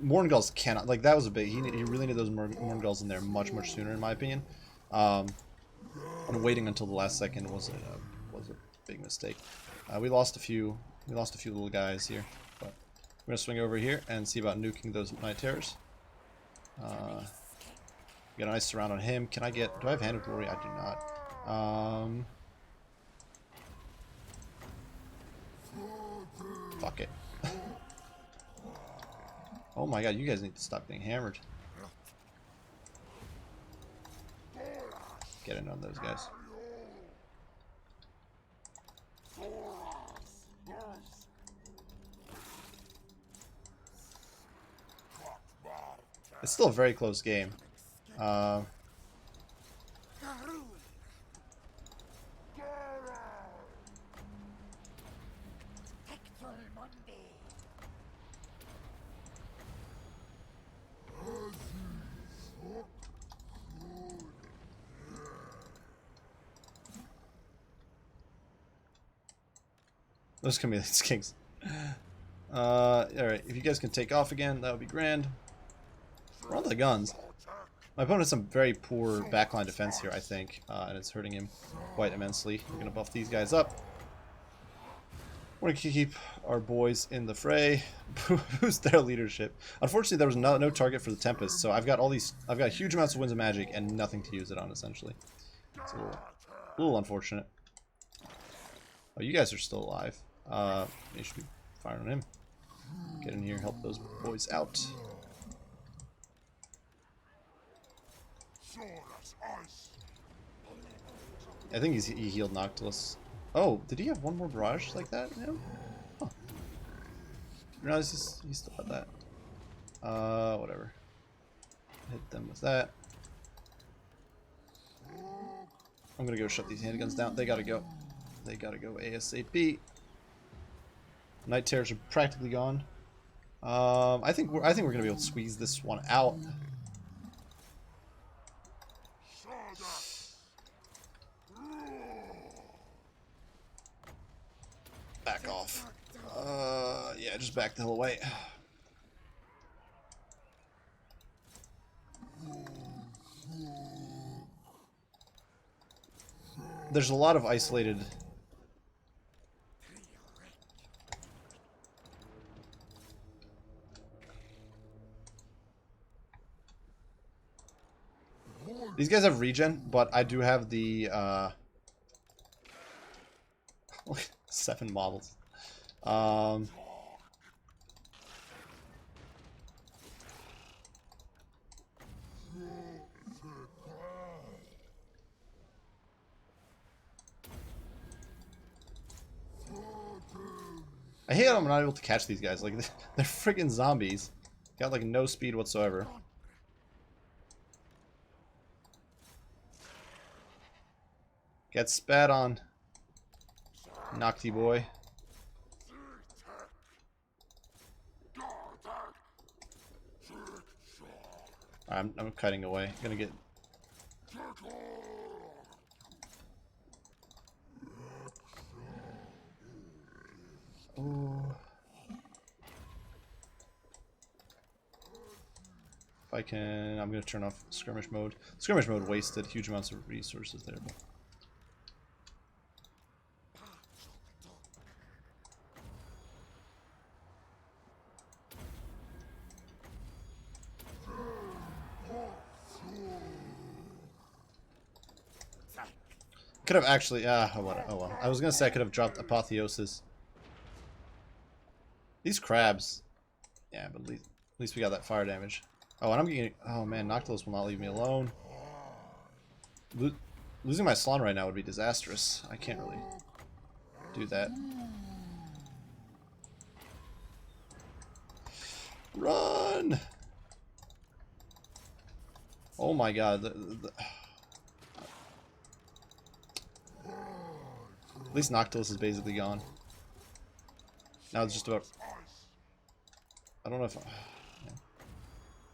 Speaker 1: Morngulls cannot, like, that was a big. He really needed those Morngulls in there much sooner, in my opinion. And waiting until the last second was a big mistake. We lost a few little guys here, but we're gonna swing over here and see about nuking those Night Terrors. Get a nice surround on him. Can I get? Do I have Hand of Glory? I do not. Fuck it. Oh my god, you guys need to stop getting hammered. Get in on those guys. It's still a very close game. Those can be these kings. Alright, if you guys can take off again, that would be grand. We're on the guns. My opponent has some very poor backline defense here, I think, and it's hurting him quite immensely. We're going to buff these guys up. We're going to keep our boys in the fray. Boost their leadership. Unfortunately, there was no target for the Tempest, so I've got huge amounts of Winds of Magic and nothing to use it on, essentially. It's a little unfortunate. Oh, you guys are still alive. You should be firing on him. Get in here, help those boys out. I think he healed Noctilus. Oh, did he have one more barrage like that? No? Huh. No, he still had that. Whatever. Hit them with that. I'm gonna go shut these handguns down. They gotta go. They gotta go ASAP. Night Terrors are practically gone. I think we're gonna be able to squeeze this one out. Back off. Yeah, just back the hell away. There's a lot of isolated. These guys have regen, but I do have the 7 models. I hate how I'm not able to catch these guys. Like, they're freaking zombies. Got like no speed whatsoever. Get spat on, Nocti boy. I'm cutting away. Gonna get. Oh. If I can, I'm gonna turn off skirmish mode. Skirmish mode wasted huge amounts of resources there. But... Could have actually, oh well. I was gonna say I could have dropped Apotheosis. These crabs, yeah, but at least we got that fire damage. Oh, and I'm getting, oh man, Noctilus will not leave me alone. Losing my Salon right now would be disastrous. I can't really do that. Run! Oh my god. At least Noctilus is basically gone. Now it's just about... I don't know if...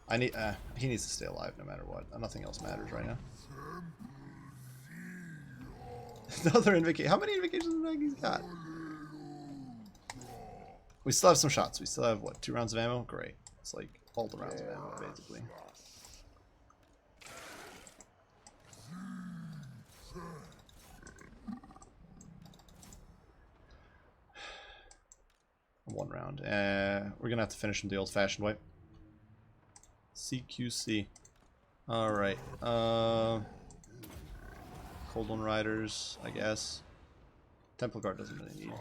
Speaker 1: I need... he needs to stay alive no matter what. Nothing else matters right now. Another invocation. How many invocations have Maggie's got? We still have some shots. We still have, what, 2 rounds of ammo? Great. It's like all the rounds of ammo, basically. One round. We're gonna have to finish in the old-fashioned way. CQC. Alright. Cold One Riders, I guess. Temple Guard doesn't really need.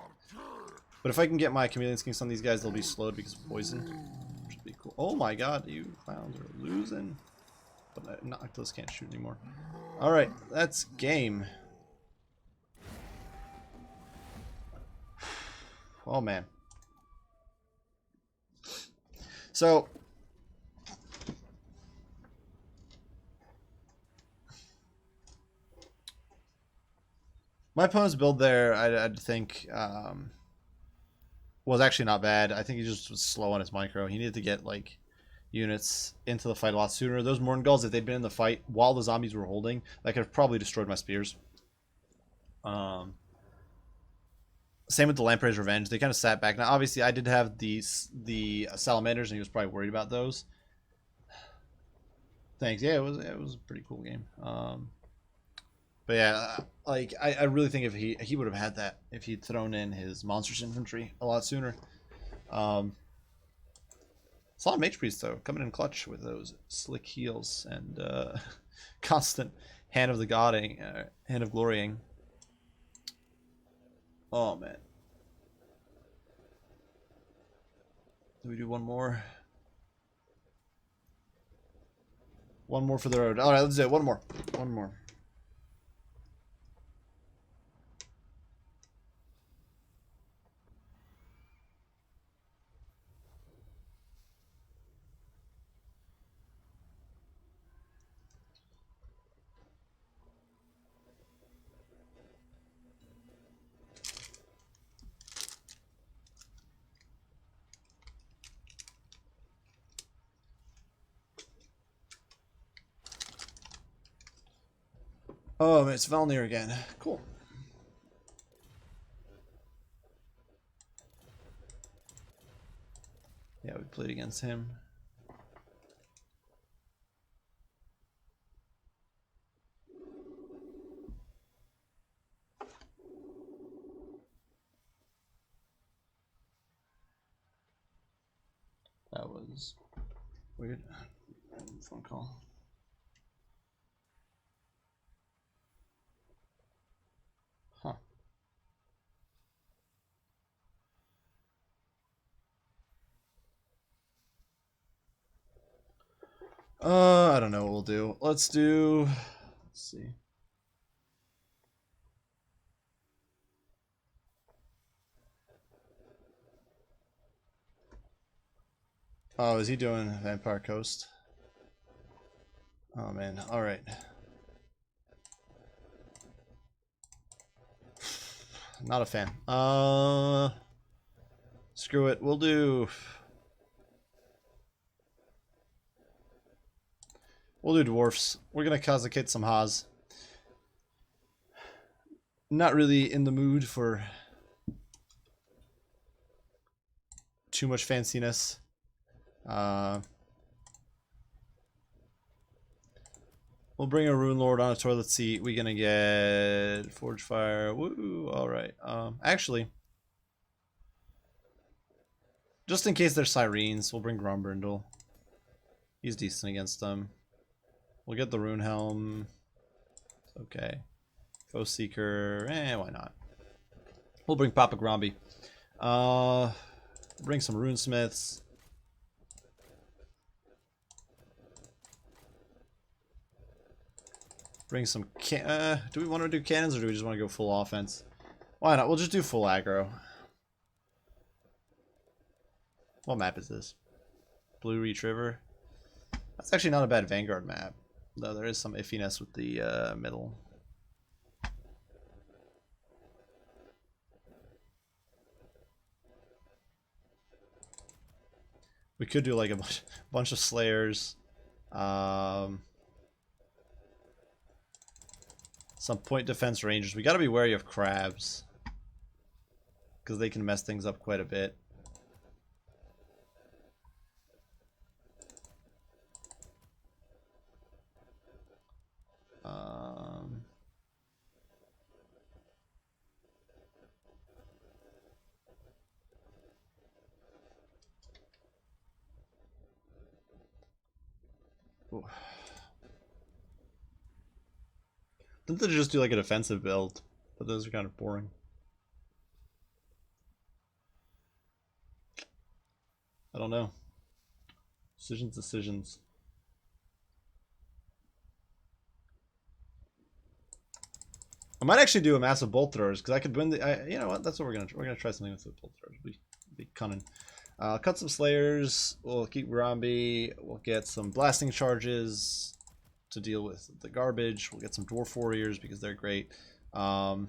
Speaker 1: But if I can get my Chameleon Skinks on these guys, they'll be slowed because of poison. Which would be cool. Oh my god, you clowns are losing. But Noctilus can't shoot anymore. Alright, that's game. Oh man. So, my opponent's build there, I'd think, was actually not bad. I think he just was slow on his micro. He needed to get, like, units into the fight a lot sooner. Those Morngulls, if they'd been in the fight while the zombies were holding, that could have probably destroyed my spears. Same with the Lamprey's Revenge. They kind of sat back. Now, obviously, I did have the Salamanders, and he was probably worried about those. Thanks. Yeah, it was a pretty cool game. But yeah, like I really think if he would have had that if he'd thrown in his Monstrous Infantry a lot sooner. Salon Mage Priest though coming in clutch with those slick heels and constant hand of the godding, hand of glorying. Oh man. Do we do one more? One more for the road. All right, let's do it. One more. One more. Oh, it's Valnir again. Cool. Yeah, we played against him. That was weird. Random phone call. Huh. I don't know what we'll do. Let's see. Oh, is he doing Vampire Coast? Oh man, alright. Not a fan. Screw it. We'll do dwarfs. We're gonna Kazakit some Haas. Not really in the mood for too much fanciness. We'll bring a Rune Lord on a toilet seat. We're gonna get Forge Fire. Woo! Alright. Actually, just in case they're Sirens, we'll bring Grombrindle. He's decent against them. We'll get the Rune Helm. Okay. Foe Seeker. Why not? We'll bring Papa Gromby. Bring some Runesmiths. Bring some do we want to do cannons or do we just want to go full offense? Why not? We'll just do full aggro. What map is this? Blue Reach River. That's actually not a bad Vanguard map. Though there is some iffiness with the middle. We could do like a bunch of Slayers. Some point defense rangers. We got to be wary of crabs because they can mess things up quite a bit. Ooh. Didn't they just do like a defensive build? But those are kind of boring. I don't know. Decisions. I might actually do a massive bolt throwers because I could win the. You know what? That's what we're gonna try something with the bolt throwers. Be cunning. Cut some Slayers. We'll keep Rambi. We'll get some blasting charges to deal with the garbage. We'll get some Dwarf Warriors because they're great. We'll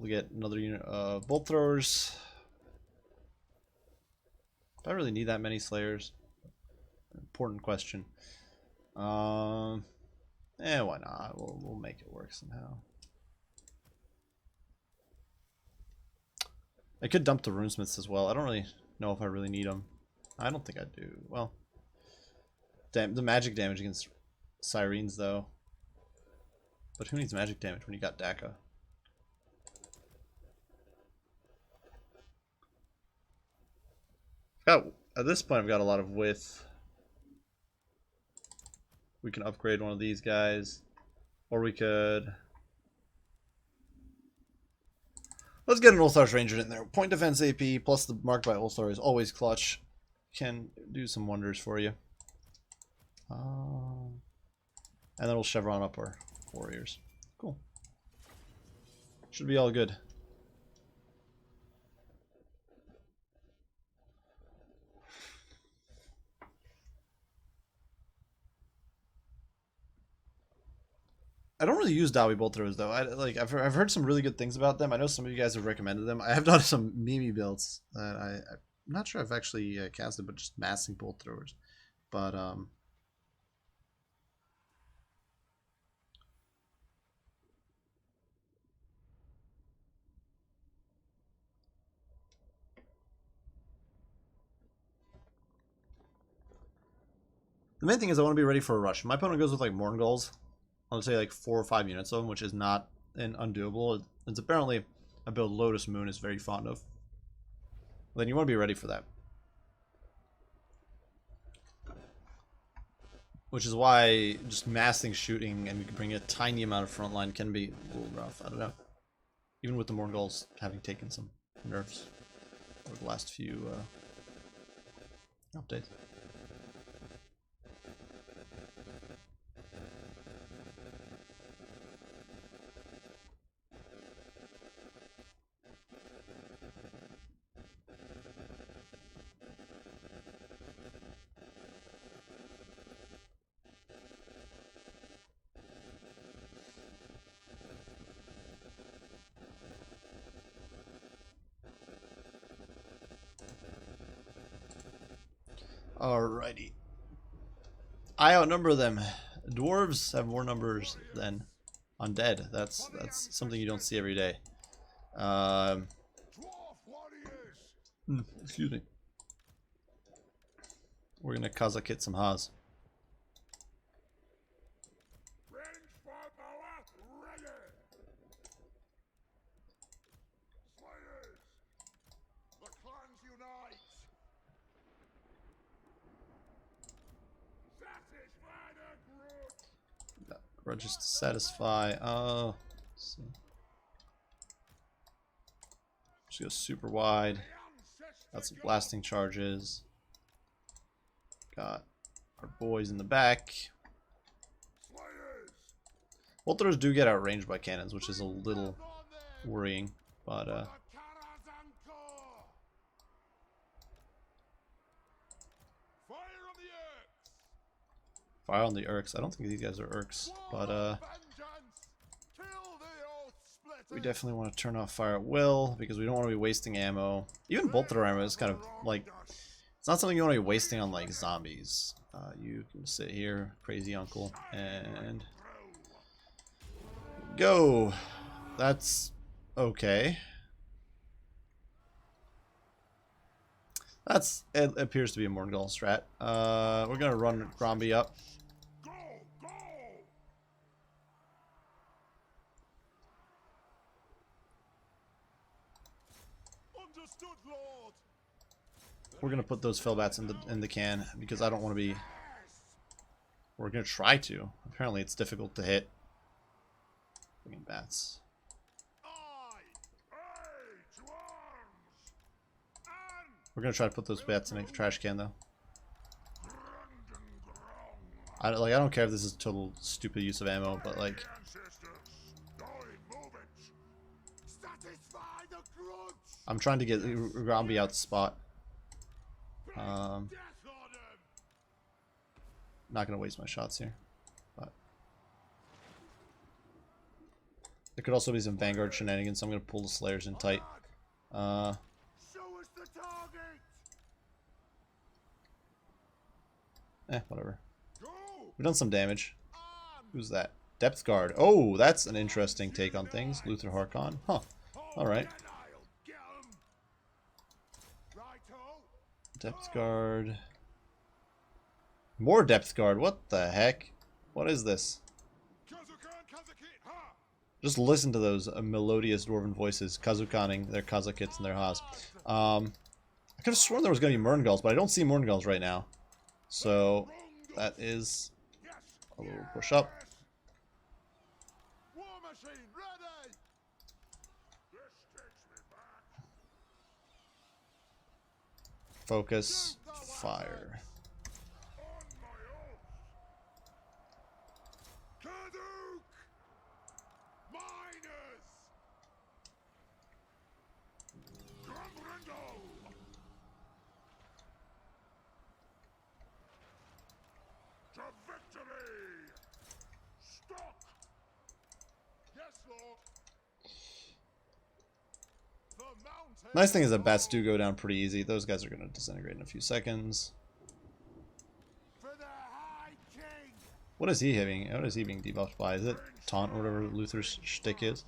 Speaker 1: get another unit of Bolt Throwers. Do I really need that many Slayers? Important question. Why not? We'll make it work somehow. I could dump the Runesmiths as well. I don't really know if I really need them. I don't think I do. Well, the magic damage against Sirens, though. But who needs magic damage when you got Daka? At this point, I've got a lot of width. We can upgrade one of these guys. Or we could... Let's get an Ulthar's Ranger in there. Point defense AP plus the Marked by Ulthar is always clutch. Can do some wonders for you. And then we'll chevron up our warriors. Cool. Should be all good. I don't really use Dawi bolt throwers though. I've heard some really good things about them. I know some of you guys have recommended them. I have done some Mimi builds that I'm not sure I've actually casted, but just massing bolt throwers. But the main thing is I want to be ready for a rush. My opponent goes with like Morngulls. I'll say like 4 or 5 units of them, which is not an undoable. It's apparently a build Lotus Moon is very fond of. Then you want to be ready for that. Which is why just massing shooting and bring a tiny amount of frontline can be a little rough. I don't know. Even with the Morngulls having taken some nerfs over the last few updates. Alrighty. I outnumber them. Dwarves have more numbers than undead. That's something you don't see every day.
Speaker 2: Dwarf warriors,
Speaker 1: Excuse me. We're gonna Kazakh hit some Haas.
Speaker 2: Range firepower ready. Slayers, the clans unite. Satisfy the grudge.
Speaker 1: Grudges to satisfy. Oh, let's see. Just go super wide. Got some blasting charges. Got our boys in the back.
Speaker 2: Slayers,
Speaker 1: Bolters do get outranged by cannons, which is a little worrying. But
Speaker 2: Karazanko. Fire on the Urks.
Speaker 1: fire on the Urks. I don't think these guys are Urks, but
Speaker 2: Vengeance. Kill the oath splitters.
Speaker 1: we definitely want to turn off fire at will because we don't want to be wasting ammo. Even bolter ammo is kind of like, it's not something you want to be wasting on like zombies. You can sit here, crazy uncle, and go. That's okay. It appears to be a Morngul strat. We're gonna run Gromby up.
Speaker 2: Go, go. Understood, Lord.
Speaker 1: We're gonna put those Fellbats in the can because I don't want to be. We're gonna try to. Apparently, it's difficult to hit. Bringing bats.
Speaker 2: Aye. To arms. And
Speaker 1: We're gonna try to put those bats in a trash can though. I don't care if this is total stupid use of ammo, but like
Speaker 2: ancestors. Going, move it. Satisfy the grudge.
Speaker 1: I'm trying to get Gromby out the spot.
Speaker 2: Death on him.
Speaker 1: Not gonna waste my shots here, but there could also be some Vanguard shenanigans, so I'm gonna pull the Slayers in tight.
Speaker 2: Show us the target.
Speaker 1: Whatever.
Speaker 2: Go.
Speaker 1: We've done some damage.
Speaker 2: On.
Speaker 1: Who's that? Depth Guard. Oh, that's an interesting take on things. Luther Harkon. Huh. Alright.
Speaker 2: Then I'll get 'em. Righto.
Speaker 1: Depth Guard. More Depth Guard. What the heck? What is this?
Speaker 2: Kazukan, Kazakit, ha.
Speaker 1: Just listen to those melodious dwarven voices. Kazukaning their Kazakits and their Haas. I could have sworn there was going to be Mernguls, but I don't see Mernguls right now. So, that is
Speaker 2: Yes.
Speaker 1: a little push up.
Speaker 2: War machine ready. This takes me back.
Speaker 1: Focus. Fire.
Speaker 2: On my oath. Kaduk. Miners. Grumbrindle. To victory. Stock. Yes, Lord. The mountain.
Speaker 1: Nice thing is that bats do go down pretty easy. Those guys are going to disintegrate in a few seconds.
Speaker 2: For the High King.
Speaker 1: What is he having? What is he being debuffed by? Is it taunt or whatever Luther's shtick is?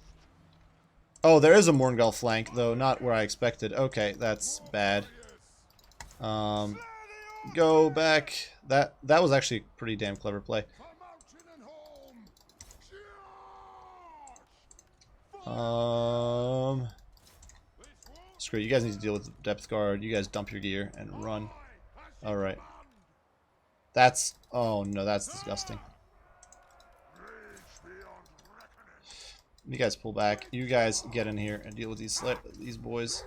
Speaker 1: Oh, there is a Morngul flank, though not where I expected. Okay, that's bad. Go back. That was actually a pretty damn clever play.
Speaker 2: For mountain and home. Charge.
Speaker 1: Screw it. You guys need to deal with depth guard. You guys dump your gear and run. Alright. That's... Oh, no, that's disgusting. You guys pull back. You guys get in here and deal with these boys.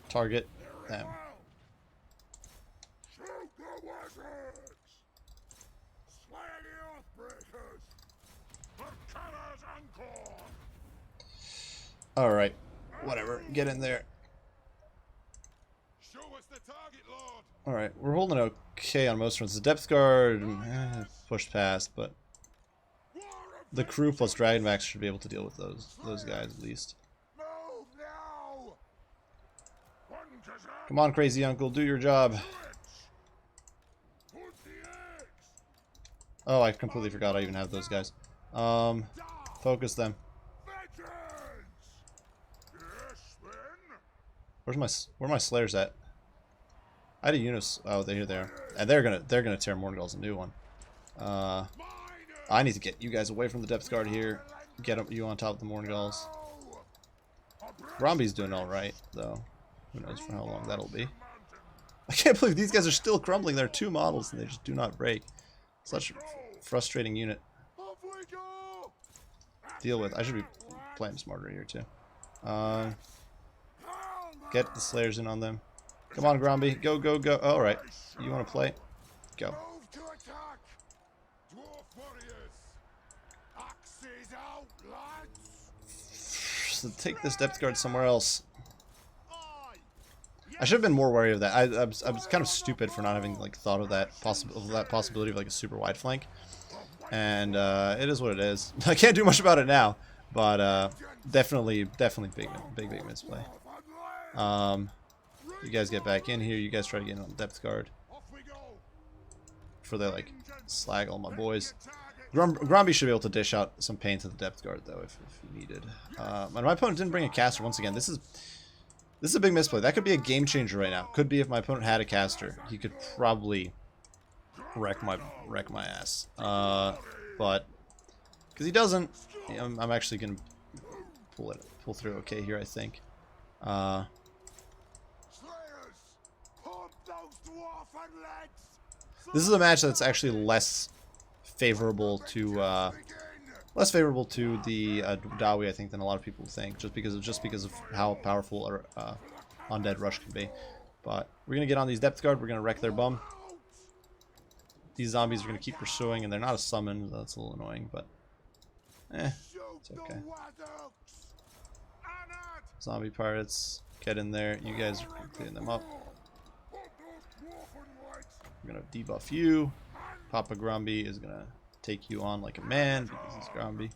Speaker 1: Target them.
Speaker 2: Shoot the wizards! Slay the Earthbreakers! The Karazanko!
Speaker 1: Alright. Whatever. Get in there.
Speaker 2: Show us the target, Lord!
Speaker 1: Alright. We're holding okay on most fronts. The depth guard pushed past, but the crew plus Dragonvax should be able to deal with those guys at least.
Speaker 2: Move now!
Speaker 1: Come on, crazy uncle, do your job.
Speaker 2: Put the eggs!
Speaker 1: Oh, I completely forgot I even have those guys. Focus them.
Speaker 2: Vengeance!
Speaker 1: Where are my Slayers at? I had a unit. Oh, they're there, and they're gonna tear Morngul's a new one. I need to get you guys away from the depth guard here. Get you on top of the Morngul's. Bromby's doing all right though. Who knows for how long that'll be. I can't believe these guys are still crumbling. There are 2 models and they just do not break. Such a frustrating unit. Deal with. I should be playing smarter here too. Get the Slayers in on them. Come on, Gromby. Go, go, go. All right. You want to play? Go. So take this depth guard somewhere else. I should have been more wary of that. I was kind of stupid for not having like thought of that possibility of like a super wide flank. And it is what it is. I can't do much about it now, but definitely big misplay. You guys get back in here. You guys try to get in on the depth guard before they like slag all my boys. Gromby should be able to dish out some pain to the depth guard though if needed. And my opponent didn't bring a caster once again. This is a big misplay. That could be a game changer right now. Could be if my opponent had a caster. He could probably wreck my ass. But because he doesn't, I'm actually gonna pull through okay here. I think. This is a match that's actually less favorable to the Dawi, I think, than a lot of people think, just because of how powerful Undead Rush can be. But we're gonna get on these depth guard. We're gonna wreck their bum. These zombies are gonna keep pursuing, and they're not a summon. So that's a little annoying, but it's okay. Zombie pirates, get in there. You guys are cleaning them up. We're gonna debuff you. Papa Gromby is gonna take you on like a man because he's Gromby.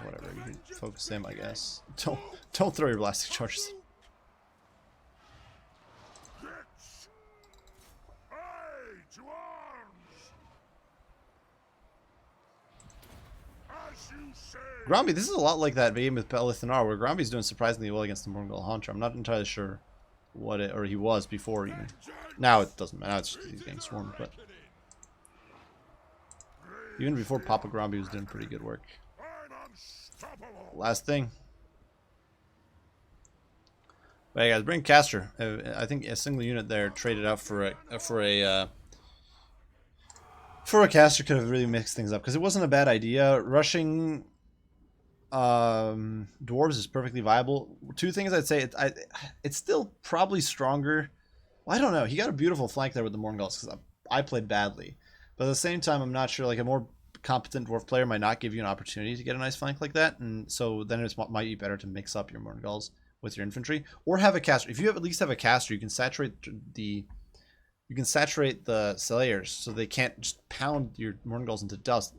Speaker 1: Whatever, you can focus him, I guess. Don't throw your blasting charges. Gromby, this is a lot like that game with Belithanar, where Gromby's doing surprisingly well against the Morngul Hunter. I'm not entirely sure or he was before even. Now it doesn't matter. Now it's just he's getting swarmed, but even before Papa Gromby was doing pretty good work. Last thing. But hey guys, bring caster. I think a single unit there traded out for a caster could have really mixed things up because it wasn't a bad idea. Rushing dwarves is perfectly viable. 2 things I'd say. It's still probably stronger. Well, I don't know. He got a beautiful flank there with the Morngul's because I played badly. But at the same time, I'm not sure. Like a more competent dwarf player might not give you an opportunity to get a nice flank like that, and so then it might be better to mix up your Morngul's with your infantry or have a caster. If you at least have a caster, you can saturate the Slayers so they can't just pound your Morngul's into dust.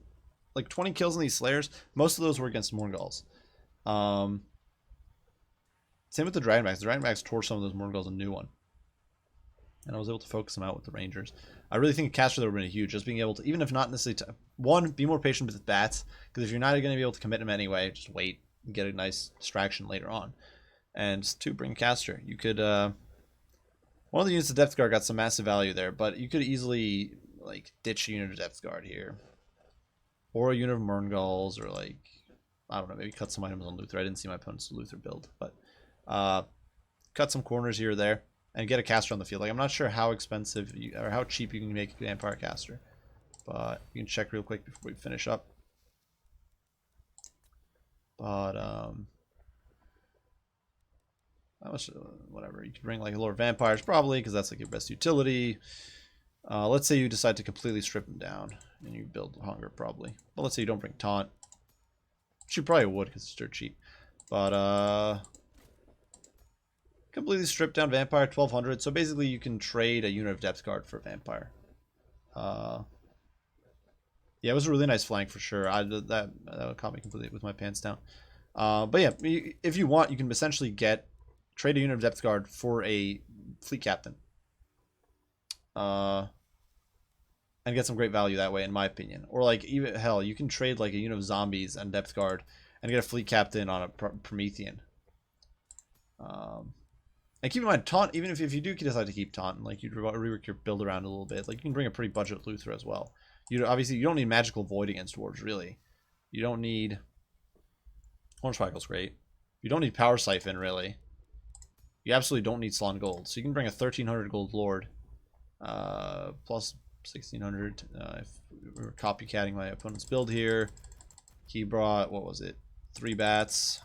Speaker 1: Like 20 kills on these Slayers, most of those were against Morngul's. Same with the Dragonbacks. The Dragonbacks tore some of those Morngul's a new one. And I was able to focus them out with the Rangers. I really think a caster there would have been huge. Just being able to, even if not necessarily, one, be more patient with bats. Because if you're not going to be able to commit them anyway, just wait and get a nice distraction later on. And 2, bring caster. You could, one of the units of Depth Guard got some massive value there, but you could easily, like, ditch a unit of Depth Guard here. Or a unit of Morngul's, or, like, I don't know, maybe cut some items on Luther. I didn't see my opponent's Luther build, but cut some corners here or there. And get a caster on the field. Like, I'm not sure how expensive or how cheap you can make a vampire caster, but you can check real quick before we finish up. But whatever, you can bring like Lord Vampires probably because that's like your best utility. Let's say you decide to completely strip them down and you build Hunger probably. But let's say you don't bring Taunt, which you probably would because it's dirt cheap. But completely stripped down Vampire, 1200. So basically you can trade a unit of Depth Guard for Vampire. Yeah, it was a really nice flank for sure. That caught me completely with my pants down. But yeah, if you want, you can essentially trade a unit of Depth Guard for a Fleet Captain. And get some great value that way, in my opinion. Or like, even hell, you can trade like a unit of Zombies and Depth Guard and get a Fleet Captain on a Promethean. And keep in mind, taunt, even if you do decide to keep taunt, like you rework your build around a little bit, like you can bring a pretty budget Luther as well. Obviously you don't need magical void against dwarves, really. You don't need Hornsparkle's great. You don't need Power Siphon, really. You absolutely don't need Salon Gold. So you can bring a 1300 gold Lord, plus 1600. If we were copycatting my opponent's build here, he brought, what was it? 3 bats.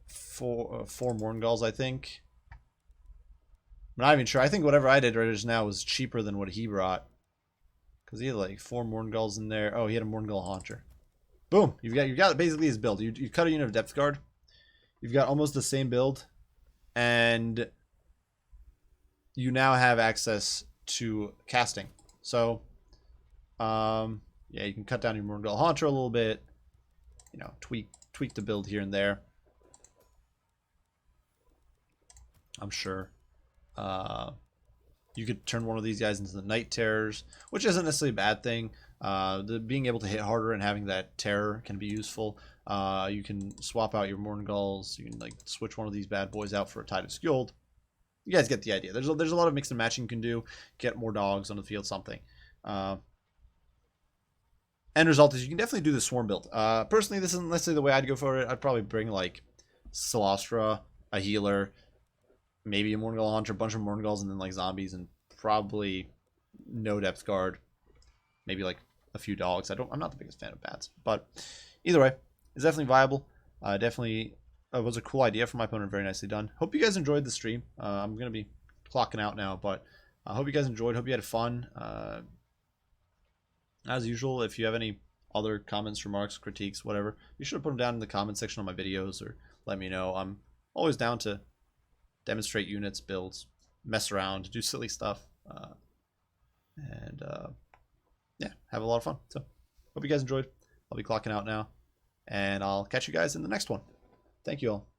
Speaker 1: 4 Morngulls, I think. I'm not even sure. I think whatever I did right just now was cheaper than what he brought. Because he had like 4 Morngulls in there. Oh, he had a Morngull Haunter. Boom! You've got basically his build. You cut a unit of Depth Guard. You've got almost the same build. And you now have access to casting. So, yeah, you can cut down your Morngull Haunter a little bit. You know, tweak the build here and there. I'm sure. You could turn one of these guys into the Night Terrors, which isn't necessarily a bad thing. Being able to hit harder and having that terror can be useful. You can swap out your Morngulls. You can like switch one of these bad boys out for a Tide of Skjold. You guys get the idea. There's a lot of mix and matching you can do. Get more dogs on the field, something. End result is you can definitely do the Swarm build. Personally, this isn't necessarily the way I'd go for it. I'd probably bring like Celostra, a healer, maybe a Morngull Haunter, a bunch of Morngulls, and then like zombies, and probably no Depth Guard. Maybe like a few dogs. I'm not the biggest fan of bats, but either way, it's definitely viable. Definitely was a cool idea from my opponent. Very nicely done. Hope you guys enjoyed the stream. I'm gonna be clocking out now, but I hope you guys enjoyed. Hope you had fun. As usual, if you have any other comments, remarks, critiques, whatever, be sure to put them down in the comment section on my videos or let me know. I'm always down to demonstrate units, builds, mess around, do silly stuff, and yeah, have a lot of fun. So, hope you guys enjoyed. I'll be clocking out now, and I'll catch you guys in the next one. Thank you all.